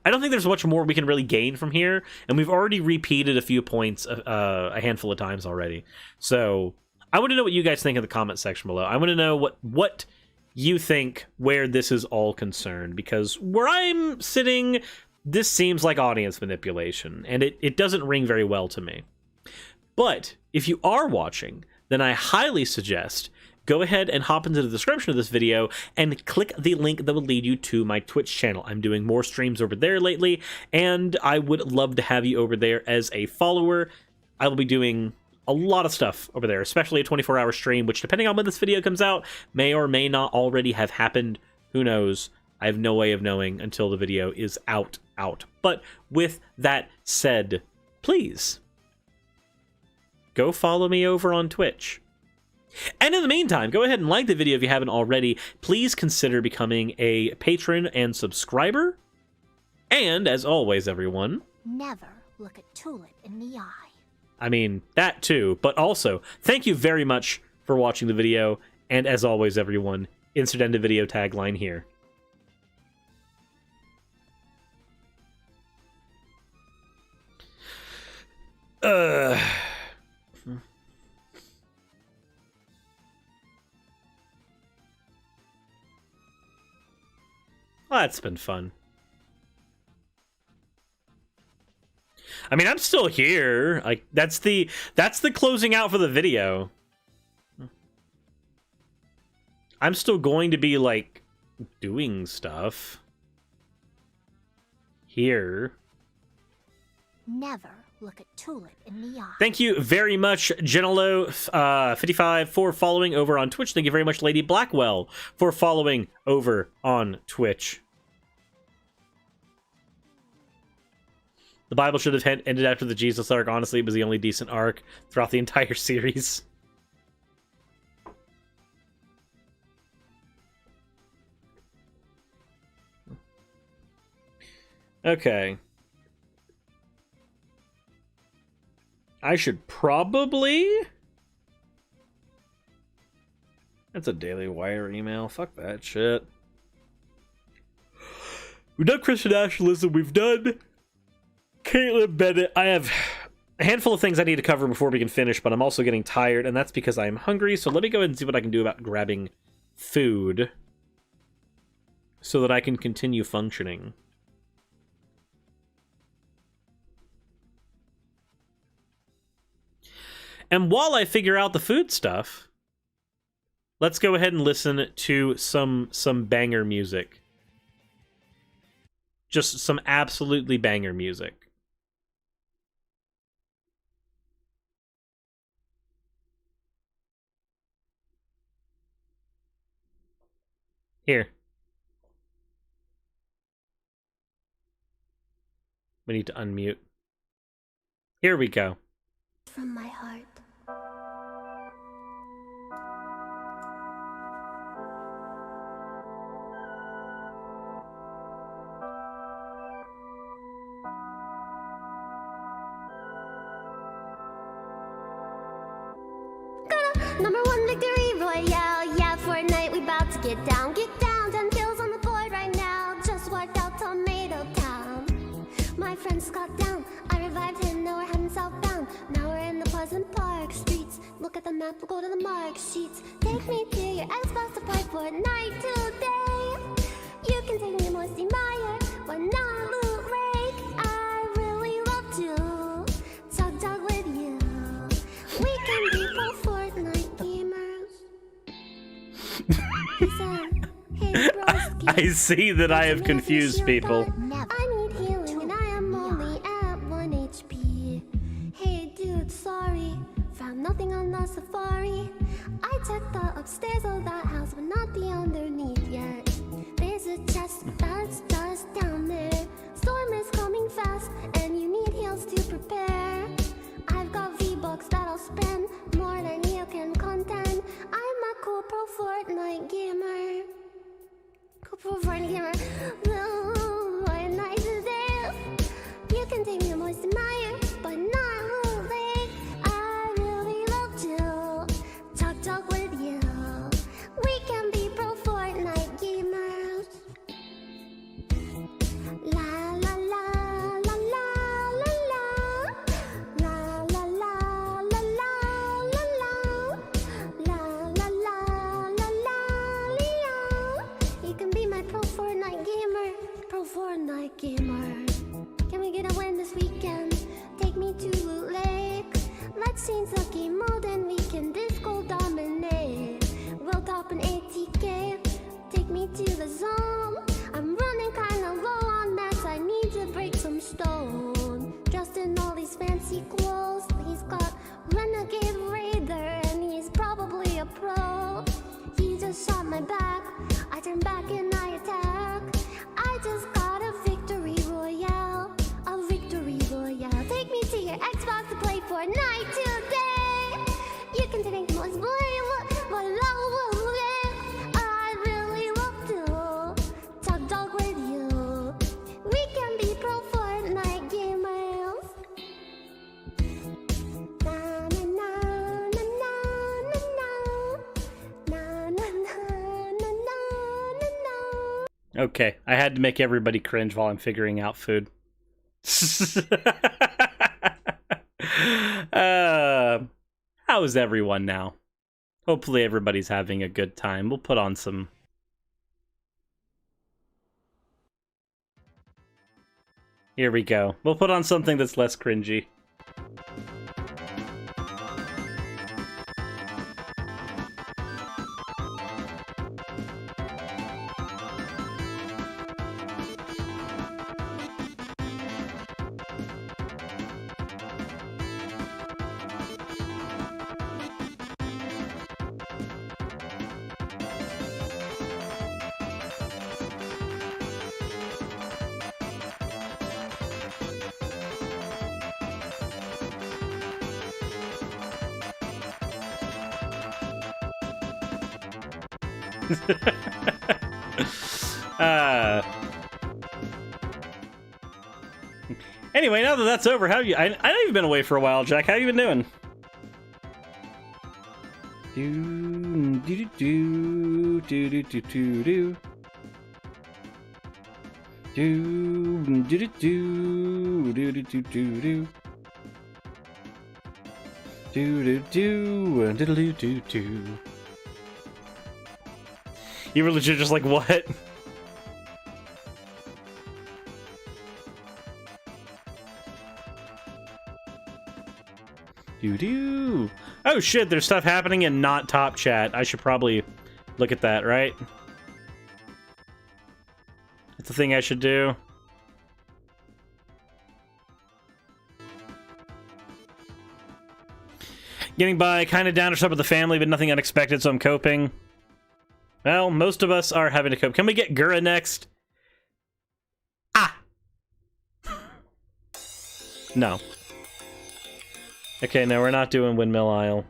I don't think there's much more we can really gain from here, and we've already repeated a few points a handful of times already. So I want to know what you guys think in the comment section below. I want to know what you think where this is all concerned, because where I'm sitting, this seems like audience manipulation, and it doesn't ring very well to me. But if you are watching, then I highly suggest go ahead and hop into the description of this video and click the link that will lead you to my Twitch channel. I'm doing more streams over there lately, and I would love to have you over there as a follower. I will be doing a lot of stuff over there, especially a 24-hour stream, which, depending on when this video comes out, may or may not already have happened. Who knows? I have no way of knowing until the video is out. But with that said, please go follow me over on Twitch. And in the meantime, go ahead and like the video if you haven't already. Please consider becoming a patron and subscriber. And as always, everyone, Never look a tulip in the eye. I mean, that too, but also, thank you very much for watching the video. And as always, everyone, insert end of video tagline here. Well, that's been fun. I mean, I'm still here. Like, that's the closing out for the video. I'm still going to be, like, doing stuff here. Never look a tulip in the eye. Thank you very much, Genelo55, for following over on Twitch. Thank you very much, Lady Blackwell, for following over on Twitch. The Bible should have ended after the Jesus arc. Honestly, it was the only decent arc throughout the entire series. Okay. I should probably... That's a Daily Wire email. Fuck that shit. We've done Christian nationalism. We've done Kaitlin, Bennet. I have a handful of things I need to cover before we can finish, but I'm also getting tired, and that's because I'm hungry. So let me go ahead and see what I can do about grabbing food so that I can continue functioning. And while I figure out the food stuff, let's go ahead and listen to some banger music. Just some absolutely banger music. Here. We need to unmute. Here we go. From my heart. Number one victory royale. Yeah, Fortnite, we about to get down. Get down, 10 kills on the board right now. Just wiped out Tomato Town. My friends got down. I revived him, now we're heading southbound. Now we're in the Pleasant Park streets. Look at the map, we'll go to the mark sheets. Take me to your Xbox to play Fortnite today. You can take me to Moisty Mire, but not Loot Lake. I really love to talk with you. We can be pro Fortnite gamers. He said, hey broski, I see that I have confused people. Never. I need healing and I am only at 1 HP. Hey dude, sorry, found nothing on the safari. I checked the upstairs of that house, but not the underneath yet. There's a chest that's just down there. Storm is coming fast, and you need heals to prepare. I've got V-Bucks that I'll spend more than you can contend. I'm a cool pro Fortnite gamer. Cool pro Fortnite gamer. Fortnite today. You can take me to Moisty Mire, but not Loot Lake. I really love to talk with you. We can be pro Fortnite gamers. La la la la la la la. La la la la la la la. La la la la la la. You can be my pro Fortnite gamer. Pro Fortnite gamer. Can we get a win this weekend? Take me to Loot Lake. Let's change the game mode and we can disco dominate. We'll top an ATK. Take me to the zone. I'm running kinda low on mats. I need to break some stone. Dressed in all these fancy clothes. He's got Renegade Raider and he's probably a pro. He just shot my back. I turn back and I attack. I just got a victory royale. A victory royale. Take me to your Xbox to play Fortnite today. You can take the most I really love to talk with you. We can be pro Fortnite gamers. Na na na na na na na na na na na na. Okay, I had to make everybody cringe while I'm figuring out food. How is everyone now? Hopefully everybody's having a good time. We'll put on some... Here we go. We'll put on something that's less cringy. Anyway, now that that's over, how you? I know you've been away for a while, Jack. How you been doing? Do do do do do do do do. Do do do do do do do do. Do do do do do do do. You were legit just like, what? Doo-doo. Oh shit, there's stuff happening in not top chat. I should probably look at that, right? That's the thing I should do. Getting by, kind of down or stuff with the family, but nothing unexpected, so I'm coping. Well, most of us are having to cope. Can we get Gura next? Ah! No. Okay, no, we're not doing Windmill Isle.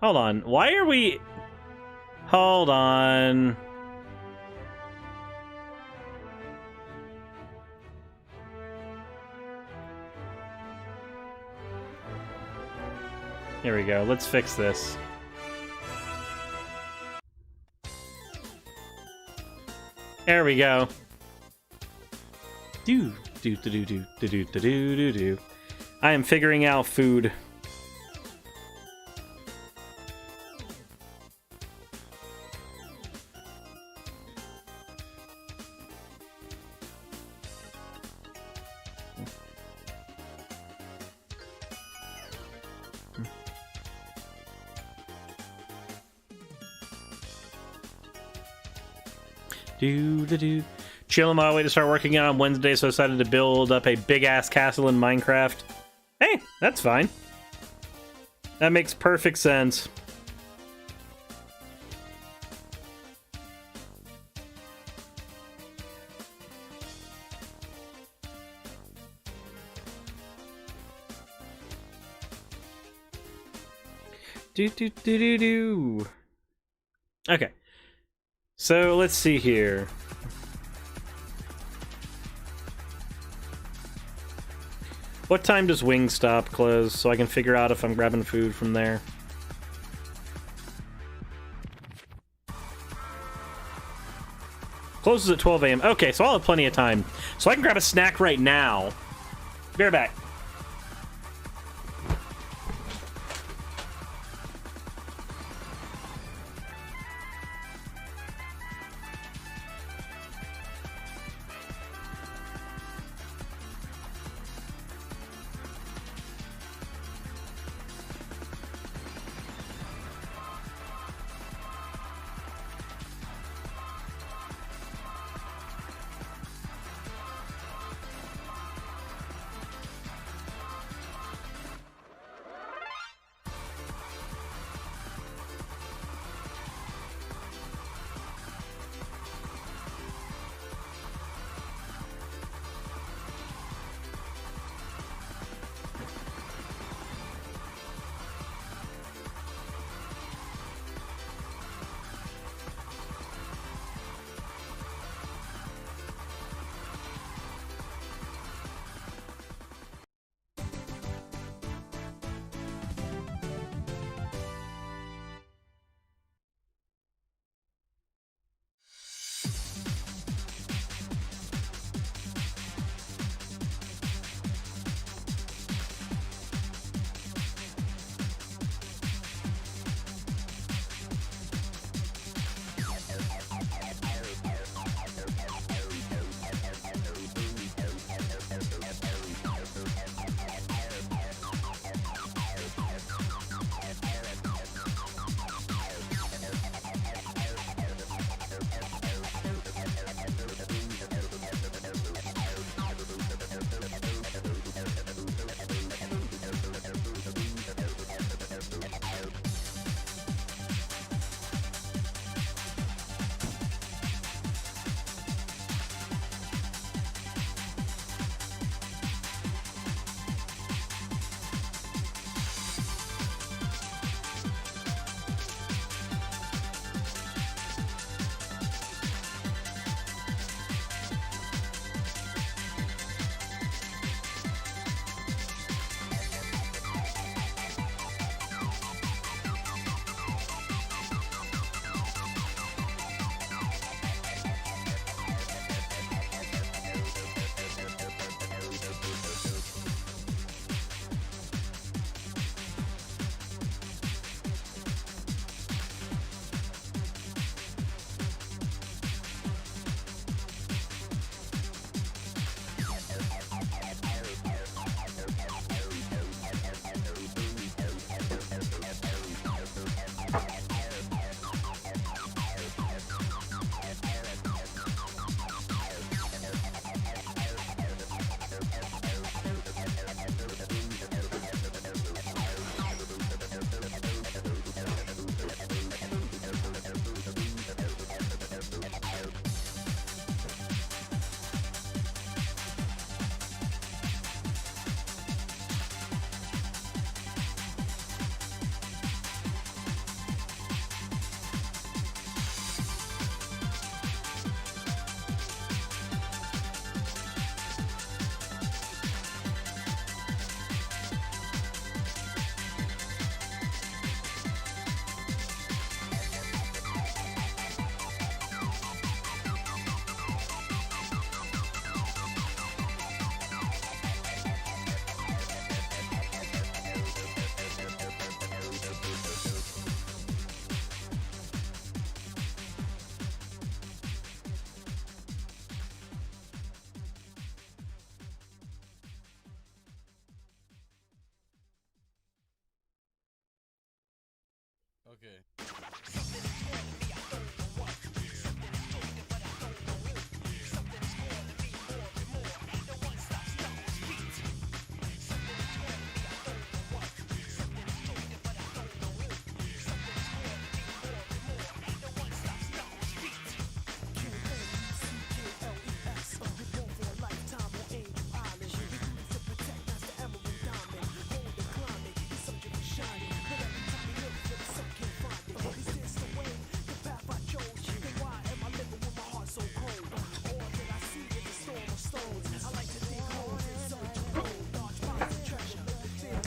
Hold on. Why are we... Hold on. Here we go. Let's fix this. There we go. Do do do do do do do do do do. I am figuring out food. Do. Chill on my way to start working out on Wednesday, so I decided to build up a big-ass castle in Minecraft. Hey, that's fine. That makes perfect sense. Do. Okay. So let's see here. What time does Wingstop close so I can figure out if I'm grabbing food from there? Closes at 12 a.m. Okay, so I'll have plenty of time. So I can grab a snack right now. Be right back.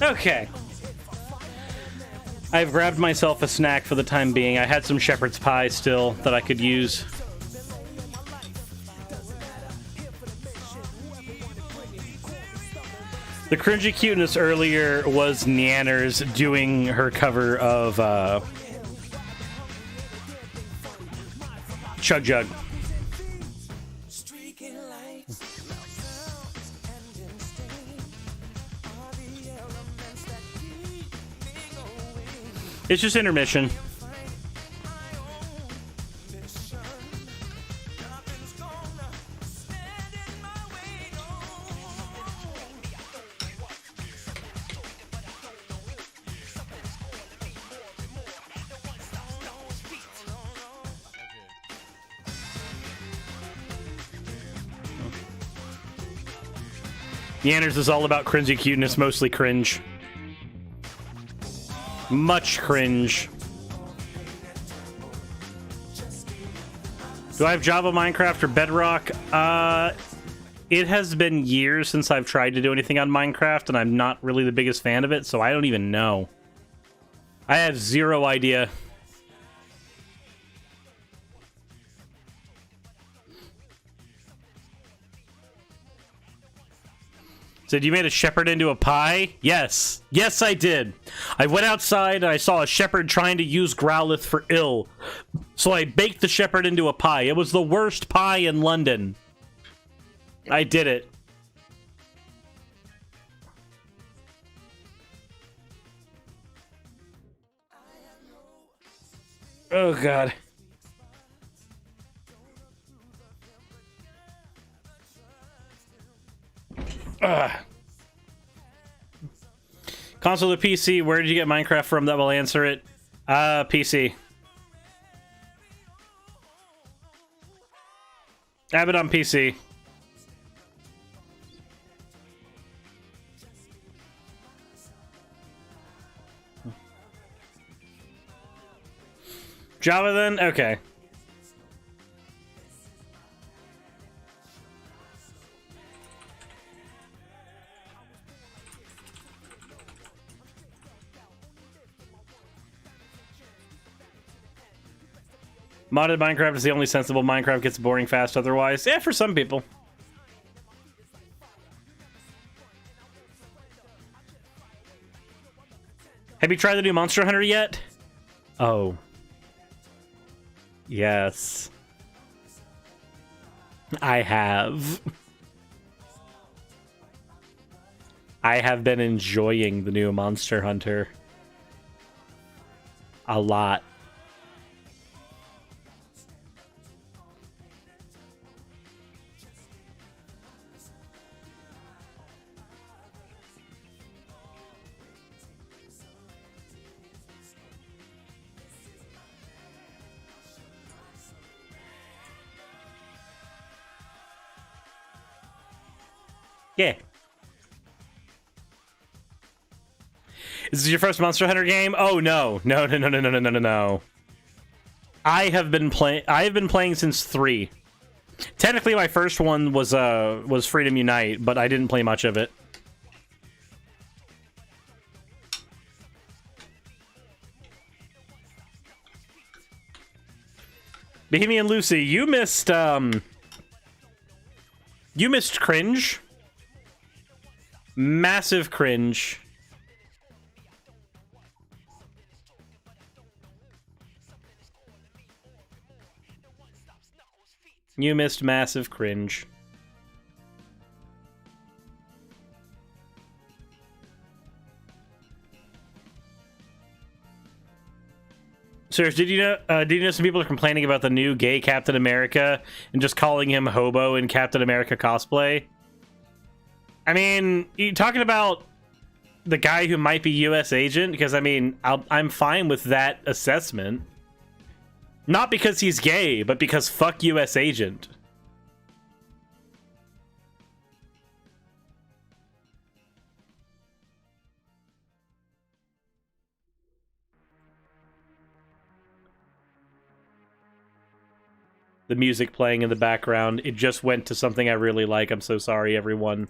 Okay. I've grabbed myself a snack for the time being. I had some shepherd's pie still that I could use. The cringy cuteness earlier was Neanners doing her cover of Chug Jug. It's just intermission. Yanners is all about cringy cuteness, mostly cringe. Much cringe. Do I have Java, Minecraft, or Bedrock? It has been years since I've tried to do anything on Minecraft, and I'm not really the biggest fan of it, so I don't even know. I have zero idea. Said you made a shepherd into a pie? Yes. Yes, I did. I went outside and I saw a shepherd trying to use Growlithe for ill. So I baked the shepherd into a pie. It was the worst pie in London. I did it. Oh, God. Console or PC, where did you get Minecraft from? That will answer it. PC. I have it on PC. Java then? Okay. Modded Minecraft is the only sensible Minecraft, gets boring fast otherwise. Yeah, for some people. Have you tried the new Monster Hunter yet? Oh. Yes. I have. I have been enjoying the new Monster Hunter. A lot. Yeah. Is this your first Monster Hunter game? Oh no. No. I have been playing since 3. Technically my first one was Freedom Unite, but I didn't play much of it. Bohemian Lucy, you missed cringe. Massive cringe. You missed massive cringe. Serge, did you know some people are complaining about the new gay Captain America and just calling him hobo in Captain America cosplay? I mean, you talking about the guy who might be U.S. agent? Because, I mean, I'm fine with that assessment. Not because he's gay, but because fuck U.S. agent. The music playing in the background, it just went to something I really like. I'm so sorry, everyone.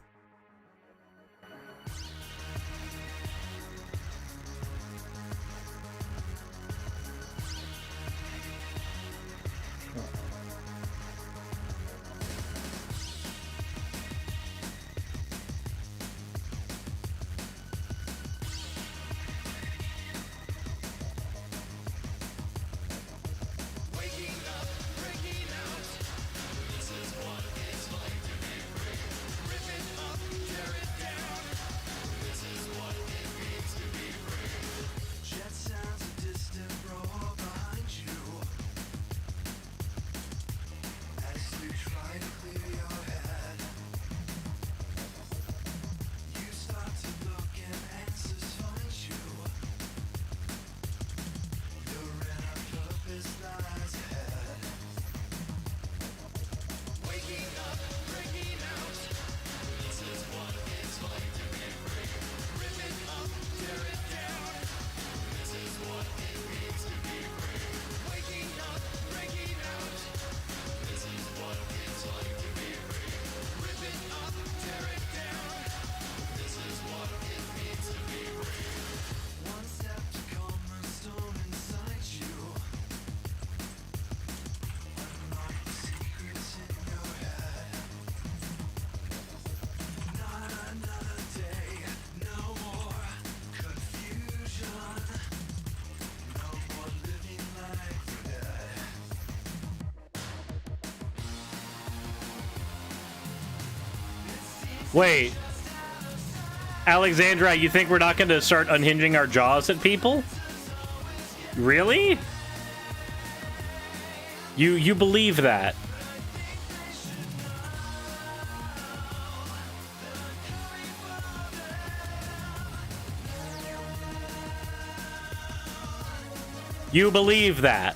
Wait. Alexandra, you think we're not going to start unhinging our jaws at people? Really? You believe that? You believe that?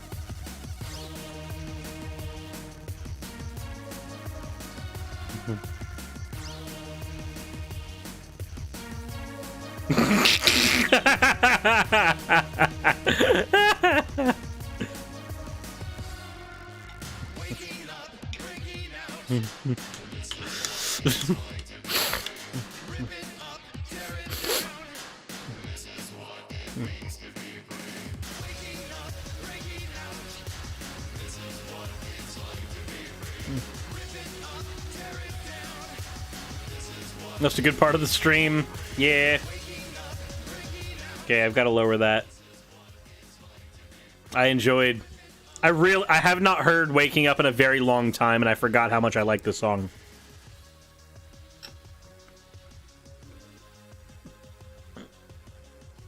That's a good part of the stream. Yeah. Okay, I've got to lower that. I have not heard Waking Up in a very long time, and I forgot how much I like this song.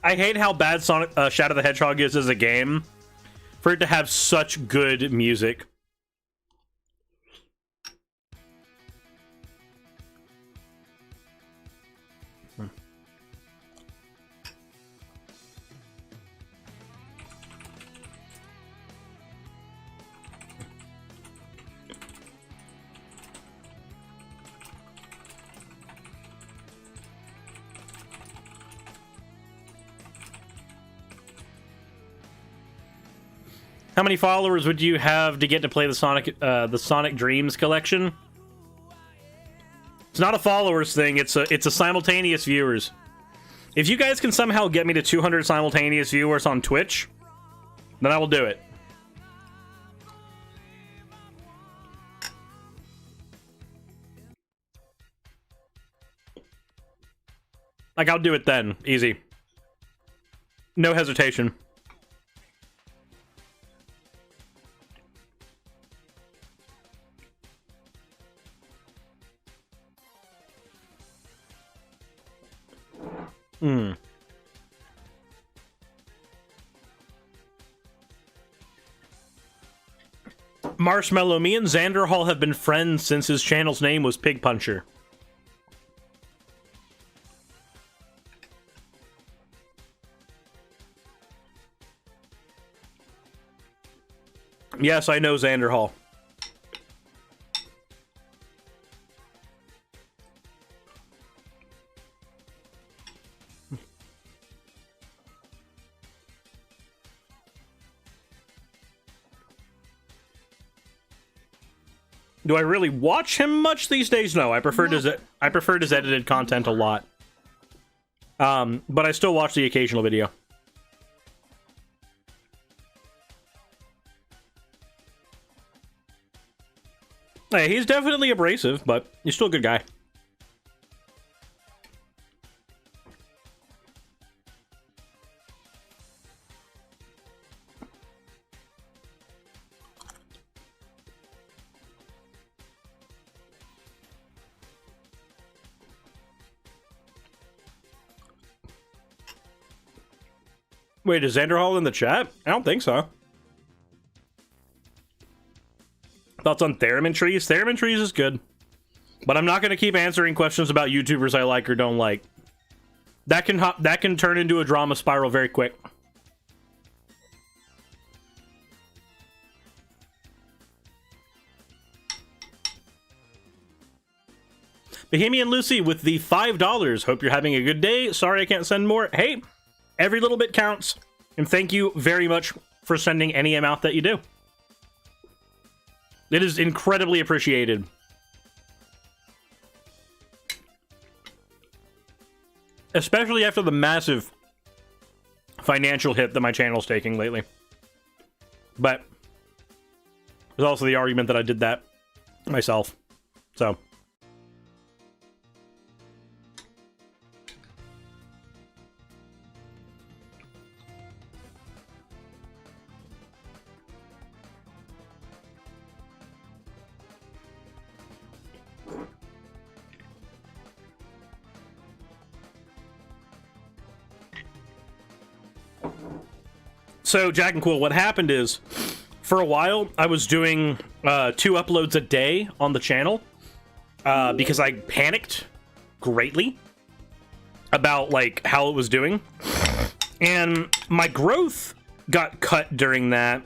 I hate how bad Shadow the Hedgehog is as a game, for it to have such good music. How many followers would you have to get to play the Sonic Dreams collection? It's not a followers thing. It's a simultaneous viewers. If you guys can somehow get me to 200 simultaneous viewers on Twitch, then I will do it. Like, I'll do it then. Easy. No hesitation. Marshmallow, me and Xander Hall have been friends since his channel's name was Pig Puncher. Yes, I know Xander Hall. Do I really watch him much these days? No, I preferred his edited content a lot. But I still watch the occasional video. Hey, he's definitely abrasive, but he's still a good guy. Wait, is Xander Hall in the chat? I don't think so. Thoughts on Theremin Trees? Theremin Trees is good. But I'm not going to keep answering questions about YouTubers I like or don't like. That can turn into a drama spiral very quick. Bohemian Lucy with the $5. Hope you're having a good day. Sorry I can't send more. Hey, every little bit counts. And thank you very much for sending any amount that you do. It is incredibly appreciated. Especially after the massive financial hit that my channel's taking lately. But there's also the argument that I did that myself. So. So, JacandQuil, what happened is, for a while, I was doing 2 uploads a day on the channel because I panicked greatly about, like, how it was doing. And my growth got cut during that,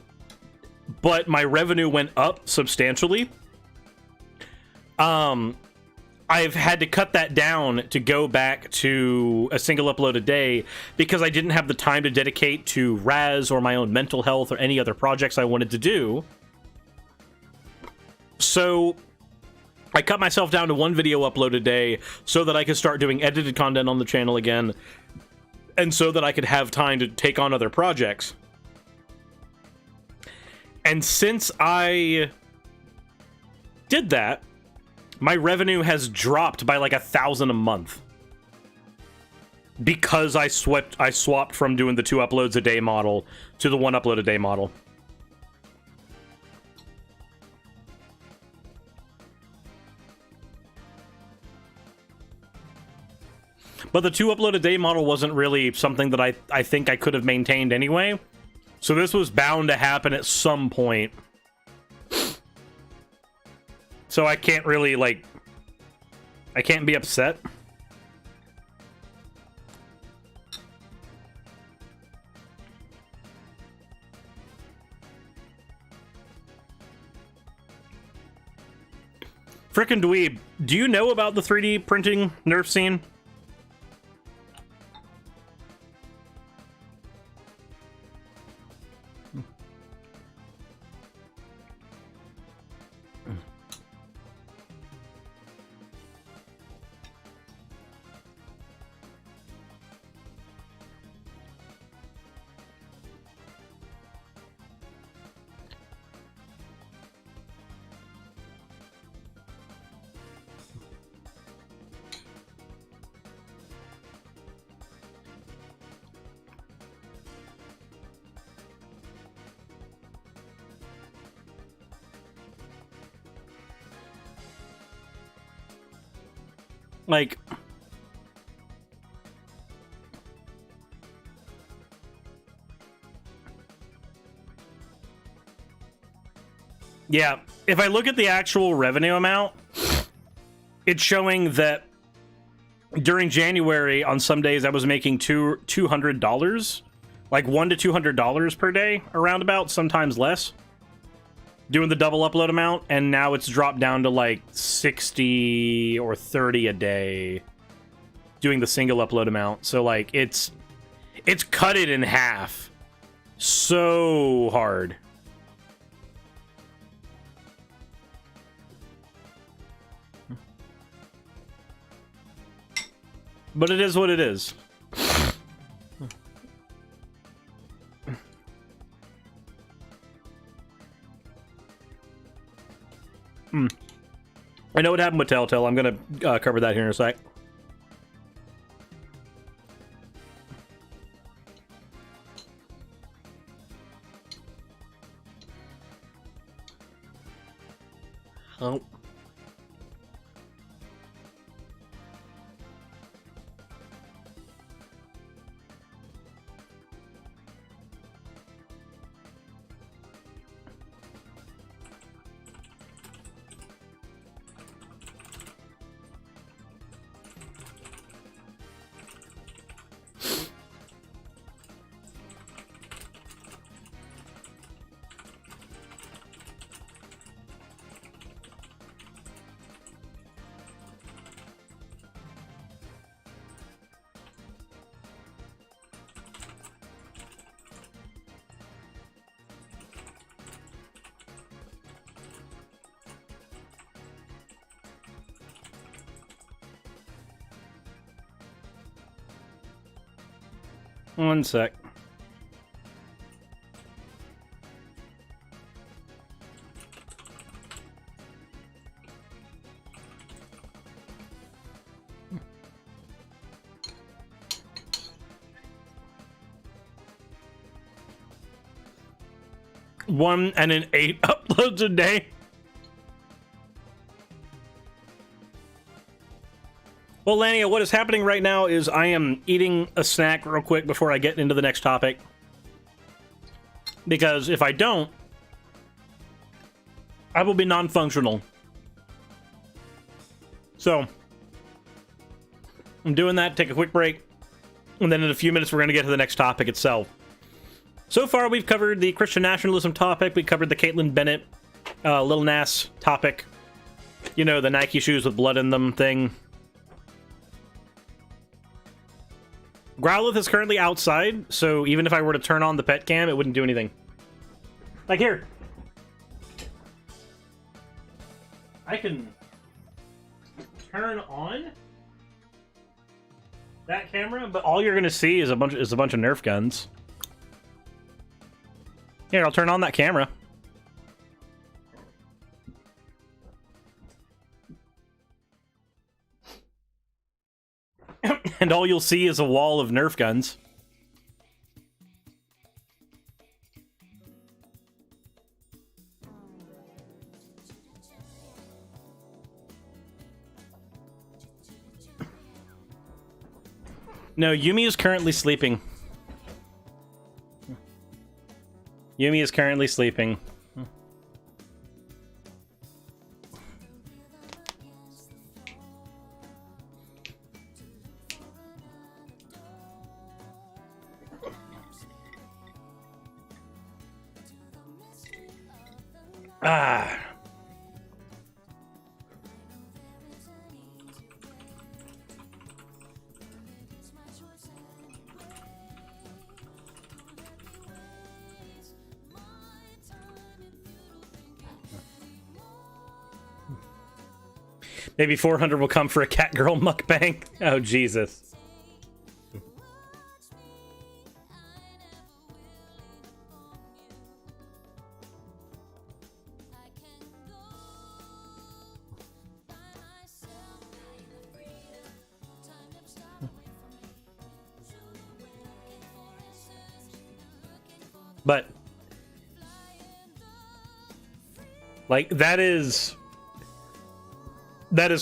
but my revenue went up substantially. I've had to cut that down to go back to a single upload a day because I didn't have the time to dedicate to Raz or my own mental health or any other projects I wanted to do. So I cut myself down to 1 video upload a day so that I could start doing edited content on the channel again, and so that I could have time to take on other projects. And since I did that, my revenue has dropped by like 1,000 a month because I swapped from doing the 2 uploads a day model to the 1 upload a day model. But the 2 upload a day model wasn't really something that I think I could have maintained anyway. So this was bound to happen at some point. So I can't really, like, I can't be upset. Frickin' dweeb, do you know about the 3D printing nerf scene? Like, Yeah, if I look at the actual revenue amount, it's showing that during January, on some days, I was making $200, like $100 to $200 per day, around about, sometimes less, doing the double upload amount, and now it's dropped down to like 60 or 30 a day, doing the single upload amount. So like it's cut it in half so hard. But it is what it is. I know what happened with Telltale. I'm going to cover that here in a sec. Oh. One sec. One and an 8 uploads a day. Well, Lania, what is happening right now is I am eating a snack real quick before I get into the next topic. Because if I don't, I will be non-functional. So, I'm doing that, take a quick break, and then in a few minutes we're going to get to the next topic itself. So far, we've covered the Christian nationalism topic, we covered the Kaitlin Bennet, Lil Nas topic. You know, the Nike shoes with blood in them thing. Growlithe is currently outside, so even if I were to turn on the pet cam, it wouldn't do anything. Like here. I can turn on that camera, but all you're gonna see is a bunch of Nerf guns. Here, I'll turn on that camera. And all you'll see is a wall of Nerf guns. No, Yumi is currently sleeping. Yumi is currently sleeping. Ah. Maybe 400 will come for a cat girl mukbang. Oh, Jesus. But like that is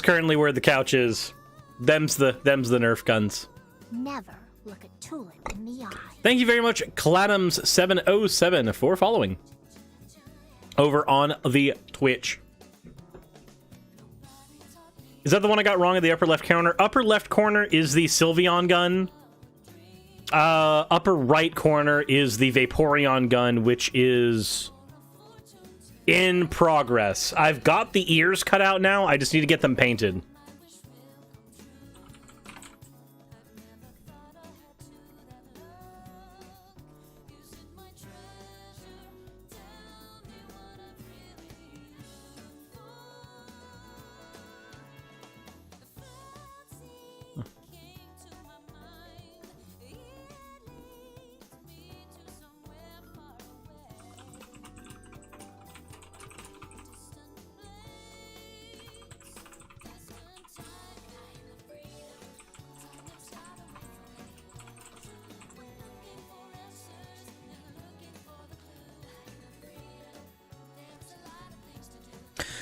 currently where the couch is. Them's the Nerf guns. Never look a tulip in the eye. Thank you very much, Cladams707, for following. over on the Twitch. Is that the one I got wrong in the upper left corner? Upper left corner is the Sylveon gun. Upper right corner is the Vaporeon gun, which is in progress. I've got the ears cut out now. I just need to get them painted.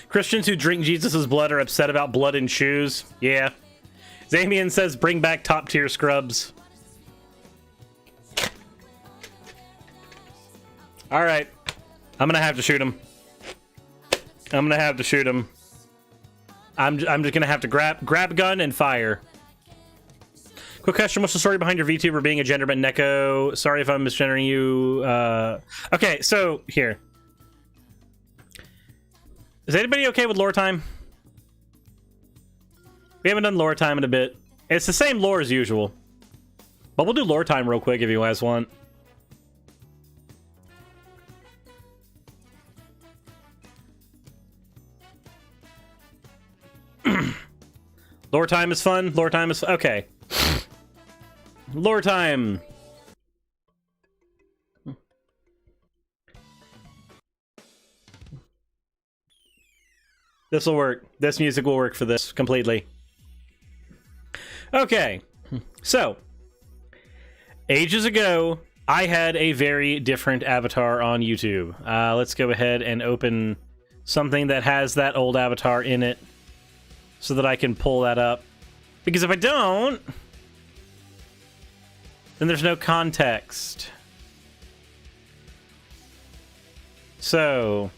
Christians who drink Jesus' blood are upset about blood in shoes. Yeah. Zamian says, bring back top tier scrubs. All right. I'm going to have to shoot him. I'm going to have to shoot him. I'm just going to have to grab a gun and fire. Quick question, what's the story behind your VTuber being a genderbent Neko? Sorry if I'm misgendering you. Okay, so here. Is anybody okay with lore time? We haven't done lore time in a bit. It's the same lore as usual. But we'll do lore time real quick if you guys want. Lore time is fun. Lore time is okay. Lore time. This will work. This music will work for this completely. Okay. So, ages ago, I had a very different avatar on YouTube. Let's go ahead and open something that has that old avatar in it so that I can pull that up. Because if I don't, then there's no context. So,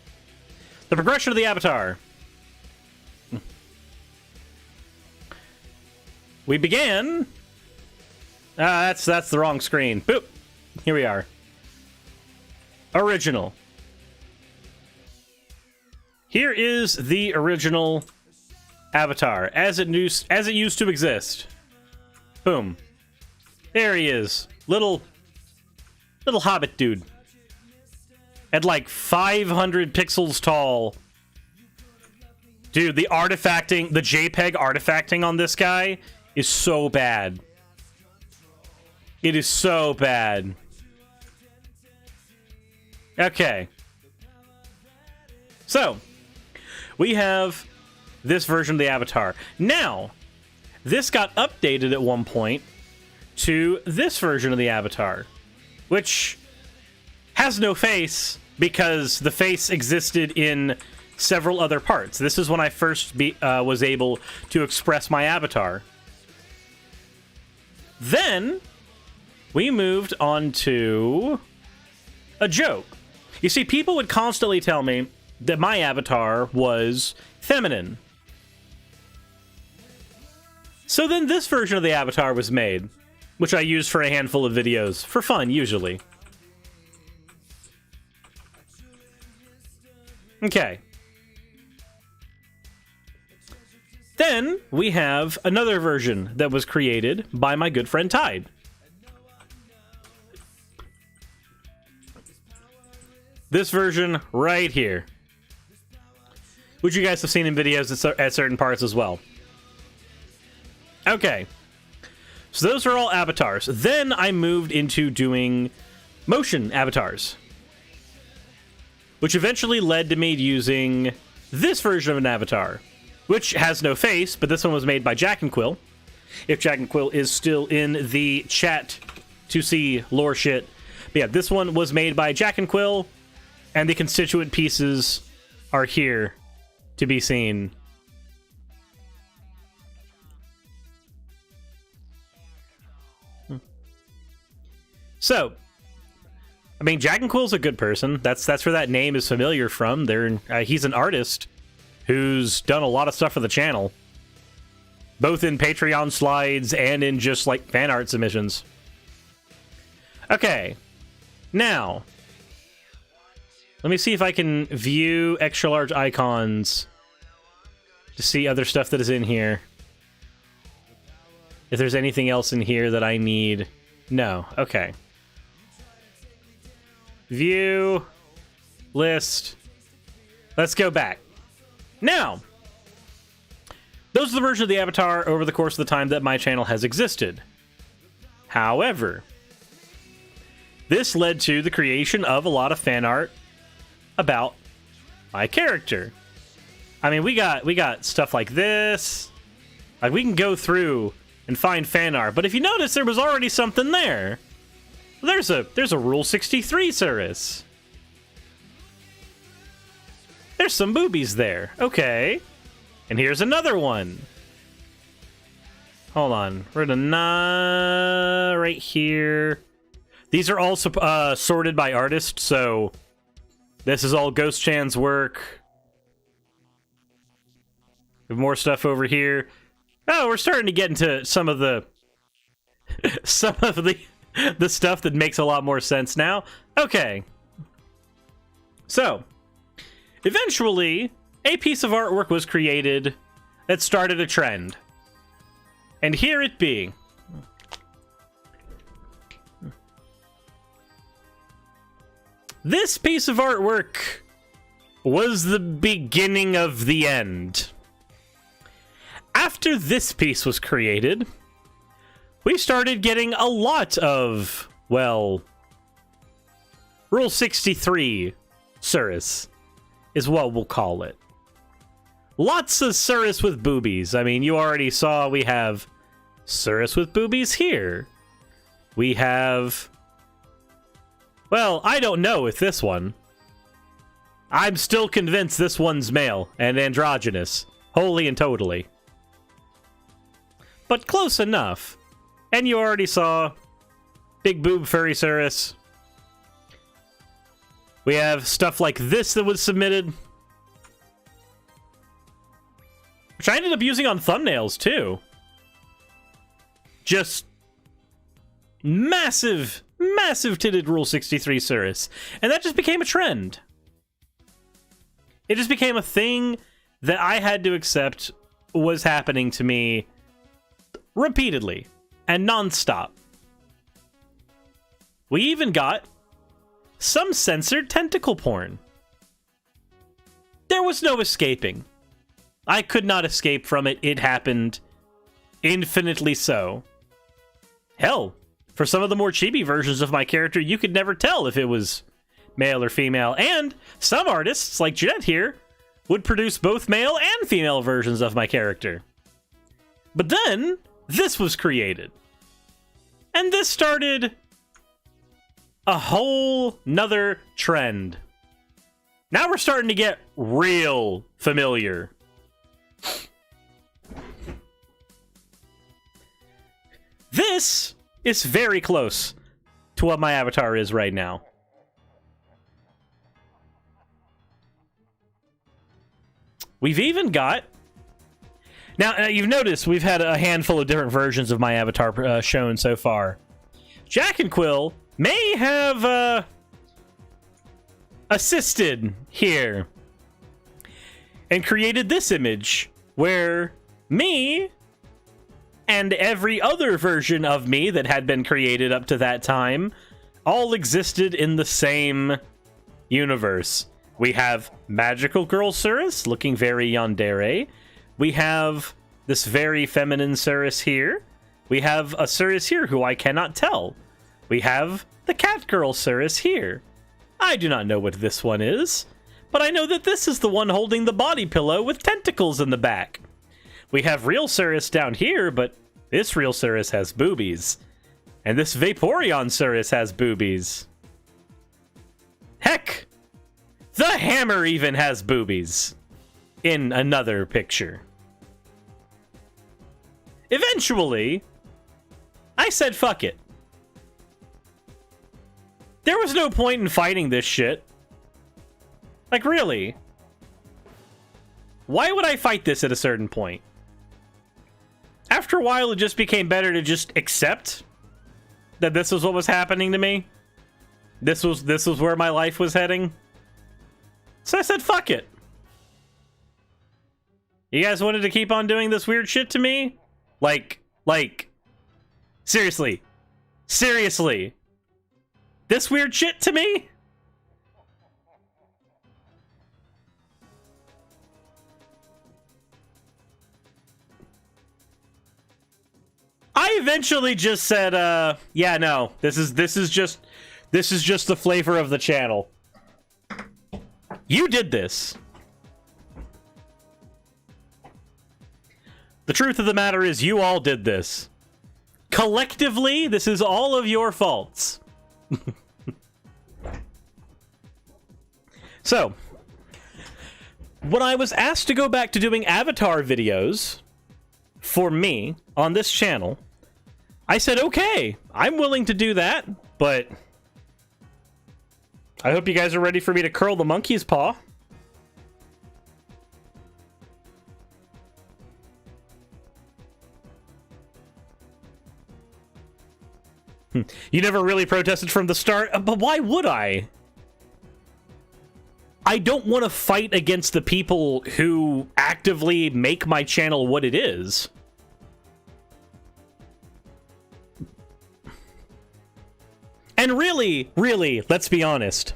the progression of the avatar. We began... that's the wrong screen. Boop! Here we are. Original. Here is the original avatar, as it used to exist. Boom. There he is. Little hobbit dude. At like 500 pixels tall. Dude, the artifacting, the JPEG artifacting on this guy is so bad. It is so bad. Okay. So, we have this version of the avatar. Now, this got updated at one point to this version of the avatar, which has no face because the face existed in several other parts. This is when I first was able to express my avatar. Then we moved on to a joke. You see, people would constantly tell me that my avatar was feminine. So then this version of the avatar was made, which I used for a handful of videos, for fun, usually. Okay. Then we have another version that was created by my good friend Tide. This version right here, which you guys have seen in videos at certain parts as well. Okay, so those are all avatars. Then I moved into doing motion avatars, which eventually led to me using this version of an avatar, which has no face, but this one was made by JacandQuil. If JacandQuil is still in the chat to see lore shit. But yeah, this one was made by JacandQuil, and the constituent pieces are here to be seen. So, I mean, JacandQuil's a good person. That's where that name is familiar from. He's an artist who's done a lot of stuff for the channel, both in Patreon slides and in just like fan art submissions. Okay, now let me see if I can view extra large icons to see other stuff that is in here. If there's anything else in here that I need. No. Okay. View. List. Let's go back. Now, those are the versions of the avatar over the course of the time that my channel has existed. However, this led to the creation of a lot of fan art about my character. I mean, we got stuff like this. Like, we can go through and find fan art, but if you notice, there was already something there. There's a Rule 63 Cirrus. There's some boobies there. Okay. And here's another one. Hold on. We're gonna right here. These are all sorted by artist, so this is all Ghost Chan's work. We have more stuff over here. Oh, we're starting to get into some of the the stuff that makes a lot more sense now. Okay. So, eventually, a piece of artwork was created that started a trend. And here it be. This piece of artwork was the beginning of the end. After this piece was created, we started getting a lot of, well, Rule 63 Cirrus is what we'll call it. Lots of Cirrus with boobies. I mean, you already saw we have Cirrus with boobies here. We have... Well, I don't know with this one. I'm still convinced this one's male and androgynous. Wholly and totally. But close enough. And you already saw big boob furry Cirrus. We have stuff like this that was submitted, which I ended up using on thumbnails too. Just massive titted Rule 63 Cirrus. And that just became a trend. It just became a thing that I had to accept was happening to me repeatedly and nonstop. We even got some censored tentacle porn. There was no escaping. I could not escape from it. It happened. Infinitely so. Hell, for some of the more chibi versions of my character, you could never tell if it was male or female. And some artists, like Jeanette here, would produce both male and female versions of my character. But then, this was created. And this started a whole nother trend. Now we're starting to get real familiar. This is very close to what my avatar is right now. We've even got... Now, you've noticed we've had a handful of different versions of my avatar shown so far. JacandQuil may have assisted here and created this image where me and every other version of me that had been created up to that time all existed in the same universe. We have Magical Girl Cirrus looking very yandere. We have this very feminine Cirrus here. We have a Cirrus here who I cannot tell. We have the Cat Girl Cirrus here. I do not know what this one is, but I know that this is the one holding the body pillow with tentacles in the back. We have real Cirrus down here, but this real Cirrus has boobies. And this Vaporeon Cirrus has boobies. Heck! The hammer even has boobies. In another picture. Eventually, I said fuck it. There was no point in fighting this shit. Like, really? Why would I fight this at a certain point? After a while, it just became better to just accept that this was what was happening to me. This was where my life was heading. So I said, fuck it. You guys wanted to keep on doing this weird shit to me? Like, seriously. Seriously. This weird shit to me? I eventually just said, yeah, no, this is just the flavor of the channel. You did this. The truth of the matter is you all did this. Collectively, this is all of your faults. So, when I was asked to go back to doing avatar videos for me on this channel, I said, okay, I'm willing to do that, but I hope you guys are ready for me to curl the monkey's paw. You never really protested from the start, but why would I? I don't want to fight against the people who actively make my channel what it is. And really, let's be honest.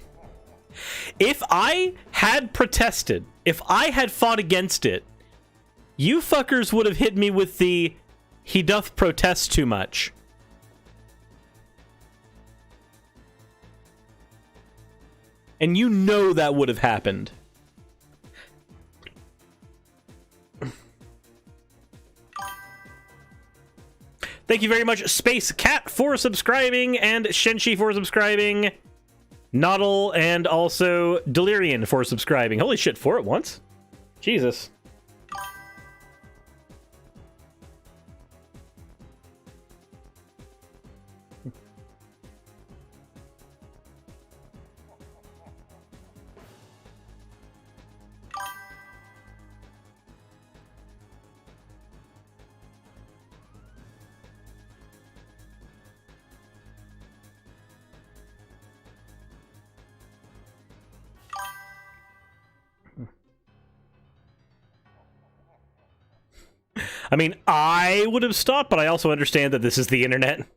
If I had protested, if I had fought against it, you fuckers would have hit me with the, he doth protest too much. And you know that would have happened. Thank you very much, Space Cat, for subscribing, and Shenshi for subscribing, Noddle, and also Delirian for subscribing. Holy shit, 4 at once? Jesus. I mean, I would have stopped, but I also understand that this is the internet.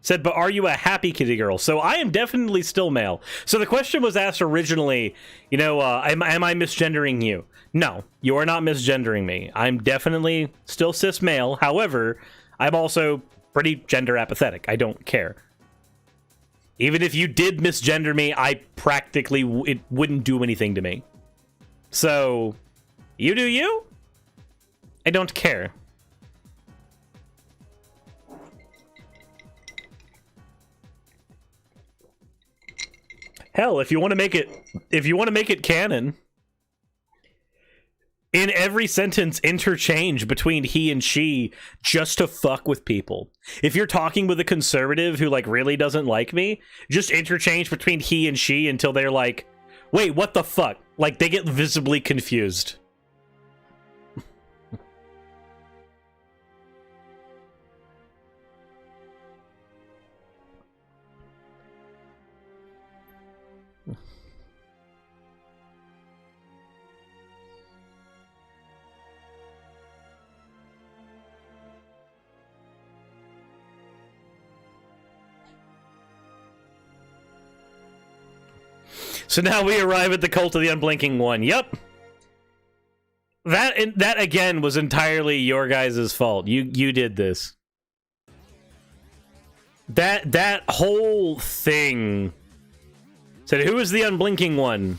Said, but are you a happy kitty girl? So I am definitely still male. So the question was asked originally, you know, am I misgendering you? No, you are not misgendering me. I'm definitely still cis male. However, I'm also pretty gender apathetic. I don't care. Even if you did misgender me, I practically, it wouldn't do anything to me. So, you do you? I don't care. Hell, if you want to make it canon, in every sentence interchange between he and she just to fuck with people. If you're talking with a conservative who like really doesn't like me, just interchange between he and she until they're like, wait, what the fuck? Like they get visibly confused. So now we arrive at the Cult of the Unblinking One. Yep. That again was entirely your guys' fault. You did this. That whole thing said, who is the Unblinking One?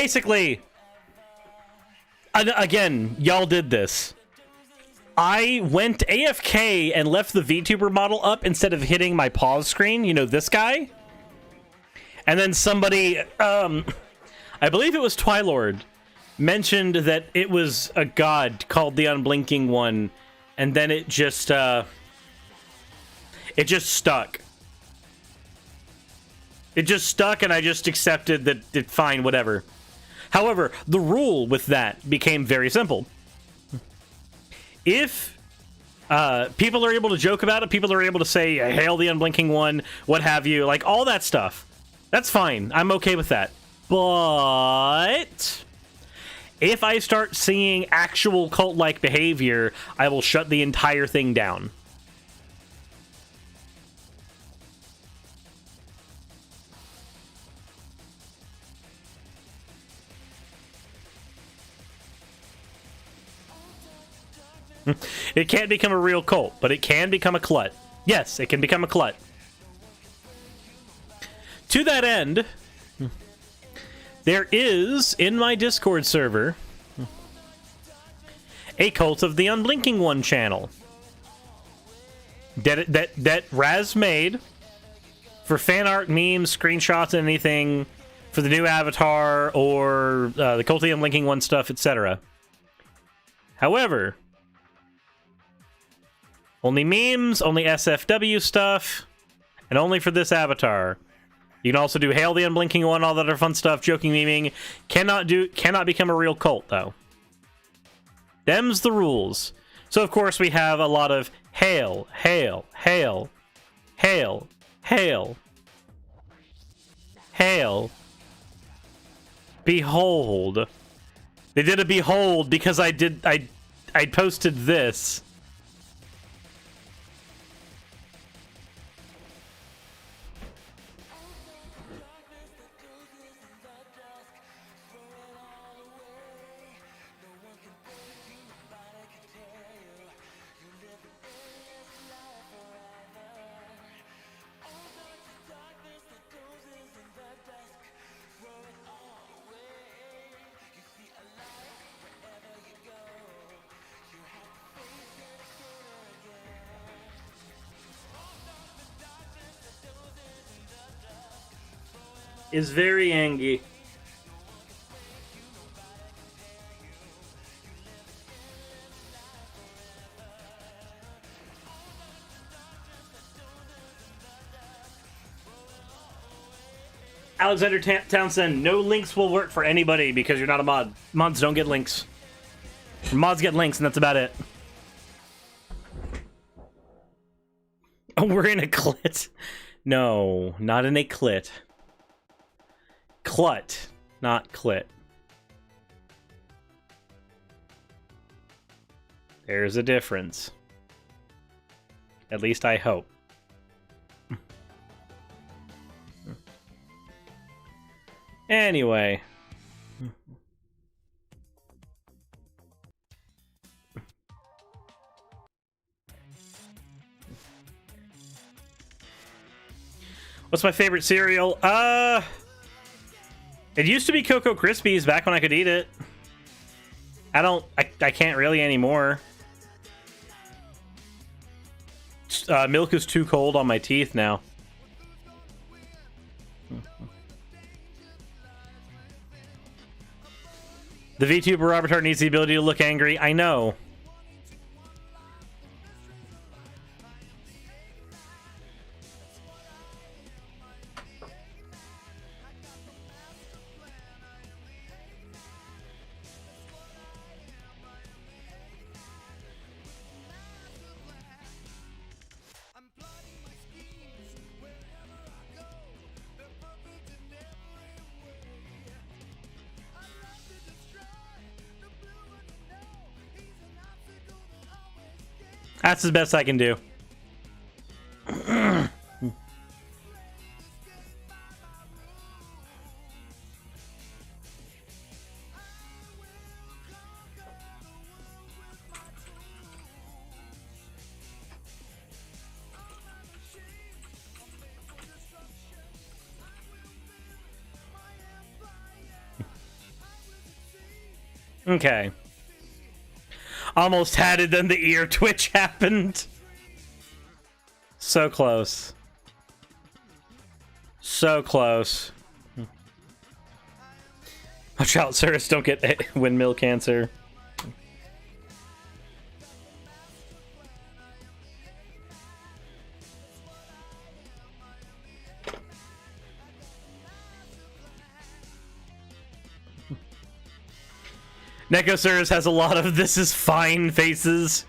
basically, again, y'all did this. I went AFK and left the VTuber model up instead of hitting my pause screen. You know, this guy? And then somebody, I believe it was Twilord, mentioned that it was a god called the Unblinking One, and then it just stuck. It just stuck, and I just accepted that it fine, whatever. However, the rule with that became very simple. If people are able to joke about it, people are able to say, hail the Unblinking One, what have you, like all that stuff. That's fine. I'm okay with that. But if I start seeing actual cult-like behavior, I will shut the entire thing down. It can't become a real cult, but it can become a clut. Yes, it can become a clut. To that end, there is, in my Discord server, a Cult of the Unblinking One channel that Raz made for fan art, memes, screenshots, and anything for the new avatar or the Cult of the Unblinking One stuff, etc. However, only memes, only SFW stuff, and only for this avatar. You can also do Hail the Unblinking One, all that other fun stuff, joking, memeing. Cannot become a real cult, though. Them's the rules. So, of course, we have a lot of hail, hail, hail, hail, hail, hail, behold. They did a behold because I posted this. Is very angry. Alexander Townsend, no links will work for anybody because you're not a mod. Mods don't get links. Mods get links, and that's about it. Oh, we're in a clit. No, not in a clit. Clut, not clit. There's a difference. At least I hope. Anyway. What's my favorite cereal? It used to be Cocoa Krispies back when I could eat it. I can't really anymore. Milk is too cold on my teeth now. The VTuber avatar needs the ability to look angry. I know. That's the best I can do. Okay. Almost had it, then the ear twitch happened. So close. So close. Watch out, sirs, don't get windmill cancer. Necosurs has a lot of "this is fine" faces.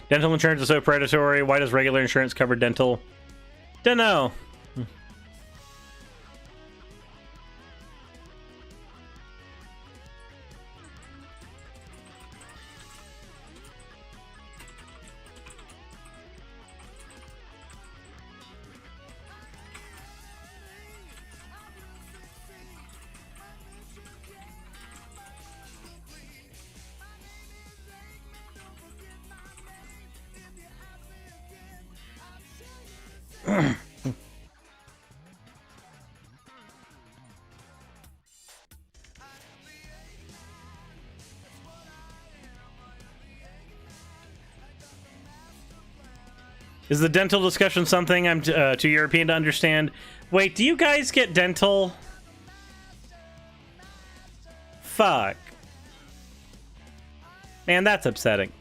Dental insurance is so predatory. Why does regular insurance cover dental? Dunno. Is the dental discussion something I'm too European to understand? Wait, do you guys get dental? Fuck. Man, that's upsetting.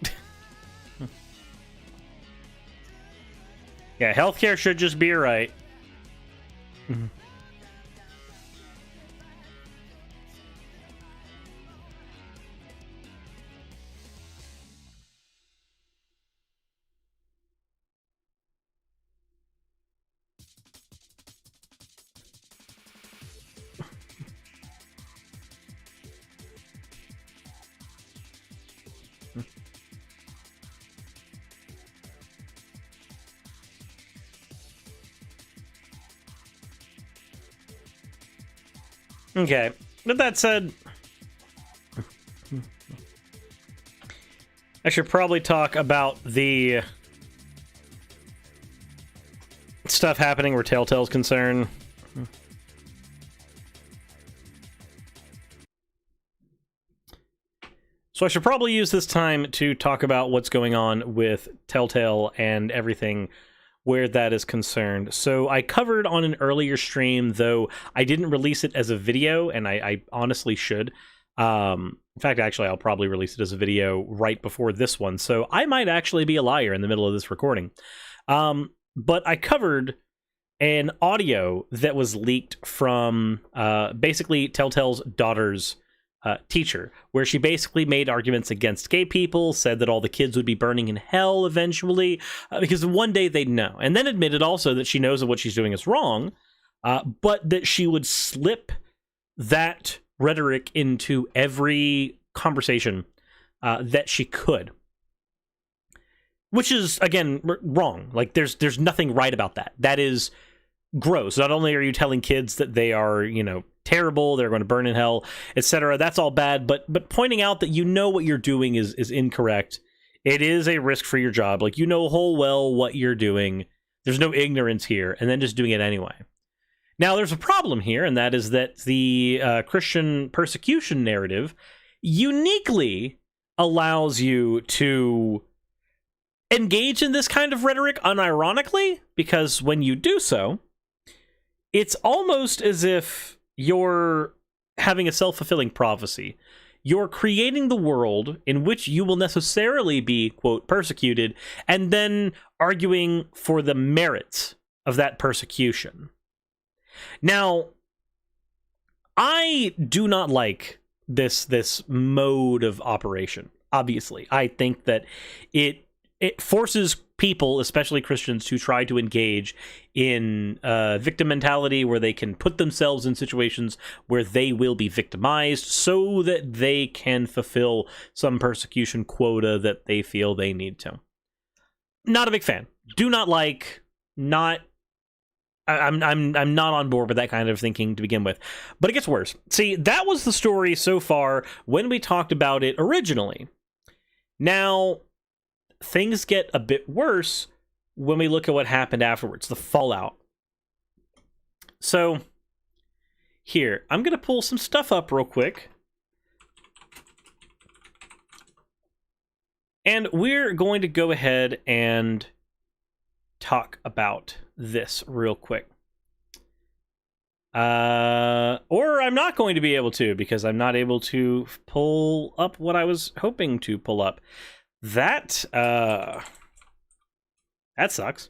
Yeah, healthcare should just be right. Okay, with that said, I should probably talk about the stuff happening where Telltale's concerned. So I should probably use this time to talk about what's going on with Telltale and everything where that is concerned. So I covered on an earlier stream, though I didn't release it as a video, and I honestly should. In fact, actually, I'll probably release it as a video right before this one, so I might actually be a liar in the middle of this recording. But I covered an audio that was leaked from basically Telltale's daughter's teacher, where she basically made arguments against gay people, said that all the kids would be burning in hell eventually, because one day they'd know, and then admitted also that she knows that what she's doing is wrong, but that she would slip that rhetoric into every conversation that she could. Which is, again, wrong. Like, there's nothing right about that. That is gross. Not only are you telling kids that they are, you know, terrible, they're going to burn in hell, etc. That's all bad, but pointing out that you know what you're doing is incorrect. It is a risk for your job. Like, you know whole well what you're doing. There's no ignorance here, and then just doing it anyway. Now, there's a problem here, and that is that the Christian persecution narrative uniquely allows you to engage in this kind of rhetoric unironically, because when you do so, it's almost as if you're having a self-fulfilling prophecy. You're creating the world in which you will necessarily be, quote, persecuted, and then arguing for the merits of that persecution. Now, I do not like this mode of operation, obviously. I think that it forces people, especially Christians, to try to engage in victim mentality, where they can put themselves in situations where they will be victimized so that they can fulfill some persecution quota that they feel they need to. Not a big fan. Do not like, not... I'm not on board with that kind of thinking to begin with. But it gets worse. See, that was the story so far when we talked about it originally. Now, things get a bit worse when we look at what happened afterwards, the fallout. So, here. I'm going to pull some stuff up real quick. And we're going to go ahead and talk about this real quick. Or I'm not going to be able to, because I'm not able to pull up what I was hoping to pull up. That sucks.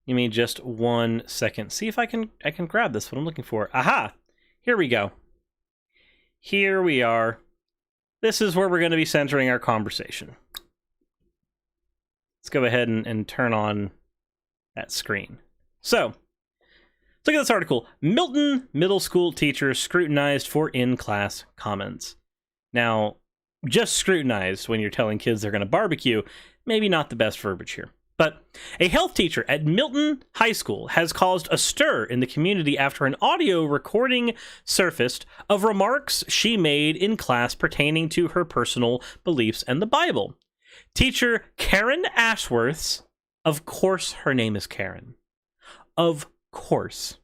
Give me just 1 second. See if I can grab this, what I'm looking for. Aha! Here we go. Here we are. This is where we're going to be centering our conversation. Let's go ahead and turn on that screen. So, look at this article. Milton Middle School teacher scrutinized for in-class comments. Now, just scrutinized when you're telling kids they're going to barbecue, maybe not the best verbiage here. But a health teacher at Milton High School has caused a stir in the community after an audio recording surfaced of remarks she made in class pertaining to her personal beliefs and the Bible. Teacher Karen Ashworth's, of course her name is Karen. Of course.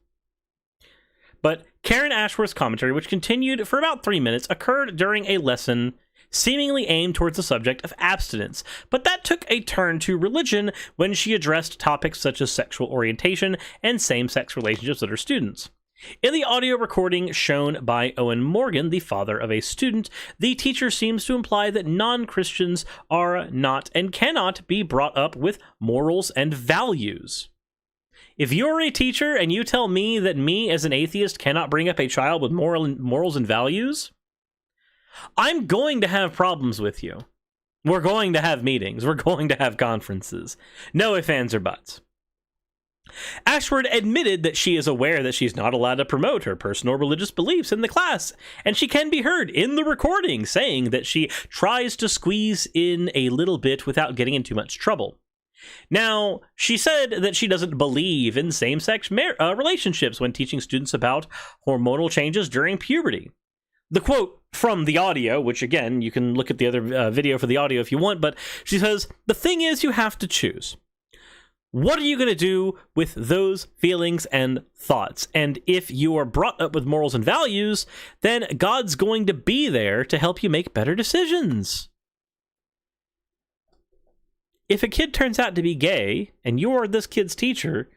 But Karen Ashworth's commentary, which continued for about 3 minutes, occurred during a lesson seemingly aimed towards the subject of abstinence, but that took a turn to religion when she addressed topics such as sexual orientation and same-sex relationships with her students. In the audio recording shown by Owen Morgan, the father of a student, the teacher seems to imply that non-Christians are not and cannot be brought up with morals and values. If you're a teacher and you tell me that me as an atheist cannot bring up a child with morals and values, I'm going to have problems with you. We're going to have meetings. We're going to have conferences. No ifs, ands, or buts. Ashford admitted that she is aware that she's not allowed to promote her personal religious beliefs in the class, and she can be heard in the recording saying that she tries to squeeze in a little bit without getting in too much trouble. Now, she said that she doesn't believe in same-sex relationships when teaching students about hormonal changes during puberty. The quote from the audio, which again, you can look at the other video for the audio if you want, but she says, "The thing is, you have to choose. What are you going to do with those feelings and thoughts? And if you are brought up with morals and values, then God's going to be there to help you make better decisions. If a kid turns out to be gay, and you're this kid's teacher,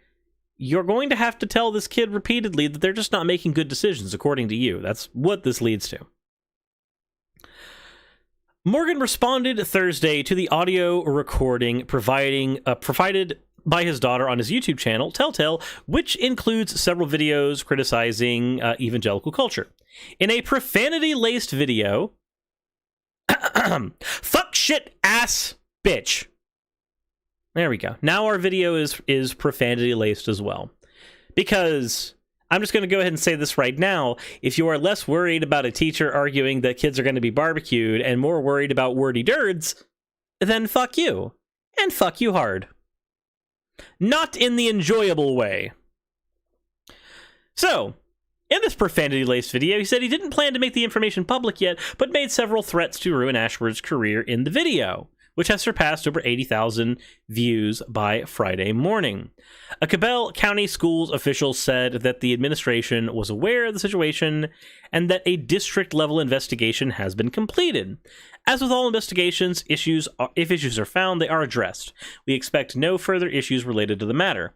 you're going to have to tell this kid repeatedly that they're just not making good decisions according to you. That's what this leads to." Morgan responded Thursday to the audio recording provided by his daughter on his YouTube channel, Telltale, which includes several videos criticizing evangelical culture. In a profanity-laced video, fuck, shit, ass, bitch. There we go. Now our video is profanity-laced as well. Because, I'm just going to go ahead and say this right now, if you are less worried about a teacher arguing that kids are going to be barbecued and more worried about wordy dirds, then fuck you. And fuck you hard. Not in the enjoyable way. So, in this profanity-laced video, he said he didn't plan to make the information public yet, but made several threats to ruin Ashford's career in the video, which has surpassed over 80,000 views by Friday morning. A Cabell County Schools official said that the administration was aware of the situation and that a district-level investigation has been completed. As with all investigations, if issues are found, they are addressed. We expect no further issues related to the matter.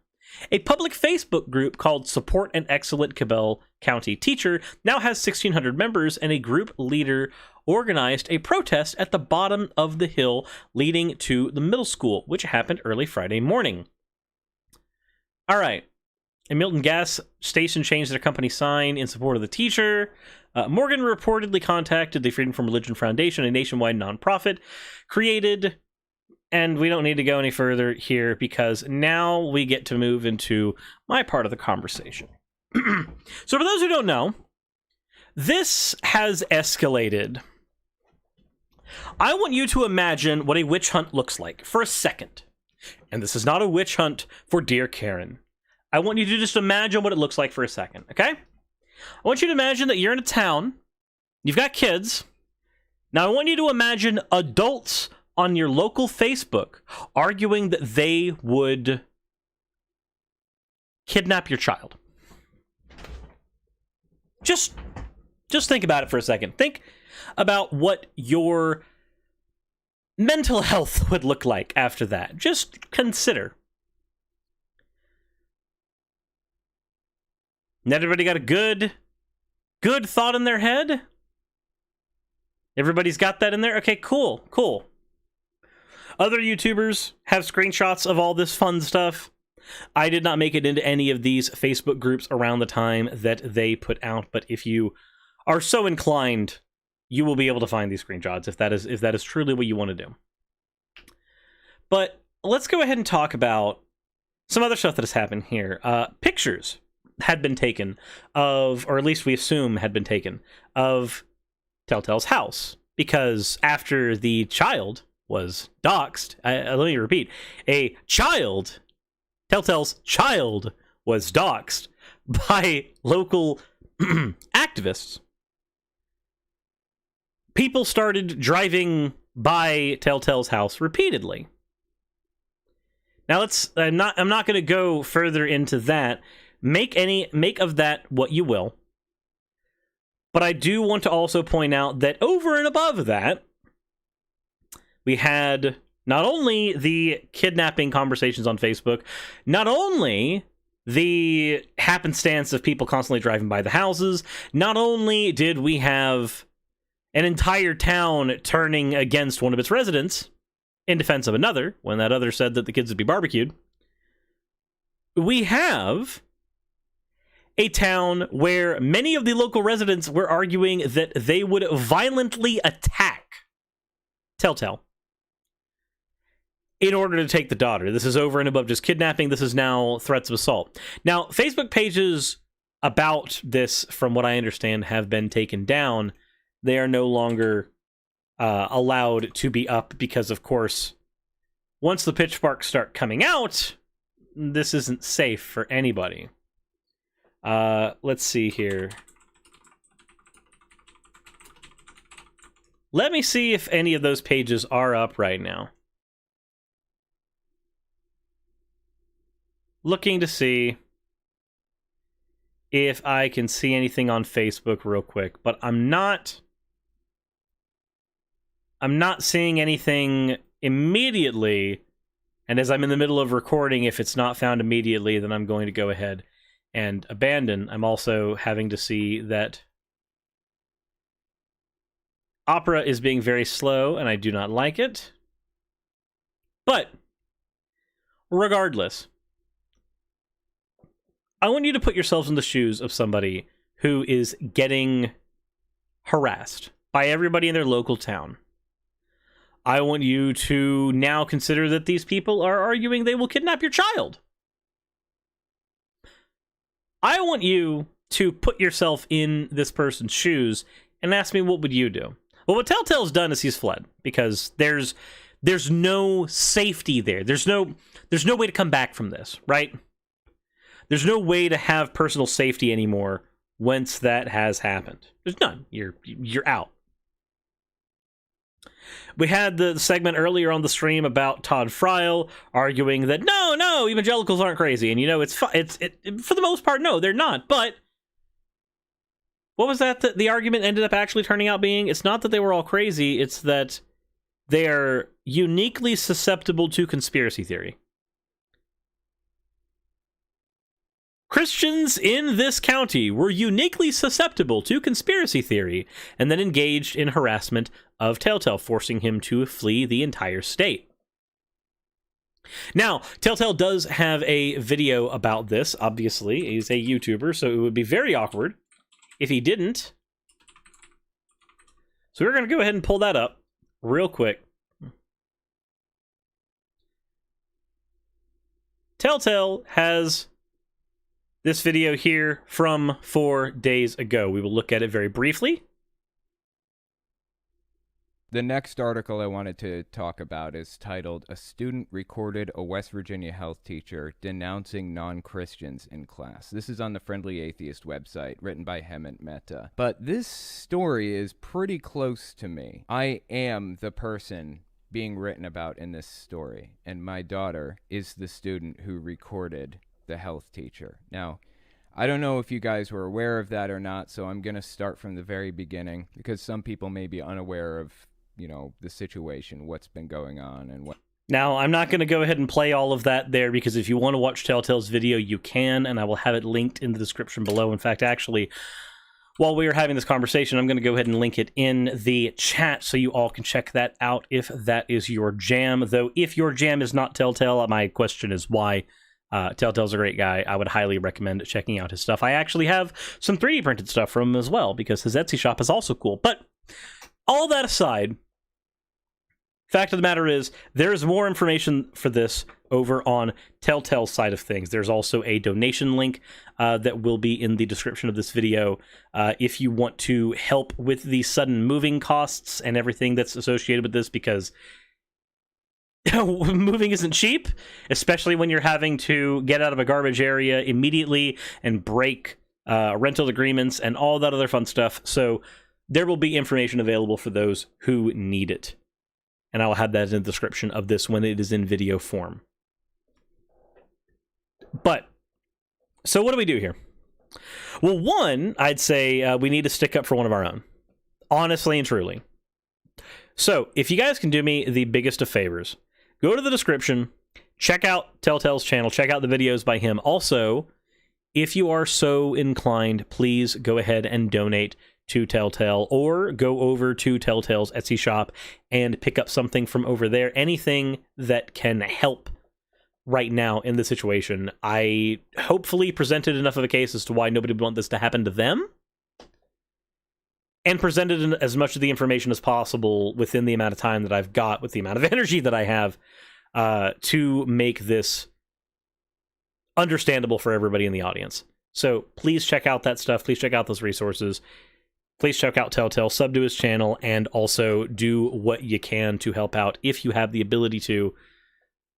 A public Facebook group called Support an Excellent Cabell County Teacher now has 1,600 members, and a group leader organized a protest at the bottom of the hill leading to the middle school, which happened early Friday morning. All right. A Milton gas station changed their company sign in support of the teacher. Morgan reportedly contacted the Freedom from Religion Foundation, a nationwide nonprofit created, and we don't need to go any further here because now we get to move into my part of the conversation. So for those who don't know, this has escalated. I want you to imagine what a witch hunt looks like for a second. And this is not a witch hunt for Dear Karen. I want you to just imagine what it looks like for a second, okay? I want you to imagine that you're in a town, you've got kids. Now I want you to imagine adults on your local Facebook arguing that they would kidnap your child. Just think about it for a second. Think about what your mental health would look like after that. Just consider. And everybody got a good thought in their head? Everybody's got that in there? Okay, cool. Other YouTubers have screenshots of all this fun stuff. I did not make it into any of these Facebook groups around the time that they put out, but if you are so inclined, you will be able to find these screenshots if that is truly what you want to do. But let's go ahead and talk about some other stuff that has happened here. Pictures had been taken of, or at least we assume had been taken, of Telltale's house. Because after the child was doxxed, let me repeat, Telltale's child was doxxed by local activists. People started driving by Telltale's house repeatedly. Now I'm not going to go further into that. Make of that what you will. But I do want to also point out that over and above that, we had not only the kidnapping conversations on Facebook, not only the happenstance of people constantly driving by the houses, not only did we have an entire town turning against one of its residents in defense of another, when that other said that the kids would be barbecued, we have a town where many of the local residents were arguing that they would violently attack Telltale in order to take the daughter. This is over and above just kidnapping. This is now threats of assault. Now, Facebook pages about this, from what I understand, have been taken down. They are no longer allowed to be up because, of course, once the pitch sparks start coming out, this isn't safe for anybody. Let's see here. Let me see if any of those pages are up right now. Looking to see if I can see anything on Facebook real quick, but I'm not seeing anything immediately. And as I'm in the middle of recording, if it's not found immediately, then I'm going to go ahead and abandon. I'm also having to see that Opera is being very slow, and I do not like it. But regardless, I want you to put yourselves in the shoes of somebody who is getting harassed by everybody in their local town. I want you to now consider that these people are arguing they will kidnap your child. I want you to put yourself in this person's shoes and ask me, what would you do? Well, what Telltale's done is he's fled, because there's no safety there. There's no way to come back from this, right? There's no way to have personal safety anymore once that has happened. There's none. You're out. We had the segment earlier on the stream about Todd Friel arguing that no, evangelicals aren't crazy, and it's for the most part, no, they're not. But what was that the argument ended up actually turning out being? It's not that they were all crazy; it's that they are uniquely susceptible to conspiracy theory. Christians in this county were uniquely susceptible to conspiracy theory and then engaged in harassment of Telltale, forcing him to flee the entire state. Now, Telltale does have a video about this, obviously. He's a YouTuber, so it would be very awkward if he didn't. So we're going to go ahead and pull that up real quick. Telltale has this video here from 4 days ago. We will look at it very briefly. The next article I wanted to talk about is titled, "A Student Recorded a West Virginia Health Teacher Denouncing Non-Christians in Class." This is on the Friendly Atheist website, written by Hemant Mehta. But this story is pretty close to me. I am the person being written about in this story, and my daughter is the student who recorded the health teacher. Now, I don't know if you guys were aware of that or not, so I'm going to start from the very beginning because some people may be unaware of, you know, the situation, what's been going on and what. Now, I'm not going to go ahead and play all of that there because if you want to watch Telltale's video, you can, and I will have it linked in the description below. In fact, actually, while we are having this conversation, I'm going to go ahead and link it in the chat so you all can check that out if that is your jam. Though, if your jam is not Telltale, my question is why. Telltale's a great guy. I would highly recommend checking out his stuff. I actually have some 3D printed stuff from him as well because his Etsy shop is also cool. But all that aside, fact of the matter is, there's more information for this over on Telltale's side of things. There's also a donation link that will be in the description of this video if you want to help with the sudden moving costs and everything that's associated with this, because moving isn't cheap, especially when you're having to get out of a garbage area immediately and break rental agreements and all that other fun stuff. So there will be information available for those who need it. And I will have that in the description of this when it is in video form. But, so what do we do here? Well, one, I'd say we need to stick up for one of our own. Honestly and truly. So, if you guys can do me the biggest of favors, go to the description, check out Telltale's channel, check out the videos by him. Also, if you are so inclined, please go ahead and donate to Telltale, or go over to Telltale's Etsy shop and pick up something from over there. Anything that can help right now in the situation. I hopefully presented enough of a case as to why nobody would want this to happen to them, and presented as much of the information as possible within the amount of time that I've got, with the amount of energy that I have, to make this understandable for everybody in the audience. So please check out that stuff. Please check out those resources. Please check out Telltale, sub to his channel, and also do what you can to help out if you have the ability to.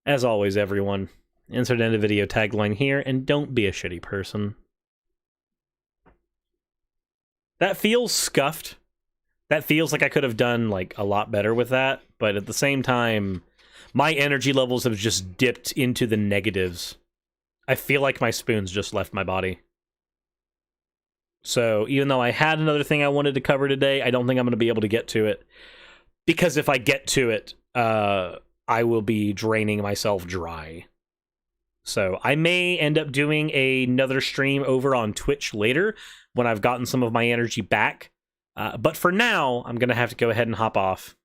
As always, everyone, insert end of video tagline here, and don't be a shitty person. That feels scuffed. That feels like I could have done like a lot better with that, but at the same time, my energy levels have just dipped into the negatives. I feel like my spoons just left my body. So even though I had another thing I wanted to cover today, I don't think I'm going to be able to get to it. Because if I get to it, I will be draining myself dry. So I may end up doing another stream over on Twitch later when I've gotten some of my energy back. But for now, I'm going to have to go ahead and hop off.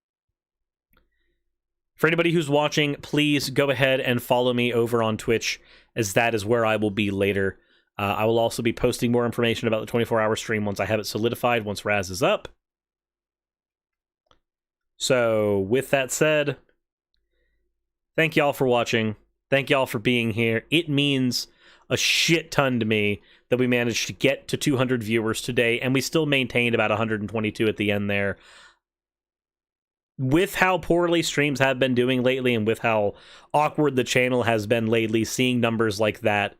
For anybody who's watching, please go ahead and follow me over on Twitch, as that is where I will be later. I will also be posting more information about the 24-hour stream once I have it solidified, once Raz is up. So, with that said, thank y'all for watching. Thank y'all for being here. It means a shit ton to me that we managed to get to 200 viewers today, and we still maintained about 122 at the end there. With how poorly streams have been doing lately, and with how awkward the channel has been lately, seeing numbers like that,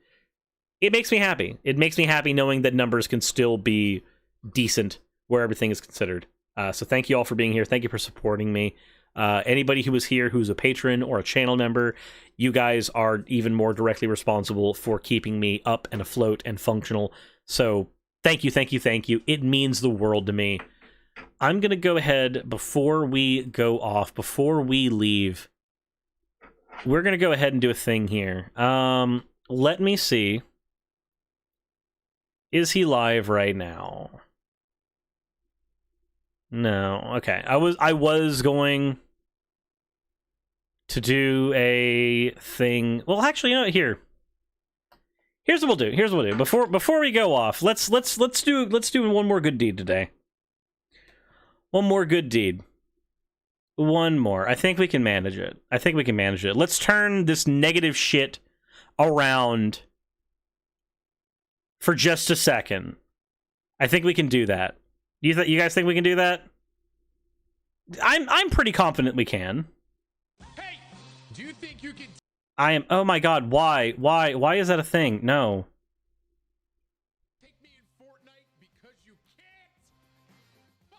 it makes me happy. It makes me happy knowing that numbers can still be decent where everything is considered. So thank you all for being here. Thank you for supporting me. Anybody who is here who's a patron or a channel member, you guys are even more directly responsible for keeping me up and afloat and functional. So thank you, thank you, thank you. It means the world to me. I'm going to go ahead, before we go off, before we leave, we're going to go ahead and do a thing here. Let me see. Is he live right now? No. Okay. I was going to do a thing. Well, actually, you know what? Here's what we'll do. Here's what we'll do. Before we go off, let's do one more good deed today. One more good deed. One more. I think we can manage it. I think we can manage it. Let's turn this negative shit around for just a second. I think we can do that. You guys think we can do that? I'm pretty confident we can. Hey, do you think you can? I am. Oh my god! Why is that a thing? No. Take me in Fortnite because you can't. But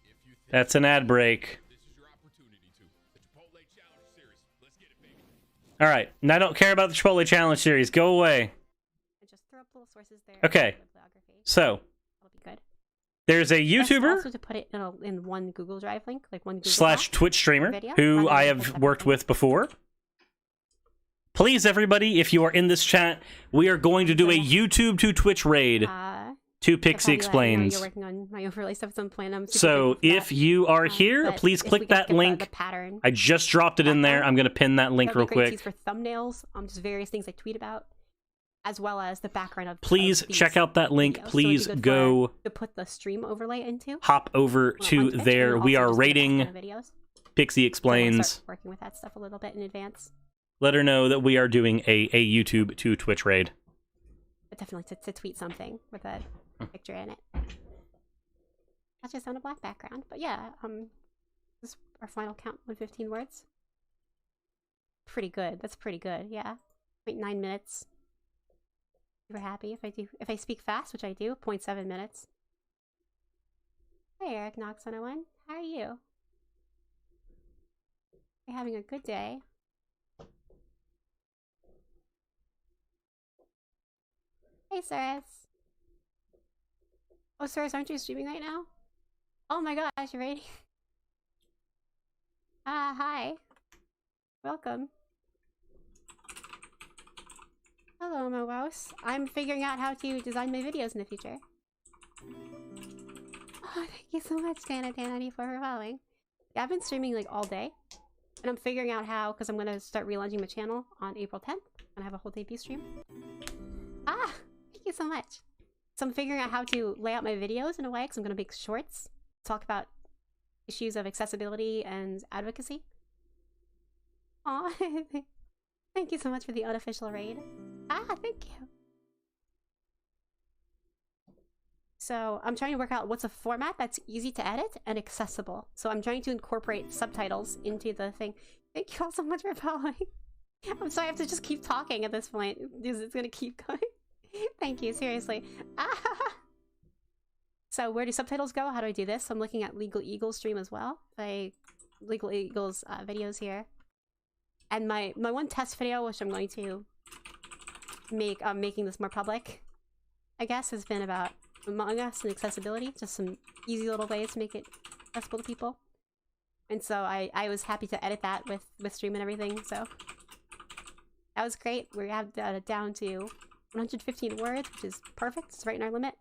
if you think That's an ad break. this is your opportunity to, the Chipotle Challenge series. Let's get it, baby. All right. And I don't care about the Chipotle Challenge series. Go away. I just threw up little sources there. Okay. Bibliography. So That'll be good. there's a Best YouTuber also to put it in one Google Drive link, like one Google slash Doc Twitch streamer video, who rather I than have like worked separate with before. Please, everybody, if you are in this chat, we are going to do a YouTube to Twitch raid to Pixie Explains. You're working on my overlay stuff, so I'm planning. I'm super So grateful for if that. you are here, But please if we click could that get link. The pattern. I just dropped it in there. I'm going to pin that link real That'd be great quick. tease for thumbnails, just various things I tweet about, as well as the background of. Please of check out that link. videos. So it'd Please be good go to put the stream overlay into. hop over on to Twitch, there. and We also are just for the rating background videos. Pixie So I'm gonna Explains. start working with that stuff a little bit in advance. Let her know that we are doing a YouTube to Twitch raid. But definitely to tweet something with a picture in it. Not just on a black background, but yeah. This is our final count, 115 words. Pretty good. That's pretty good. Yeah, 0.9 minutes. Super happy if I speak fast, which I do. 0.7 minutes. Hey, Eric Knox 101. How are you? You're having a good day. Hey, Saris. Oh, Saris, aren't you streaming right now? Oh my gosh, you're ready? Hi. Welcome. Hello, Mouse. I'm figuring out how to design my videos in the future. Oh, thank you so much, Tana94, for following. Yeah, I've been streaming like all day. And I'm figuring out how, because I'm going to start relaunching my channel on April 10th. And I have a whole debut stream. Thank you so much. So I'm figuring out how to lay out my videos in a way, because I'm going to make shorts. Talk about issues of accessibility and advocacy. Aw, thank you so much for the unofficial raid. Thank you. So I'm trying to work out what's a format that's easy to edit and accessible. So I'm trying to incorporate subtitles into the thing. Thank you all so much for following. I'm sorry I have to just keep talking at this point, because it's going to keep going. Thank you, seriously. So where do subtitles go? How do I do this? So I'm looking at Legal Eagle's stream as well. Legal Eagle's videos here. And my one test video, which I'm going to make, making this more public, I guess, has been about Among Us and accessibility. Just some easy little ways to make it accessible to people. And so I was happy to edit that with stream and everything, so that was great. We have that down to 115 words, which is perfect. It's right in our limit.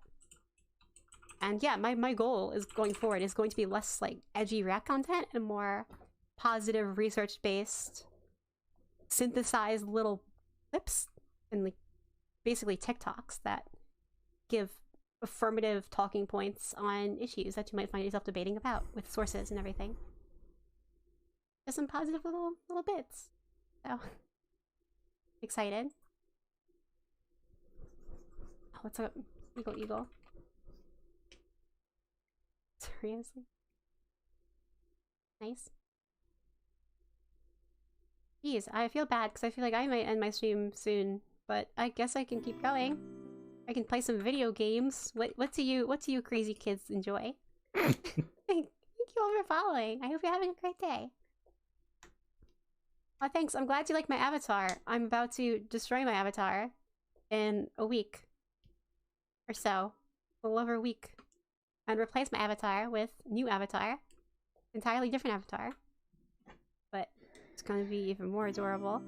And yeah, my goal is going forward is going to be less like edgy React content and more positive research-based synthesized little clips and like basically TikToks that give affirmative talking points on issues that you might find yourself debating about with sources and everything. Just some positive little bits. So excited. Oh, what's up, Eagle? Seriously? Nice. Jeez, I feel bad because I feel like I might end my stream soon, but I guess I can keep going. I can play some video games. What do you crazy kids enjoy? Thank you all for following. I hope you're having a great day. Oh, thanks. I'm glad you like my avatar. I'm about to destroy my avatar in a week or so, a little over a week, and replace my avatar with new avatar, entirely different avatar, but it's going to be even more adorable.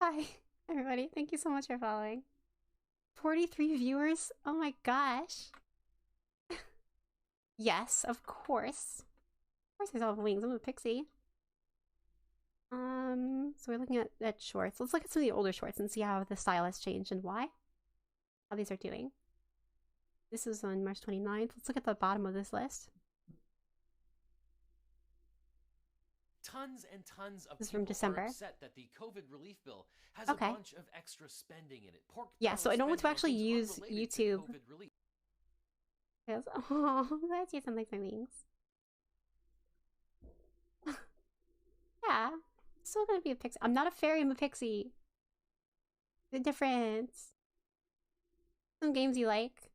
Hi, everybody. Thank you so much for following. 43 viewers? Oh my gosh. Yes, of course. Of course I still have wings. I'm a pixie. So we're looking at shorts. Let's look at some of the older shorts and see how the style has changed and why. How these are doing. This is on March 29th. Let's look at the bottom of this list. Tons and tons of This is from people December. are upset that the COVID relief bill has Okay. a bunch of extra spending in it. Pork Yeah, so I don't want to spending on actually things use unrelated to YouTube. COVID relief. Yes. Oh, that's you sound like my wings. Yeah, I'm still gonna be a pixie. I'm not a fairy, I'm a pixie. The difference. Some games you like.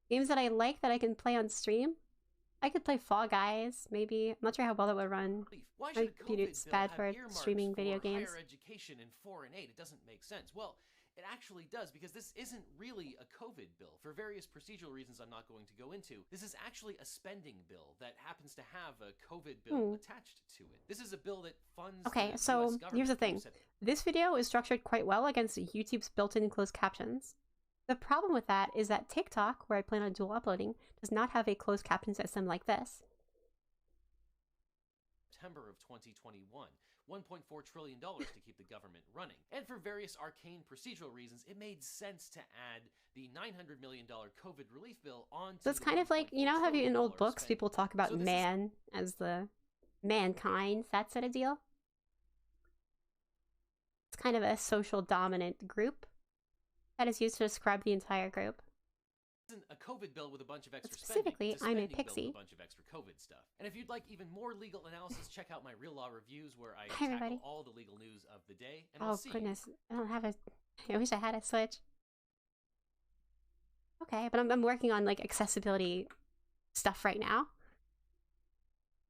Games that I like that I can play on stream. I could play Fall Guys, maybe. I'm not sure how well that would run. Why My should a computer's COVID bill bad have for earmarks streaming video for games. higher education and foreign aid? It doesn't make sense. Well, It actually does, because this isn't really a COVID bill. For various procedural reasons I'm not going to go into, this is actually a spending bill that happens to have a COVID bill attached to it. This is a bill that funds Okay, the so US government here's the thing. use it. This video is structured quite well against YouTube's built-in closed captions. The problem with that is that TikTok, where I plan on dual uploading, does not have a closed caption system like this. September of 2021. $1.4 trillion to keep the government running. And for various arcane procedural reasons, it made sense to add the $900 million COVID relief bill on. So it's kind of like, you know how in old books people talk about man as the mankind, that sort of deal? It's kind of a social dominant group that is used to describe the entire group. Isn't a COVID bill with a bunch of extra Specifically, spending. I'm a It's a spending bill pixie. with a bunch of extra COVID stuff. And if you'd like even more legal analysis, check out my Real Law Reviews, where I Hi, everybody. tackle all the legal news of the day. And I'll Oh see goodness, I don't have a. I wish I had a Switch. Okay, but I'm working on like accessibility stuff right now.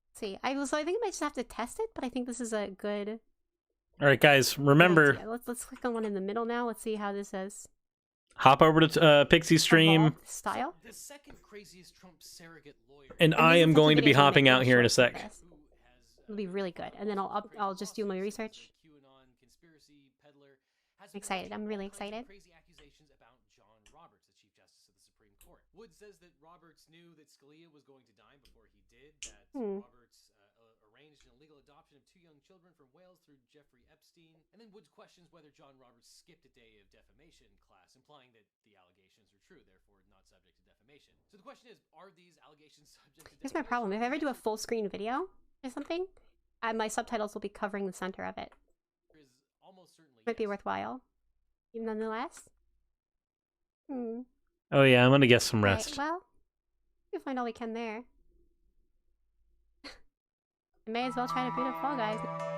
Let's see, I think I might just have to test it, but I think this is a good. All right, guys, remember, idea. Let's click on one in the middle now. Let's see how this is. hop over to Pixie Stream, Evolved style. The second craziest Trump surrogate lawyer. and I these am types of going to be videos will hopping make out real here in a shorts sec. like this. It'll be really good, and then I'll just do my research. I'm excited. I'm really excited. Crazy accusations about John Roberts, the Chief Justice of the Supreme Court. Wood says that Roberts knew that Scalia was going to die before he did, that Roberts arranged an illegal adoption of 2 young children from Wales through Jeffrey Epstein. And then Woods questions whether John Roberts skipped a day of defamation class, implying that the allegations are true, therefore not subject to defamation. So the question is, are these allegations subject to defamation? Here's my problem. If I ever do a full screen video or something, my subtitles will be covering the center of it. Might be worthwhile. Nonetheless. Oh yeah, I'm gonna get some Right, rest. well, we'll find all we can there. I may as well try to boot up Fall Guys.